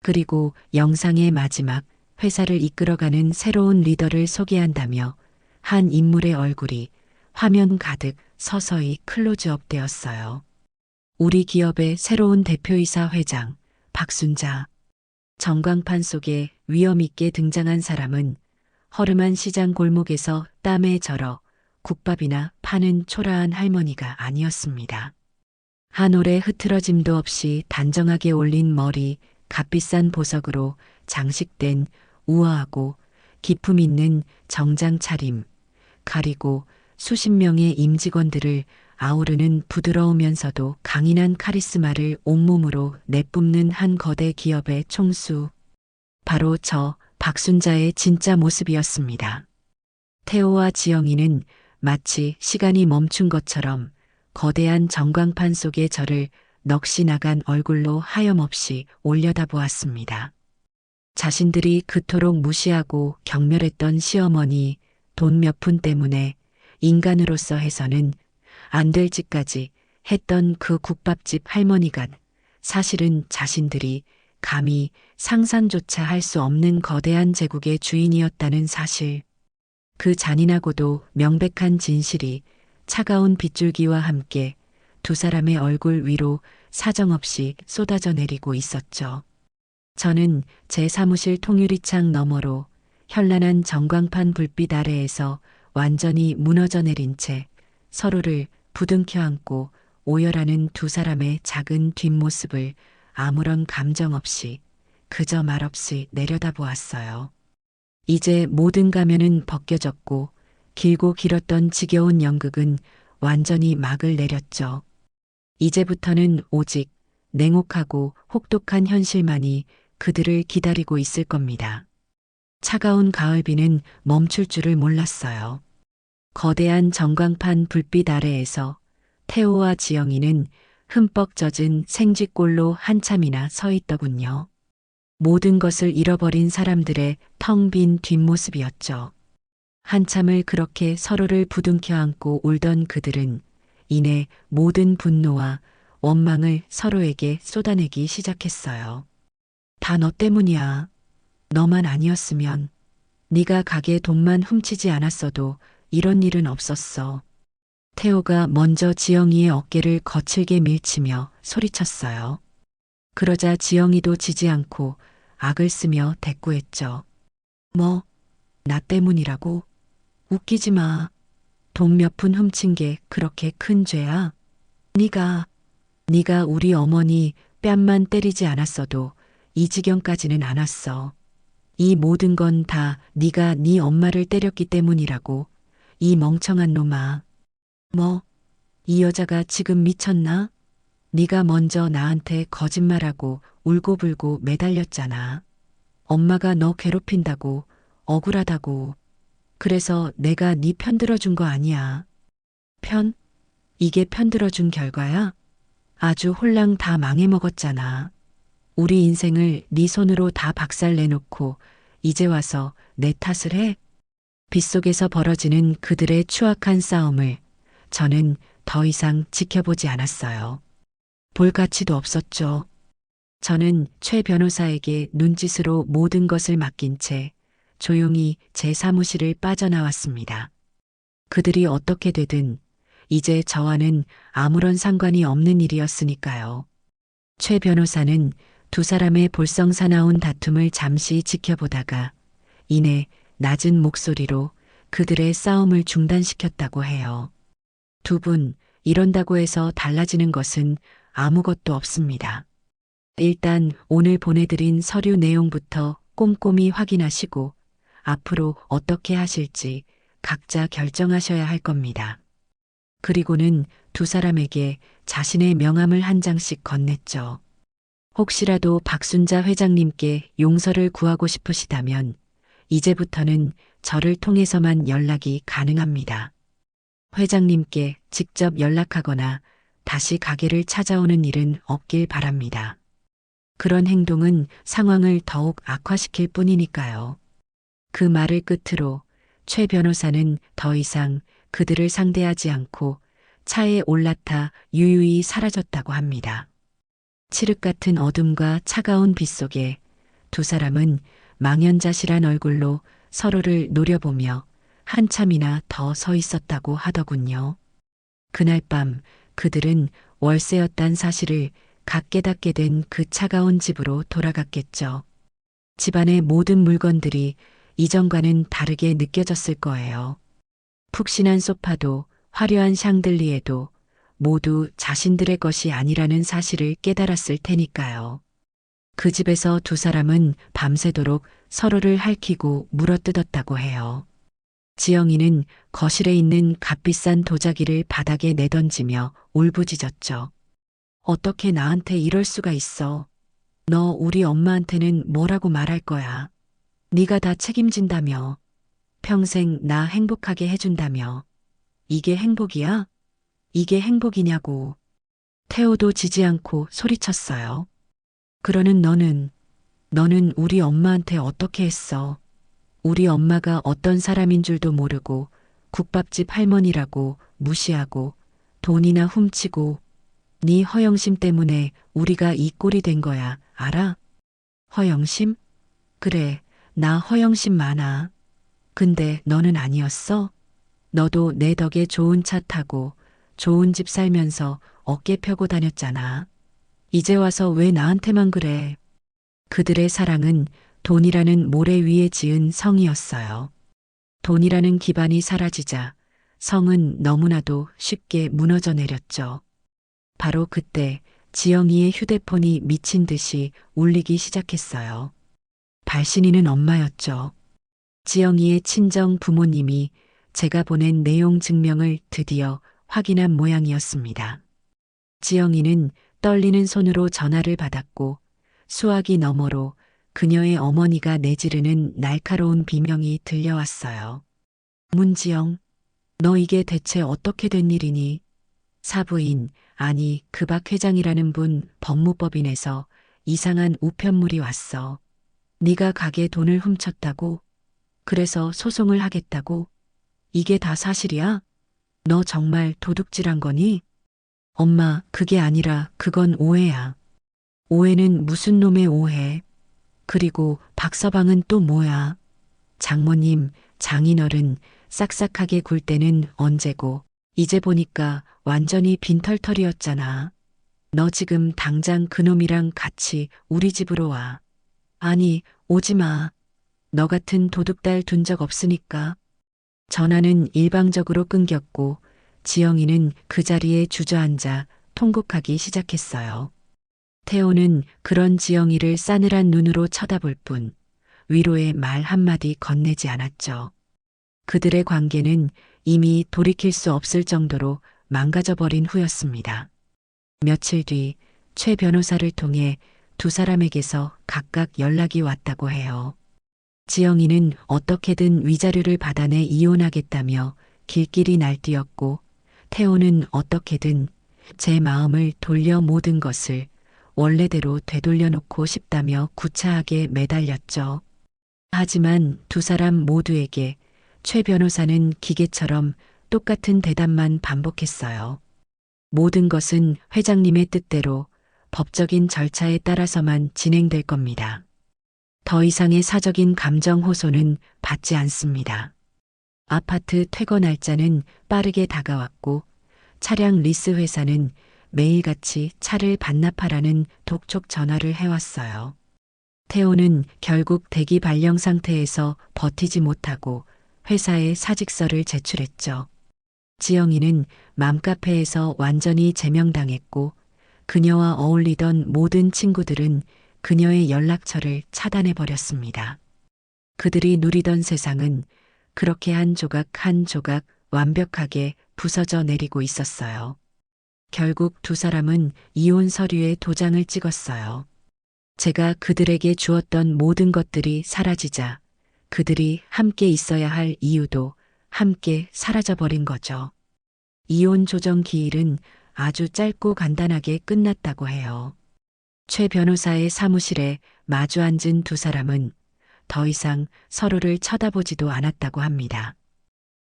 그리고 영상의 마지막 회사를 이끌어가는 새로운 리더를 소개한다며 한 인물의 얼굴이 화면 가득 서서히 클로즈업 되었어요. 우리 기업의 새로운 대표이사 회장 박순자. 전광판 속에 위험 있게 등장한 사람은 허름한 시장 골목에서 땀에 절어 국밥이나 파는 초라한 할머니가 아니었습니다. 한 올의 흐트러짐도 없이 단정하게 올린 머리, 값비싼 보석으로 장식된 우아하고 기품 있는 정장 차림, 가리고 수십 명의 임직원들을 아우르는 부드러우면서도 강인한 카리스마를 온몸으로 내뿜는 한 거대 기업의 총수. 바로 저 박순자의 진짜 모습이었습니다. 태호와 지영이는 마치 시간이 멈춘 것처럼 거대한 전광판 속의 저를 넋이 나간 얼굴로 하염없이 올려다보았습니다. 자신들이 그토록 무시하고 경멸했던 시어머니, 돈 몇 푼 때문에 인간으로서 해서는 안 될 짓까지 했던 그 국밥집 할머니가 사실은 자신들이 감히 상상조차 할 수 없는 거대한 제국의 주인이었다는 사실. 그 잔인하고도 명백한 진실이 차가운 빗줄기와 함께 두 사람의 얼굴 위로 사정없이 쏟아져 내리고 있었죠. 저는 제 사무실 통유리창 너머로 현란한 전광판 불빛 아래에서 완전히 무너져 내린 채 서로를 부둥켜 안고 오열하는 두 사람의 작은 뒷모습을 아무런 감정 없이 그저 말없이 내려다보았어요. 이제 모든 가면은 벗겨졌고 길고 길었던 지겨운 연극은 완전히 막을 내렸죠. 이제부터는 오직 냉혹하고 혹독한 현실만이 그들을 기다리고 있을 겁니다. 차가운 가을비는 멈출 줄을 몰랐어요. 거대한 전광판 불빛 아래에서 태호와 지영이는 흠뻑 젖은 생쥐꼴로 한참이나 서 있더군요. 모든 것을 잃어버린 사람들의 텅 빈 뒷모습이었죠. 한참을 그렇게 서로를 부둥켜 안고 울던 그들은 이내 모든 분노와 원망을 서로에게 쏟아내기 시작했어요. 다 너 때문이야. 너만 아니었으면, 네가 가게 돈만 훔치지 않았어도 이런 일은 없었어. 태호가 먼저 지영이의 어깨를 거칠게 밀치며 소리쳤어요. 그러자 지영이도 지지 않고 악을 쓰며 대꾸했죠. 뭐, 나 때문이라고? 웃기지 마. 돈 몇 푼 훔친 게 그렇게 큰 죄야? 네가 우리 어머니 뺨만 때리지 않았어도 이 지경까지는 안 왔어. 이 모든 건 다 네가 네 엄마를 때렸기 때문이라고. 이 멍청한 놈아. 뭐, 이 여자가 지금 미쳤나? 네가 먼저 나한테 거짓말하고 울고불고 매달렸잖아. 엄마가 너 괴롭힌다고, 억울하다고. 그래서 내가 네 편 들어준 거 아니야. 편? 이게 편 들어준 결과야? 아주 홀랑 다 망해먹었잖아. 우리 인생을 네 손으로 다 박살내놓고 이제 와서 내 탓을 해? 빗속에서 벌어지는 그들의 추악한 싸움을 저는 더 이상 지켜보지 않았어요. 볼 가치도 없었죠. 저는 최 변호사에게 눈짓으로 모든 것을 맡긴 채 조용히 제 사무실을 빠져나왔습니다. 그들이 어떻게 되든 이제 저와는 아무런 상관이 없는 일이었으니까요. 최 변호사는 두 사람의 볼썽사나운 다툼을 잠시 지켜보다가 이내 낮은 목소리로 그들의 싸움을 중단시켰다고 해요. 두 분, 이런다고 해서 달라지는 것은 아무것도 없습니다. 일단 오늘 보내드린 서류 내용부터 꼼꼼히 확인하시고 앞으로 어떻게 하실지 각자 결정하셔야 할 겁니다. 그리고는 두 사람에게 자신의 명함을 한 장씩 건넸죠. 혹시라도 박순자 회장님께 용서를 구하고 싶으시다면 이제부터는 저를 통해서만 연락이 가능합니다. 회장님께 직접 연락하거나 다시 가게를 찾아오는 일은 없길 바랍니다. 그런 행동은 상황을 더욱 악화시킬 뿐이니까요. 그 말을 끝으로 최 변호사는 더 이상 그들을 상대하지 않고 차에 올라타 유유히 사라졌다고 합니다. 칠흑 같은 어둠과 차가운 빛 속에 두 사람은 망연자실한 얼굴로 서로를 노려보며 한참이나 더 서 있었다고 하더군요. 그날 밤 그들은 월세였단 사실을 각 깨닫게 된 그 차가운 집으로 돌아갔겠죠. 집안의 모든 물건들이 이전과는 다르게 느껴졌을 거예요. 푹신한 소파도 화려한 샹들리에도 모두 자신들의 것이 아니라는 사실을 깨달았을 테니까요. 그 집에서 두 사람은 밤새도록 서로를 핥히고 물어뜯었다고 해요. 지영이는 거실에 있는 값비싼 도자기를 바닥에 내던지며 울부짖었죠. 어떻게 나한테 이럴 수가 있어. 너 우리 엄마한테는 뭐라고 말할 거야. 네가 다 책임진다며. 평생 나 행복하게 해준다며. 이게 행복이야? 이게 행복이냐고. 태호도 지지 않고 소리쳤어요. 그러는 너는 우리 엄마한테 어떻게 했어? 우리 엄마가 어떤 사람인 줄도 모르고 국밥집 할머니라고 무시하고 돈이나 훔치고 네 허영심 때문에 우리가 이 꼴이 된 거야. 알아? 허영심? 그래, 나 허영심 많아. 근데 너는 아니었어? 너도 내 덕에 좋은 차 타고 좋은 집 살면서 어깨 펴고 다녔잖아. 이제 와서 왜 나한테만 그래? 그들의 사랑은 돈이라는 모래 위에 지은 성이었어요. 돈이라는 기반이 사라지자 성은 너무나도 쉽게 무너져 내렸죠. 바로 그때 지영이의 휴대폰이 미친 듯이 울리기 시작했어요. 발신인은 엄마였죠. 지영이의 친정 부모님이 제가 보낸 내용 증명을 드디어 확인한 모양이었습니다. 지영이는 떨리는 손으로 전화를 받았고 수화기 너머로 그녀의 어머니가 내지르는 날카로운 비명이 들려왔어요. 문지영, 너 이게 대체 어떻게 된 일이니? 사부인, 아니 그 박 회장이라는 분 법무법인에서 이상한 우편물이 왔어. 네가 가게 돈을 훔쳤다고? 그래서 소송을 하겠다고? 이게 다 사실이야? 너 정말 도둑질한 거니? 엄마, 그게 아니라 그건 오해야. 오해는 무슨 놈의 오해? 그리고 박서방은 또 뭐야? 장모님, 장인어른 싹싹하게 굴 때는 언제고 이제 보니까 완전히 빈털털이었잖아. 너 지금 당장 그놈이랑 같이 우리 집으로 와. 아니, 오지 마. 너 같은 도둑달 둔 적 없으니까. 전화는 일방적으로 끊겼고 지영이는 그 자리에 주저앉아 통곡하기 시작했어요. 태호는 그런 지영이를 싸늘한 눈으로 쳐다볼 뿐 위로의 말 한마디 건네지 않았죠. 그들의 관계는 이미 돌이킬 수 없을 정도로 망가져버린 후였습니다. 며칠 뒤 최 변호사를 통해 두 사람에게서 각각 연락이 왔다고 해요. 지영이는 어떻게든 위자료를 받아내 이혼하겠다며 길길이 날뛰었고 태호는 어떻게든 제 마음을 돌려 모든 것을 원래대로 되돌려놓고 싶다며 구차하게 매달렸죠. 하지만 두 사람 모두에게 최 변호사는 기계처럼 똑같은 대답만 반복했어요. 모든 것은 회장님의 뜻대로 법적인 절차에 따라서만 진행될 겁니다. 더 이상의 사적인 감정 호소는 받지 않습니다. 아파트 퇴거 날짜는 빠르게 다가왔고 차량 리스 회사는 매일같이 차를 반납하라는 독촉 전화를 해왔어요. 태호는 결국 대기 발령 상태에서 버티지 못하고 회사에 사직서를 제출했죠. 지영이는 맘카페에서 완전히 제명당했고 그녀와 어울리던 모든 친구들은 그녀의 연락처를 차단해버렸습니다. 그들이 누리던 세상은 그렇게 한 조각 한 조각 완벽하게 부서져 내리고 있었어요. 결국 두 사람은 이혼 서류에 도장을 찍었어요. 제가 그들에게 주었던 모든 것들이 사라지자 그들이 함께 있어야 할 이유도 함께 사라져버린 거죠. 이혼 조정 기일은 아주 짧고 간단하게 끝났다고 해요. 최 변호사의 사무실에 마주 앉은 두 사람은 더 이상 서로를 쳐다보지도 않았다고 합니다.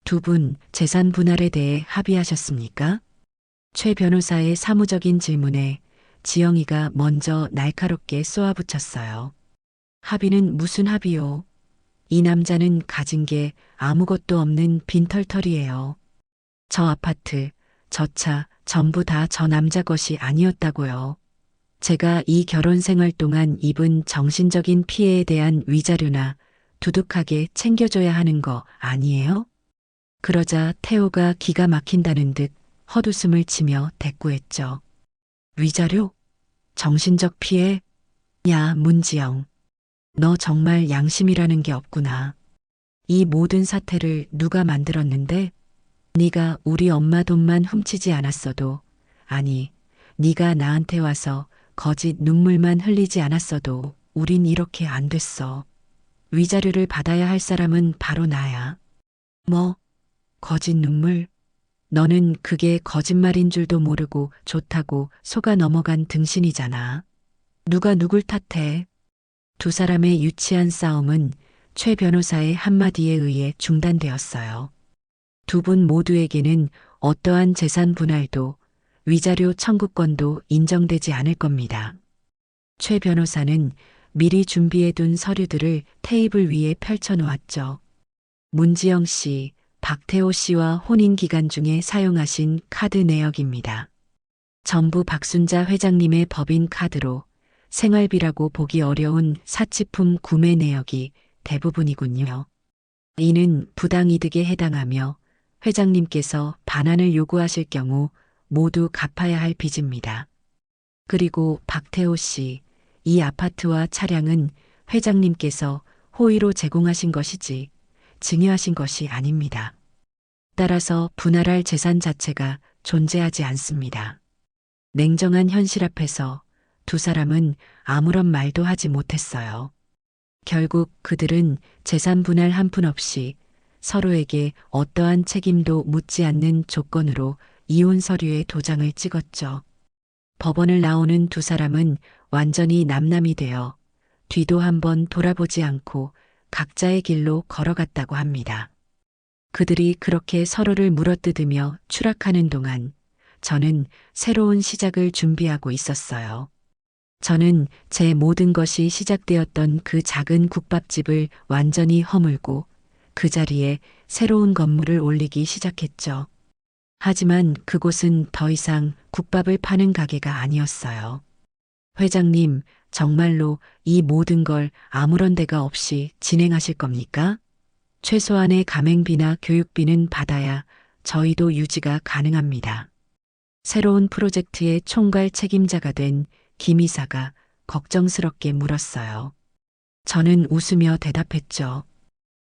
두 분 재산 분할에 대해 합의하셨습니까? 최 변호사의 사무적인 질문에 지영이가 먼저 날카롭게 쏘아붙였어요. 합의는 무슨 합의요? 이 남자는 가진 게 아무것도 없는 빈털터리예요. 저 아파트, 저 차, 전부 다 저 남자 것이 아니었다고요. 제가 이 결혼 생활 동안 입은 정신적인 피해에 대한 위자료나 두둑하게 챙겨줘야 하는 거 아니에요? 그러자 태호가 기가 막힌다는 듯 헛웃음을 치며 대꾸했죠. 위자료? 정신적 피해? 야, 문지영. 너 정말 양심이라는 게 없구나. 이 모든 사태를 누가 만들었는데? 네가 우리 엄마 돈만 훔치지 않았어도, 아니, 네가 나한테 와서 거짓 눈물만 흘리지 않았어도 우린 이렇게 안 됐어. 위자료를 받아야 할 사람은 바로 나야. 뭐? 거짓 눈물? 너는 그게 거짓말인 줄도 모르고 좋다고 속아 넘어간 등신이잖아. 누가 누굴 탓해? 두 사람의 유치한 싸움은 최 변호사의 한마디에 의해 중단되었어요. 두 분 모두에게는 어떠한 재산 분할도 위자료 청구권도 인정되지 않을 겁니다. 최 변호사는 미리 준비해둔 서류들을 테이블 위에 펼쳐놓았죠. 문지영 씨, 박태호 씨와 혼인 기간 중에 사용하신 카드 내역입니다. 전부 박순자 회장님의 법인 카드로 생활비라고 보기 어려운 사치품 구매 내역이 대부분이군요. 이는 부당이득에 해당하며 회장님께서 반환을 요구하실 경우 모두 갚아야 할 빚입니다. 그리고 박태호 씨, 이 아파트와 차량은 회장님께서 호의로 제공하신 것이지 증여하신 것이 아닙니다. 따라서 분할할 재산 자체가 존재하지 않습니다. 냉정한 현실 앞에서 두 사람은 아무런 말도 하지 못했어요. 결국 그들은 재산 분할 한 푼 없이 서로에게 어떠한 책임도 묻지 않는 조건으로 이혼 서류에 도장을 찍었죠. 법원을 나오는 두 사람은 완전히 남남이 되어 뒤도 한번 돌아보지 않고 각자의 길로 걸어갔다고 합니다. 그들이 그렇게 서로를 물어뜯으며 추락하는 동안 저는 새로운 시작을 준비하고 있었어요. 저는 제 모든 것이 시작되었던 그 작은 국밥집을 완전히 허물고 그 자리에 새로운 건물을 올리기 시작했죠. 하지만 그곳은 더 이상 국밥을 파는 가게가 아니었어요. 회장님, 정말로 이 모든 걸 아무런 대가 없이 진행하실 겁니까? 최소한의 가맹비나 교육비는 받아야 저희도 유지가 가능합니다. 새로운 프로젝트의 총괄 책임자가 된 김 이사가 걱정스럽게 물었어요. 저는 웃으며 대답했죠.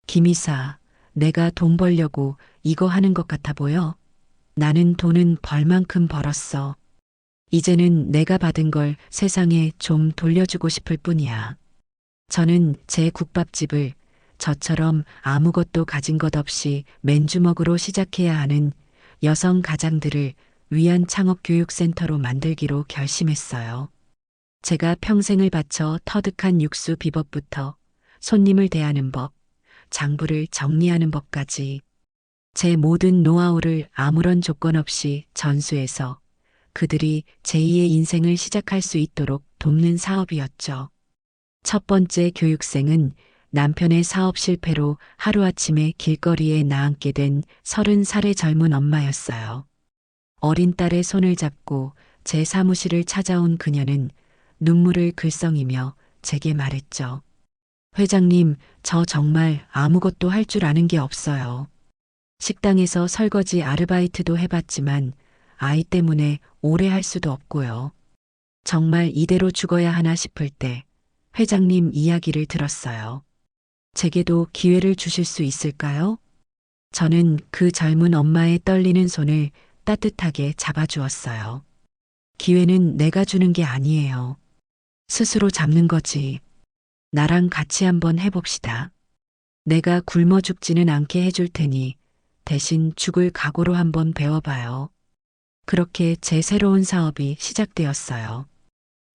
김 이사, 내가 돈 벌려고 이거 하는 것 같아 보여? 나는 돈은 벌 만큼 벌었어. 이제는 내가 받은 걸 세상에 좀 돌려주고 싶을 뿐이야. 저는 제 국밥집을 저처럼 아무것도 가진 것 없이 맨주먹으로 시작해야 하는 여성 가장들을 위한 창업교육센터로 만들기로 결심했어요. 제가 평생을 바쳐 터득한 육수 비법부터 손님을 대하는 법, 장부를 정리하는 법까지 제 모든 노하우를 아무런 조건 없이 전수해서 그들이 제2의 인생을 시작할 수 있도록 돕는 사업이었죠. 첫 번째 교육생은 남편의 사업 실패로 하루아침에 길거리에 나앉게 된 30살의 젊은 엄마였어요. 어린 딸의 손을 잡고 제 사무실을 찾아온 그녀는 눈물을 글썽이며 제게 말했죠. 회장님, 저 정말 아무것도 할 줄 아는 게 없어요. 식당에서 설거지 아르바이트도 해봤지만 아이 때문에 오래 할 수도 없고요. 정말 이대로 죽어야 하나 싶을 때 회장님 이야기를 들었어요. 제게도 기회를 주실 수 있을까요? 저는 그 젊은 엄마의 떨리는 손을 따뜻하게 잡아주었어요. 기회는 내가 주는 게 아니에요. 스스로 잡는 거지. 나랑 같이 한번 해봅시다. 내가 굶어 죽지는 않게 해줄 테니 대신 죽을 각오로 한번 배워봐요. 그렇게 제 새로운 사업이 시작되었어요.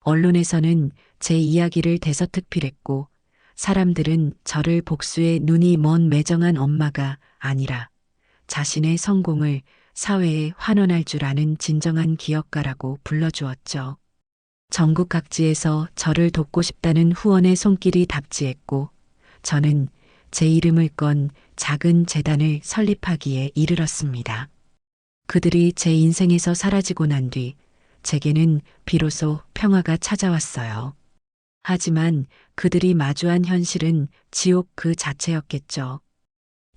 언론에서는 제 이야기를 대서특필했고 사람들은 저를 복수의 눈이 먼 매정한 엄마가 아니라 자신의 성공을 사회에 환원할 줄 아는 진정한 기업가라고 불러주었죠. 전국 각지에서 저를 돕고 싶다는 후원의 손길이 답지했고 저는 제 이름을 건 작은 재단을 설립하기에 이르렀습니다. 그들이 제 인생에서 사라지고 난 뒤 제게는 비로소 평화가 찾아왔어요. 하지만 그들이 마주한 현실은 지옥 그 자체였겠죠.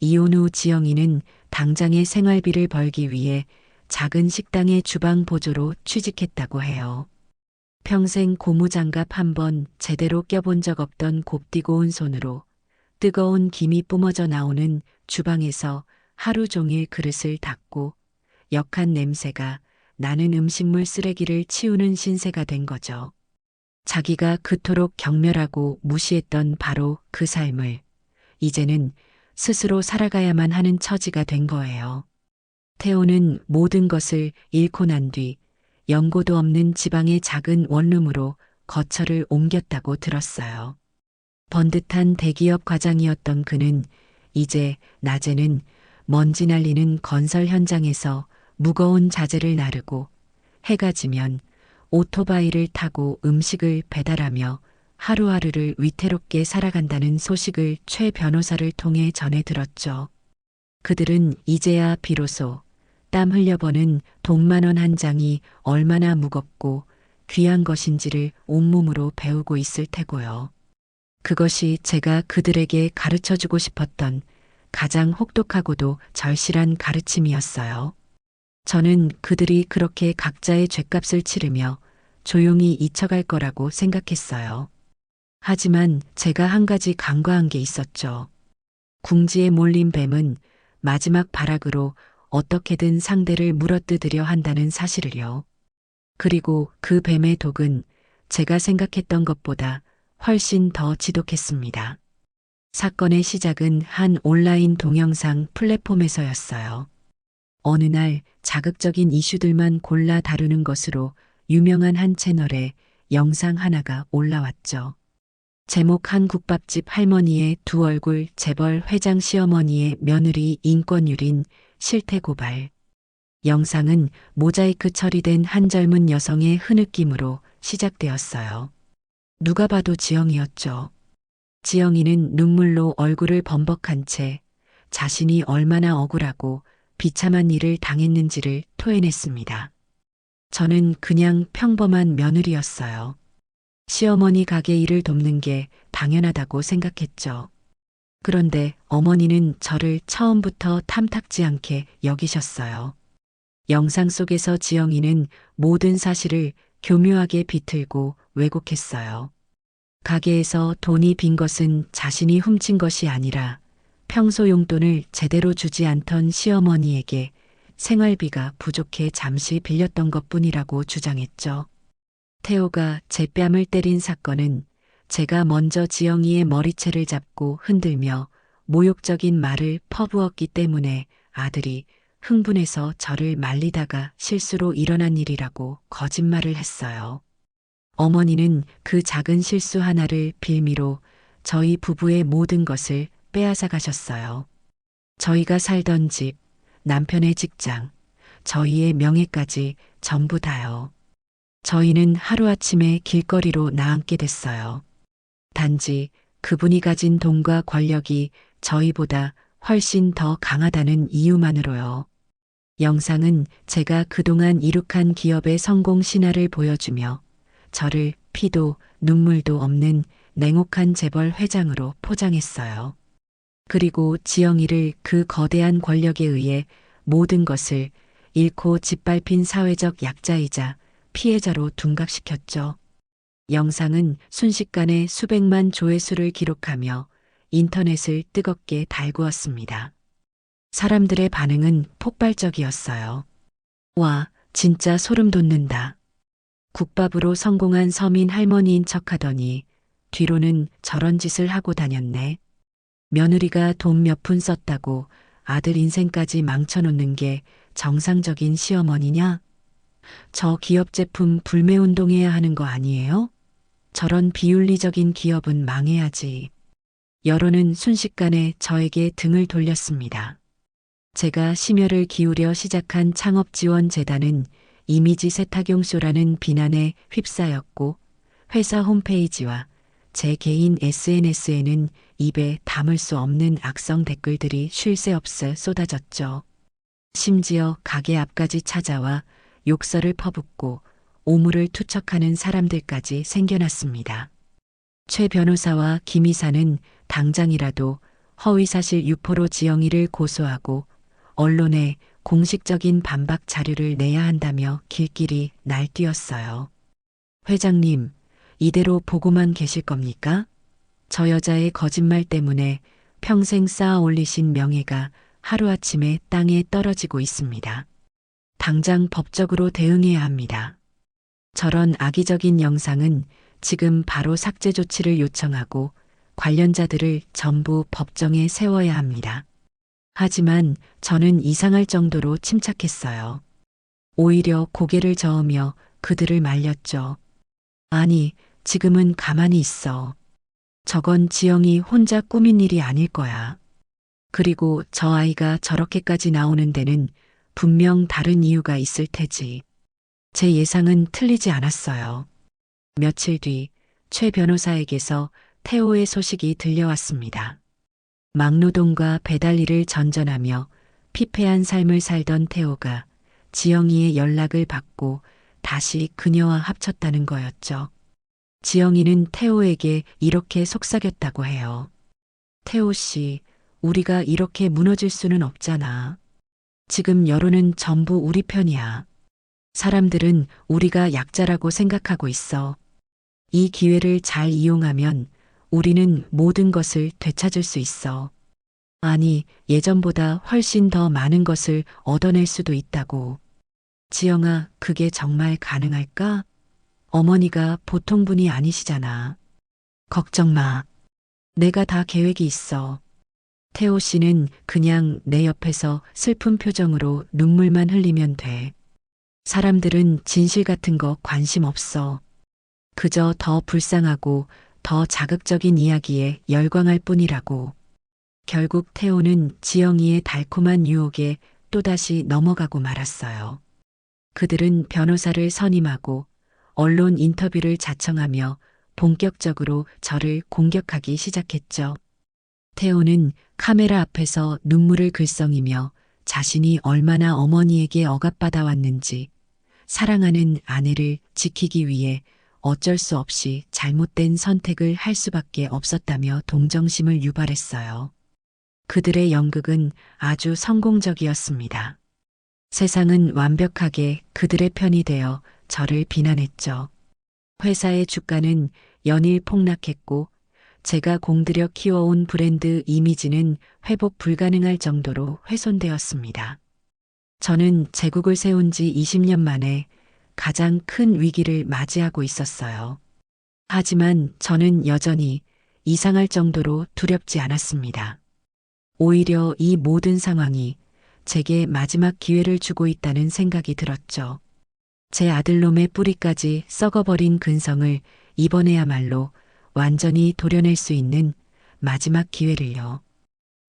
이혼 후 지영이는 당장의 생활비를 벌기 위해 작은 식당의 주방 보조로 취직했다고 해요. 평생 고무장갑 한 번 제대로 껴본 적 없던 곱디고 온 손으로 뜨거운 김이 뿜어져 나오는 주방에서 하루 종일 그릇을 닦고 역한 냄새가 나는 음식물 쓰레기를 치우는 신세가 된 거죠. 자기가 그토록 경멸하고 무시했던 바로 그 삶을 이제는 스스로 살아가야만 하는 처지가 된 거예요. 태호는 모든 것을 잃고 난 뒤 연고도 없는 지방의 작은 원룸으로 거처를 옮겼다고 들었어요. 번듯한 대기업 과장이었던 그는 이제 낮에는 먼지 날리는 건설 현장에서 무거운 자재를 나르고 해가 지면 오토바이를 타고 음식을 배달하며 하루하루를 위태롭게 살아간다는 소식을 최 변호사를 통해 전해 들었죠. 그들은 이제야 비로소 땀 흘려버는 돈만원 한 장이 얼마나 무겁고 귀한 것인지를 온몸으로 배우고 있을 테고요. 그것이 제가 그들에게 가르쳐주고 싶었던 가장 혹독하고도 절실한 가르침이었어요. 저는 그들이 그렇게 각자의 죗값을 치르며 조용히 잊혀갈 거라고 생각했어요. 하지만 제가 한 가지 간과한 게 있었죠. 궁지에 몰린 뱀은 마지막 발악으로 어떻게든 상대를 물어뜯으려 한다는 사실을요. 그리고 그 뱀의 독은 제가 생각했던 것보다 훨씬 더 지독했습니다. 사건의 시작은 한 온라인 동영상 플랫폼에서였어요. 어느 날 자극적인 이슈들만 골라 다루는 것으로 유명한 한 채널에 영상 하나가 올라왔죠. 제목 한 국밥집 할머니의 두 얼굴 재벌 회장 시어머니의 며느리 인권유린 실태 고발. 영상은 모자이크 처리된 한 젊은 여성의 흐느낌으로 시작되었어요. 누가 봐도 지영이었죠. 지영이는 눈물로 얼굴을 범벅한 채 자신이 얼마나 억울하고 비참한 일을 당했는지를 토해냈습니다. 저는 그냥 평범한 며느리였어요. 시어머니 가게 일을 돕는 게 당연하다고 생각했죠. 그런데 어머니는 저를 처음부터 탐탁지 않게 여기셨어요. 영상 속에서 지영이는 모든 사실을 교묘하게 비틀고 왜곡했어요. 가게에서 돈이 빈 것은 자신이 훔친 것이 아니라 평소 용돈을 제대로 주지 않던 시어머니에게 생활비가 부족해 잠시 빌렸던 것뿐이라고 주장했죠. 태호가 제 뺨을 때린 사건은 제가 먼저 지영이의 머리채를 잡고 흔들며 모욕적인 말을 퍼부었기 때문에 아들이 흥분해서 저를 말리다가 실수로 일어난 일이라고 거짓말을 했어요. 어머니는 그 작은 실수 하나를 빌미로 저희 부부의 모든 것을 빼앗아 가셨어요. 저희가 살던 집, 남편의 직장, 저희의 명예까지 전부 다요. 저희는 하루아침에 길거리로 나앉게 됐어요. 단지 그분이 가진 돈과 권력이 저희보다 훨씬 더 강하다는 이유만으로요. 영상은 제가 그동안 이룩한 기업의 성공 신화를 보여주며 저를 피도 눈물도 없는 냉혹한 재벌 회장으로 포장했어요. 그리고 지영이를 그 거대한 권력에 의해 모든 것을 잃고 짓밟힌 사회적 약자이자 피해자로 둔갑시켰죠. 영상은 순식간에 수백만 조회수를 기록하며 인터넷을 뜨겁게 달구었습니다. 사람들의 반응은 폭발적이었어요. 와, 진짜 소름 돋는다. 국밥으로 성공한 서민 할머니인 척하더니 뒤로는 저런 짓을 하고 다녔네. 며느리가 돈 몇 푼 썼다고 아들 인생까지 망쳐놓는 게 정상적인 시어머니냐? 저 기업 제품 불매운동해야 하는 거 아니에요? 저런 비윤리적인 기업은 망해야지. 여론은 순식간에 저에게 등을 돌렸습니다. 제가 심혈을 기울여 시작한 창업지원재단은 이미지 세탁용쇼라는 비난에 휩싸였고 회사 홈페이지와 제 개인 SNS에는 입에 담을 수 없는 악성 댓글들이 쉴 새 없이 쏟아졌죠. 심지어 가게 앞까지 찾아와 욕설을 퍼붓고 오물을 투척하는 사람들까지 생겨났습니다. 최 변호사와 김 이사는 당장이라도 허위사실 유포로 지영이를 고소하고 언론에 공식적인 반박 자료를 내야 한다며 길길이 날뛰었어요. 회장님, 이대로 보고만 계실 겁니까? 저 여자의 거짓말 때문에 평생 쌓아 올리신 명예가 하루아침에 땅에 떨어지고 있습니다. 당장 법적으로 대응해야 합니다. 저런 악의적인 영상은 지금 바로 삭제 조치를 요청하고 관련자들을 전부 법정에 세워야 합니다. 하지만 저는 이상할 정도로 침착했어요. 오히려 고개를 저으며 그들을 말렸죠. 아니, 지금은 가만히 있어. 저건 지영이 혼자 꾸민 일이 아닐 거야. 그리고 저 아이가 저렇게까지 나오는 데는 분명 다른 이유가 있을 테지. 제 예상은 틀리지 않았어요. 며칠 뒤 최 변호사에게서 태호의 소식이 들려왔습니다. 막노동과 배달 일을 전전하며 피폐한 삶을 살던 태호가 지영이의 연락을 받고 다시 그녀와 합쳤다는 거였죠. 지영이는 태호에게 이렇게 속삭였다고 해요. 태호 씨, 우리가 이렇게 무너질 수는 없잖아. 지금 여론은 전부 우리 편이야. 사람들은 우리가 약자라고 생각하고 있어. 이 기회를 잘 이용하면 우리는 모든 것을 되찾을 수 있어. 아니, 예전보다 훨씬 더 많은 것을 얻어낼 수도 있다고. 지영아, 그게 정말 가능할까? 어머니가 보통 분이 아니시잖아. 걱정 마. 내가 다 계획이 있어. 태호 씨는 그냥 내 옆에서 슬픈 표정으로 눈물만 흘리면 돼. 사람들은 진실 같은 거 관심 없어. 그저 더 불쌍하고 더 자극적인 이야기에 열광할 뿐이라고. 결국 태호는 지영이의 달콤한 유혹에 또다시 넘어가고 말았어요. 그들은 변호사를 선임하고 언론 인터뷰를 자청하며 본격적으로 저를 공격하기 시작했죠. 태호는 카메라 앞에서 눈물을 글썽이며 자신이 얼마나 어머니에게 억압받아 왔는지, 사랑하는 아내를 지키기 위해 어쩔 수 없이 잘못된 선택을 할 수밖에 없었다며 동정심을 유발했어요. 그들의 연극은 아주 성공적이었습니다. 세상은 완벽하게 그들의 편이 되어 저를 비난했죠. 회사의 주가는 연일 폭락했고 제가 공들여 키워온 브랜드 이미지는 회복 불가능할 정도로 훼손되었습니다. 저는 제국을 세운 지 20년 만에 가장 큰 위기를 맞이하고 있었어요. 하지만 저는 여전히 이상할 정도로 두렵지 않았습니다. 오히려 이 모든 상황이 제게 마지막 기회를 주고 있다는 생각이 들었죠. 제 아들놈의 뿌리까지 썩어버린 근성을 이번에야말로 완전히 도려낼 수 있는 마지막 기회를요.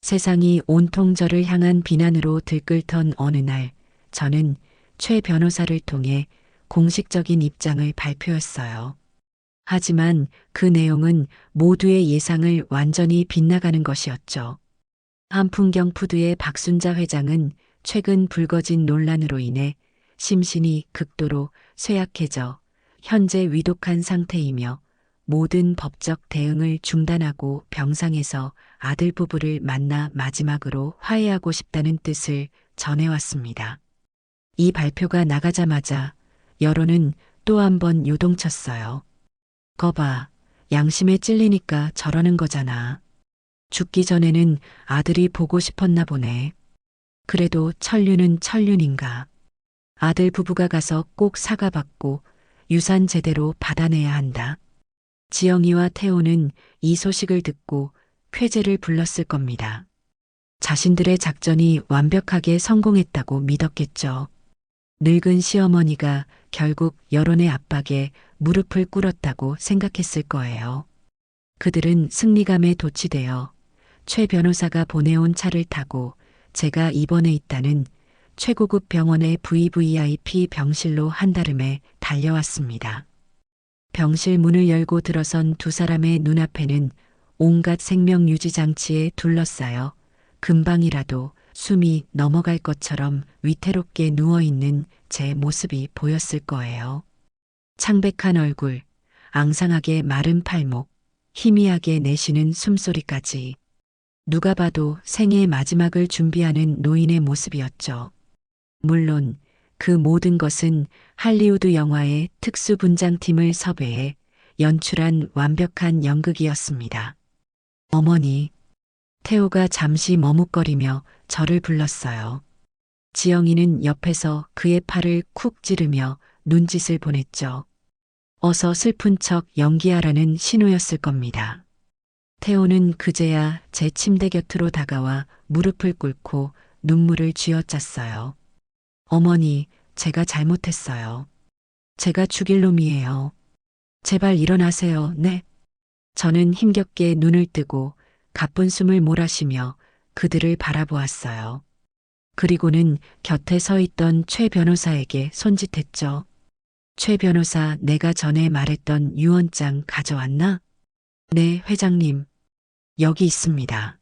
세상이 온통 저를 향한 비난으로 들끓던 어느 날, 저는 최 변호사를 통해 공식적인 입장을 발표했어요. 하지만 그 내용은 모두의 예상을 완전히 빗나가는 것이었죠. 한풍경 푸드의 박순자 회장은 최근 불거진 논란으로 인해 심신이 극도로 쇠약해져 현재 위독한 상태이며 모든 법적 대응을 중단하고 병상에서 아들 부부를 만나 마지막으로 화해하고 싶다는 뜻을 전해왔습니다. 이 발표가 나가자마자 여론은 또 한 번 요동쳤어요. 거봐, 양심에 찔리니까 저러는 거잖아. 죽기 전에는 아들이 보고 싶었나 보네. 그래도 천륜은 천륜인가. 아들 부부가 가서 꼭 사과받고 유산 제대로 받아내야 한다. 지영이와 태호는 이 소식을 듣고 쾌재를 불렀을 겁니다. 자신들의 작전이 완벽하게 성공했다고 믿었겠죠. 늙은 시어머니가 결국 여론의 압박에 무릎을 꿇었다고 생각했을 거예요. 그들은 승리감에 도취되어 최 변호사가 보내온 차를 타고 제가 입원해 있다는 최고급 병원의 VVIP 병실로 한달음에 달려왔습니다. 병실 문을 열고 들어선 두 사람의 눈앞에는 온갖 생명 유지 장치에 둘러싸여 금방이라도 숨이 넘어갈 것처럼 위태롭게 누워있는 제 모습이 보였을 거예요. 창백한 얼굴, 앙상하게 마른 팔목, 희미하게 내쉬는 숨소리까지 누가 봐도 생의 마지막을 준비하는 노인의 모습이었죠. 물론 그 모든 것은 할리우드 영화의 특수분장팀을 섭외해 연출한 완벽한 연극이었습니다. 어머니, 태호가 잠시 머뭇거리며 저를 불렀어요. 지영이는 옆에서 그의 팔을 쿡 찌르며 눈짓을 보냈죠. 어서 슬픈 척 연기하라는 신호였을 겁니다. 태호는 그제야 제 침대 곁으로 다가와 무릎을 꿇고 눈물을 쥐어짰어요. 어머니, 제가 잘못했어요. 제가 죽일 놈이에요. 제발 일어나세요, 네. 저는 힘겹게 눈을 뜨고 가쁜 숨을 몰아쉬며 그들을 바라보았어요. 그리고는 곁에 서 있던 최 변호사에게 손짓했죠. 최 변호사, 내가 전에 말했던 유언장 가져왔나? 네, 회장님. 여기 있습니다.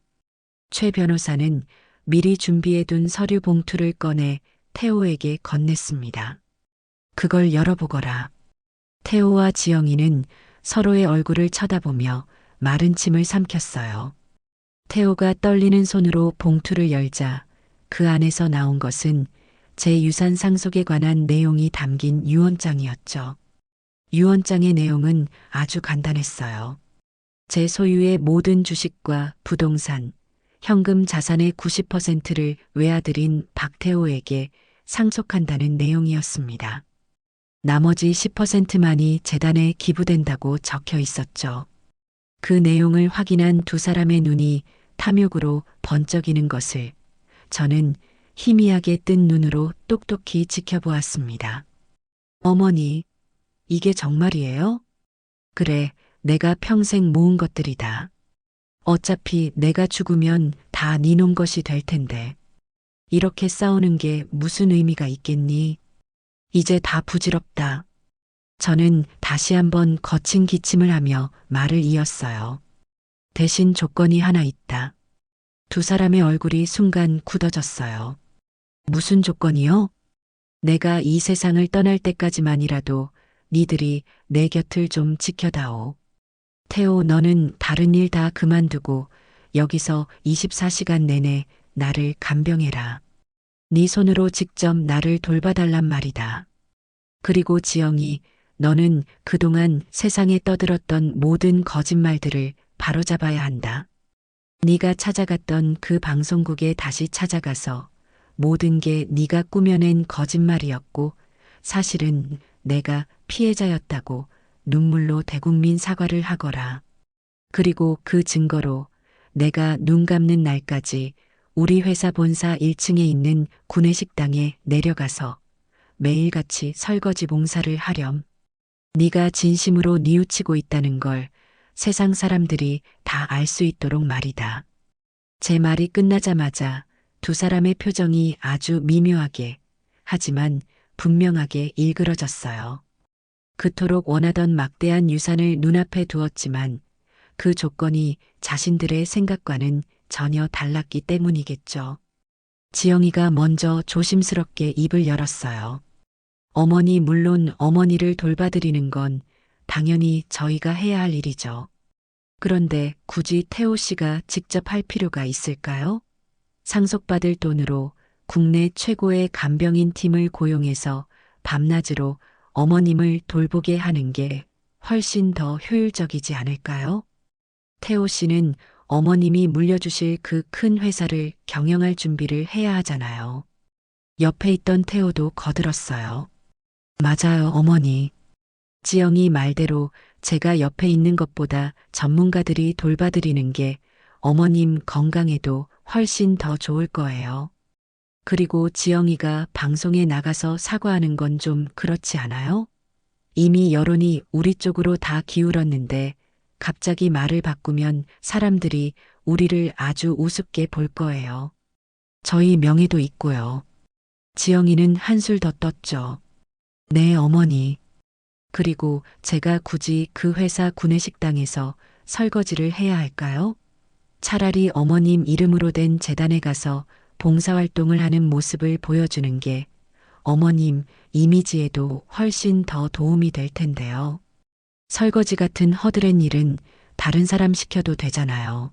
최 변호사는 미리 준비해둔 서류 봉투를 꺼내 태호에게 건넸습니다. 그걸 열어보거라. 태호와 지영이는 서로의 얼굴을 쳐다보며 마른 침을 삼켰어요. 태호가 떨리는 손으로 봉투를 열자 그 안에서 나온 것은 제 유산 상속에 관한 내용이 담긴 유언장이었죠. 유언장의 내용은 아주 간단했어요. 제 소유의 모든 주식과 부동산, 현금 자산의 90%를 외아들인 박태호에게 상속한다는 내용이었습니다. 나머지 10%만이 재단에 기부된다고 적혀 있었죠. 그 내용을 확인한 두 사람의 눈이 탐욕으로 번쩍이는 것을 저는 희미하게 뜬 눈으로 똑똑히 지켜보았습니다. 어머니, 이게 정말이에요? 그래, 내가 평생 모은 것들이다. 어차피 내가 죽으면 다 네 놈 것이 될 텐데. 이렇게 싸우는 게 무슨 의미가 있겠니? 이제 다 부질없다. 저는 다시 한번 거친 기침을 하며 말을 이었어요. 대신 조건이 하나 있다. 두 사람의 얼굴이 순간 굳어졌어요. 무슨 조건이요? 내가 이 세상을 떠날 때까지만이라도 니들이 내 곁을 좀 지켜다오. 태호, 너는 다른 일 다 그만두고 여기서 24시간 내내 나를 간병해라. 네 손으로 직접 나를 돌봐달란 말이다. 그리고 지영이, 너는 그동안 세상에 떠들었던 모든 거짓말들을 바로잡아야 한다. 네가 찾아갔던 그 방송국에 다시 찾아가서 모든 게 네가 꾸며낸 거짓말이었고 사실은 내가 피해자였다고 눈물로 대국민 사과를 하거라. 그리고 그 증거로 내가 눈 감는 날까지 우리 회사 본사 1층에 있는 구내식당에 내려가서 매일같이 설거지 봉사를 하렴. 네가 진심으로 뉘우치고 있다는 걸 세상 사람들이 다 알 수 있도록 말이다. 제 말이 끝나자마자 두 사람의 표정이 아주 미묘하게 하지만 분명하게 일그러졌어요. 그토록 원하던 막대한 유산을 눈앞에 두었지만 그 조건이 자신들의 생각과는 전혀 달랐기 때문이겠죠. 지영이가 먼저 조심스럽게 입을 열었어요. 어머니, 물론 어머니를 돌봐드리는 건 당연히 저희가 해야 할 일이죠. 그런데 굳이 태호 씨가 직접 할 필요가 있을까요? 상속받을 돈으로 국내 최고의 간병인 팀을 고용해서 밤낮으로 어머님을 돌보게 하는 게 훨씬 더 효율적이지 않을까요? 태호 씨는 어머님이 물려주실 그 큰 회사를 경영할 준비를 해야 하잖아요. 옆에 있던 태호도 거들었어요. 맞아요, 어머니. 지영이 말대로 제가 옆에 있는 것보다 전문가들이 돌봐드리는 게 어머님 건강에도 훨씬 더 좋을 거예요. 그리고 지영이가 방송에 나가서 사과하는 건 좀 그렇지 않아요? 이미 여론이 우리 쪽으로 다 기울었는데 갑자기 말을 바꾸면 사람들이 우리를 아주 우습게 볼 거예요. 저희 명예도 있고요. 지영이는 한술 더 떴죠. 네, 어머니. 그리고 제가 굳이 그 회사 구내식당에서 설거지를 해야 할까요? 차라리 어머님 이름으로 된 재단에 가서 봉사활동을 하는 모습을 보여주는 게 어머님 이미지에도 훨씬 더 도움이 될 텐데요. 설거지 같은 허드렛 일은 다른 사람 시켜도 되잖아요.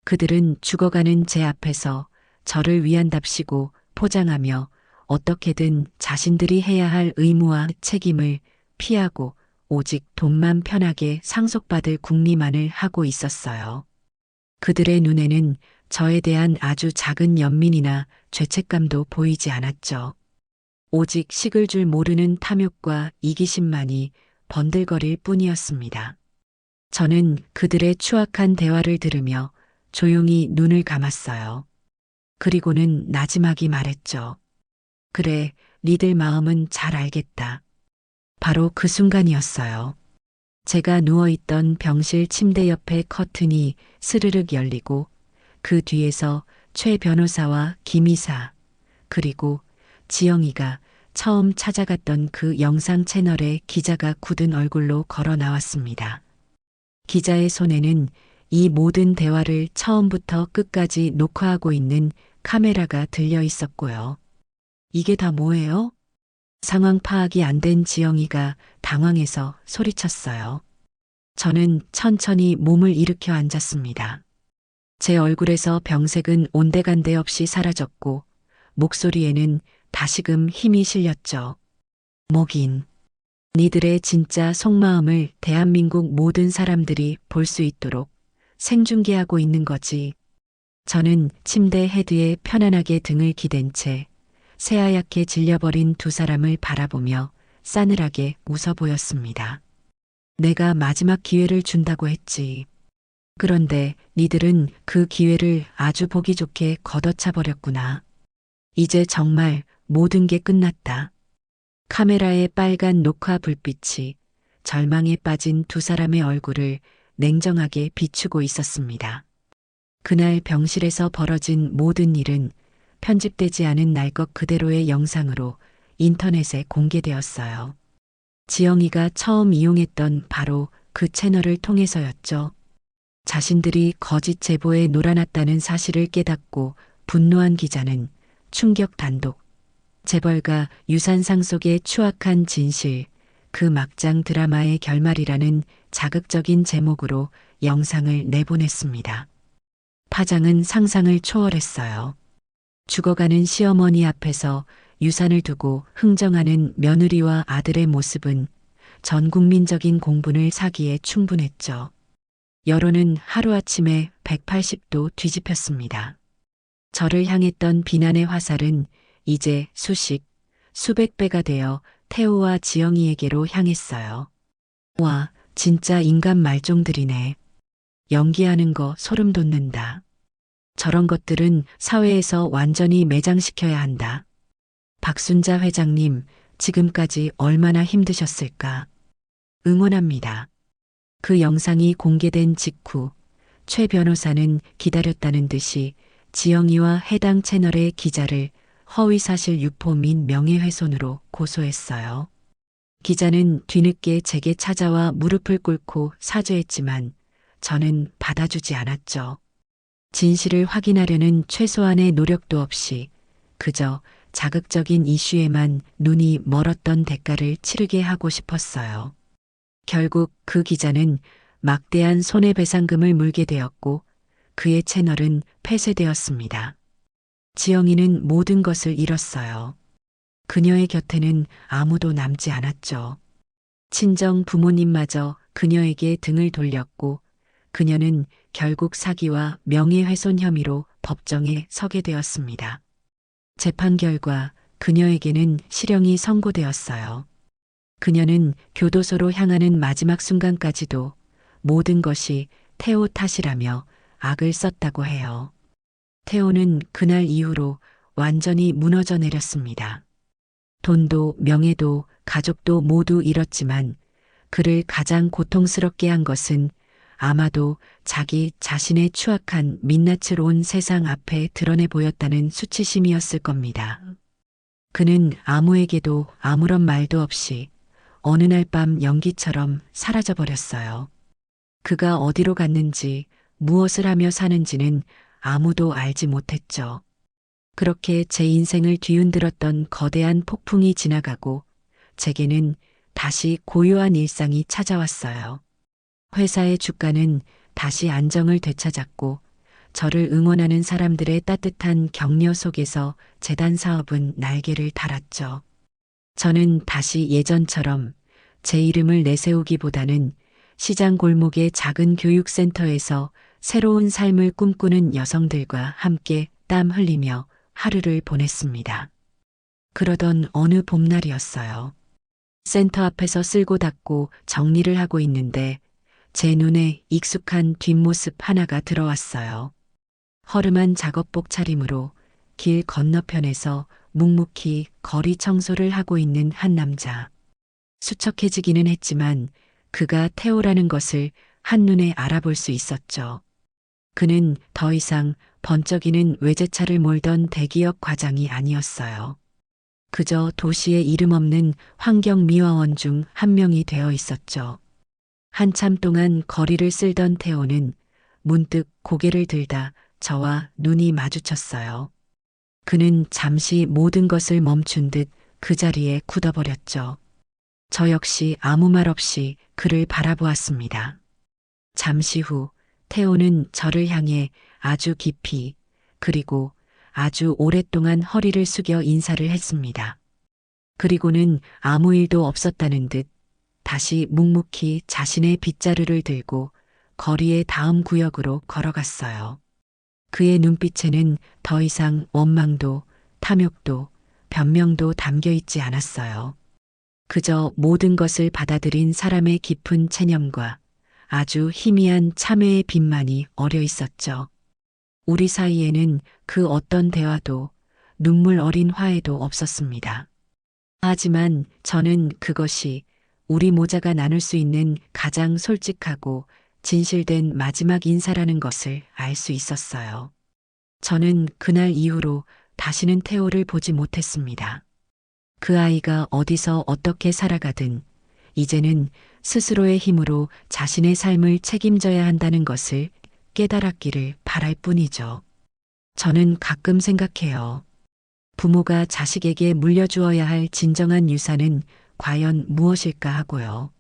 그들은 죽어가는 제 앞에서 저를 위한답시고 포장하며 어떻게든 자신들이 해야 할 의무와 책임을 피하고 오직 돈만 편하게 상속받을 궁리만을 하고 있었어요. 그들의 눈에는 저에 대한 아주 작은 연민이나 죄책감도 보이지 않았죠. 오직 식을 줄 모르는 탐욕과 이기심만이 번들거릴 뿐이었습니다. 저는 그들의 추악한 대화를 들으며 조용히 눈을 감았어요. 그리고는 나지막이 말했죠. 그래, 니들 마음은 잘 알겠다. 바로 그 순간이었어요. 제가 누워있던 병실 침대 옆에 커튼이 스르륵 열리고 그 뒤에서 최 변호사와 김 이사 그리고 지영이가 처음 찾아갔던 그 영상 채널에 기자가 굳은 얼굴로 걸어 나왔습니다. 기자의 손에는 이 모든 대화를 처음부터 끝까지 녹화하고 있는 카메라가 들려 있었고요. 이게 다 뭐예요? 상황 파악이 안 된 지영이가 당황해서 소리쳤어요. 저는 천천히 몸을 일으켜 앉았습니다. 제 얼굴에서 병색은 온데간데 없이 사라졌고 목소리에는 다시금 힘이 실렸죠. 뭐긴. 니들의 진짜 속마음을 대한민국 모든 사람들이 볼 수 있도록 생중계하고 있는 거지. 저는 침대 헤드에 편안하게 등을 기댄 채 새하얗게 질려버린 두 사람을 바라보며 싸늘하게 웃어 보였습니다. 내가 마지막 기회를 준다고 했지. 그런데 니들은 그 기회를 아주 보기 좋게 걷어차 버렸구나. 이제 정말 모든 게 끝났다. 카메라의 빨간 녹화 불빛이 절망에 빠진 두 사람의 얼굴을 냉정하게 비추고 있었습니다. 그날 병실에서 벌어진 모든 일은 편집되지 않은 날 것 그대로의 영상으로 인터넷에 공개되었어요. 지영이가 처음 이용했던 바로 그 채널을 통해서였죠. 자신들이 거짓 제보에 놀아났다는 사실을 깨닫고 분노한 기자는 충격 단독, 재벌가 유산 상속의 추악한 진실, 그 막장 드라마의 결말이라는 자극적인 제목으로 영상을 내보냈습니다. 파장은 상상을 초월했어요. 죽어가는 시어머니 앞에서 유산을 두고 흥정하는 며느리와 아들의 모습은 전 국민적인 공분을 사기에 충분했죠. 여론은 하루아침에 180도 뒤집혔습니다. 저를 향했던 비난의 화살은 이제 수십, 수백 배가 되어 태호와 지영이에게로 향했어요. 와, 진짜 인간 말종들이네. 연기하는 거 소름 돋는다. 저런 것들은 사회에서 완전히 매장시켜야 한다. 박순자 회장님, 지금까지 얼마나 힘드셨을까? 응원합니다. 그 영상이 공개된 직후 최 변호사는 기다렸다는 듯이 지영이와 해당 채널의 기자를 허위사실 유포 및 명예훼손으로 고소했어요. 기자는 뒤늦게 제게 찾아와 무릎을 꿇고 사죄했지만 저는 받아주지 않았죠. 진실을 확인하려는 최소한의 노력도 없이 그저 자극적인 이슈에만 눈이 멀었던 대가를 치르게 하고 싶었어요. 결국 그 기자는 막대한 손해배상금을 물게 되었고 그의 채널은 폐쇄되었습니다. 지영이는 모든 것을 잃었어요. 그녀의 곁에는 아무도 남지 않았죠. 친정 부모님마저 그녀에게 등을 돌렸고 그녀는 결국 사기와 명예훼손 혐의로 법정에 서게 되었습니다. 재판 결과 그녀에게는 실형이 선고되었어요. 그녀는 교도소로 향하는 마지막 순간까지도 모든 것이 태호 탓이라며 악을 썼다고 해요. 태호는 그날 이후로 완전히 무너져 내렸습니다. 돈도 명예도 가족도 모두 잃었지만 그를 가장 고통스럽게 한 것은 아마도 자기 자신의 추악한 민낯을 온 세상 앞에 드러내 보였다는 수치심이었을 겁니다. 그는 아무에게도 아무런 말도 없이 어느 날 밤 연기처럼 사라져 버렸어요. 그가 어디로 갔는지 무엇을 하며 사는지는 아무도 알지 못했죠. 그렇게 제 인생을 뒤흔들었던 거대한 폭풍이 지나가고 제게는 다시 고요한 일상이 찾아왔어요. 회사의 주가는 다시 안정을 되찾았고 저를 응원하는 사람들의 따뜻한 격려 속에서 재단 사업은 날개를 달았죠. 저는 다시 예전처럼 제 이름을 내세우기보다는 시장 골목의 작은 교육센터에서 새로운 삶을 꿈꾸는 여성들과 함께 땀 흘리며 하루를 보냈습니다. 그러던 어느 봄날이었어요. 센터 앞에서 쓸고 닦고 정리를 하고 있는데 제 눈에 익숙한 뒷모습 하나가 들어왔어요. 허름한 작업복 차림으로 길 건너편에서 묵묵히 거리 청소를 하고 있는 한 남자. 수척해지기는 했지만 그가 태호라는 것을 한눈에 알아볼 수 있었죠. 그는 더 이상 번쩍이는 외제차를 몰던 대기업 과장이 아니었어요. 그저 도시의 이름 없는 환경미화원 중 한 명이 되어 있었죠. 한참 동안 거리를 쓸던 태호는 문득 고개를 들다 저와 눈이 마주쳤어요. 그는 잠시 모든 것을 멈춘 듯 그 자리에 굳어버렸죠. 저 역시 아무 말 없이 그를 바라보았습니다. 잠시 후 태호는 저를 향해 아주 깊이 그리고 아주 오랫동안 허리를 숙여 인사를 했습니다. 그리고는 아무 일도 없었다는 듯 다시 묵묵히 자신의 빗자루를 들고 거리의 다음 구역으로 걸어갔어요. 그의 눈빛에는 더 이상 원망도 탐욕도 변명도 담겨 있지 않았어요. 그저 모든 것을 받아들인 사람의 깊은 체념과 아주 희미한 참회의 빛만이 어려 있었죠. 우리 사이에는 그 어떤 대화도 눈물 어린 화해도 없었습니다. 하지만 저는 그것이 우리 모자가 나눌 수 있는 가장 솔직하고 진실된 마지막 인사라는 것을 알 수 있었어요. 저는 그날 이후로 다시는 태호를 보지 못했습니다. 그 아이가 어디서 어떻게 살아가든 이제는 스스로의 힘으로 자신의 삶을 책임져야 한다는 것을 깨달았기를 바랄 뿐이죠. 저는 가끔 생각해요. 부모가 자식에게 물려주어야 할 진정한 유산은 과연 무엇일까 하고요.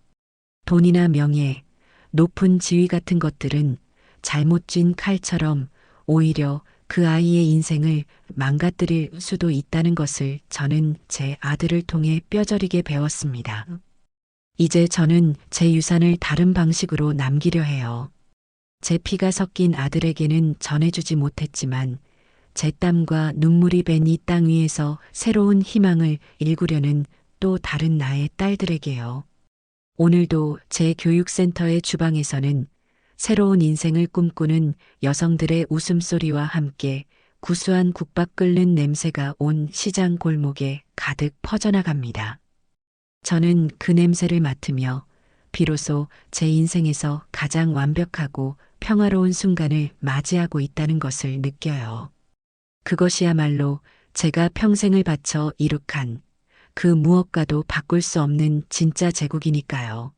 돈이나 명예, 높은 지위 같은 것들은 잘못 쥔 칼처럼 오히려 그 아이의 인생을 망가뜨릴 수도 있다는 것을 저는 제 아들을 통해 뼈저리게 배웠습니다. 이제 저는 제 유산을 다른 방식으로 남기려 해요. 제 피가 섞인 아들에게는 전해주지 못했지만 제 땀과 눈물이 밴 이 땅 위에서 새로운 희망을 일구려는 또 다른 나의 딸들에게요. 오늘도 제 교육센터의 주방에서는 새로운 인생을 꿈꾸는 여성들의 웃음소리와 함께 구수한 국밥 끓는 냄새가 온 시장 골목에 가득 퍼져나갑니다. 저는 그 냄새를 맡으며 비로소 제 인생에서 가장 완벽하고 평화로운 순간을 맞이하고 있다는 것을 느껴요. 그것이야말로 제가 평생을 바쳐 이룩한 그 무엇과도 바꿀 수 없는 진짜 제국이니까요.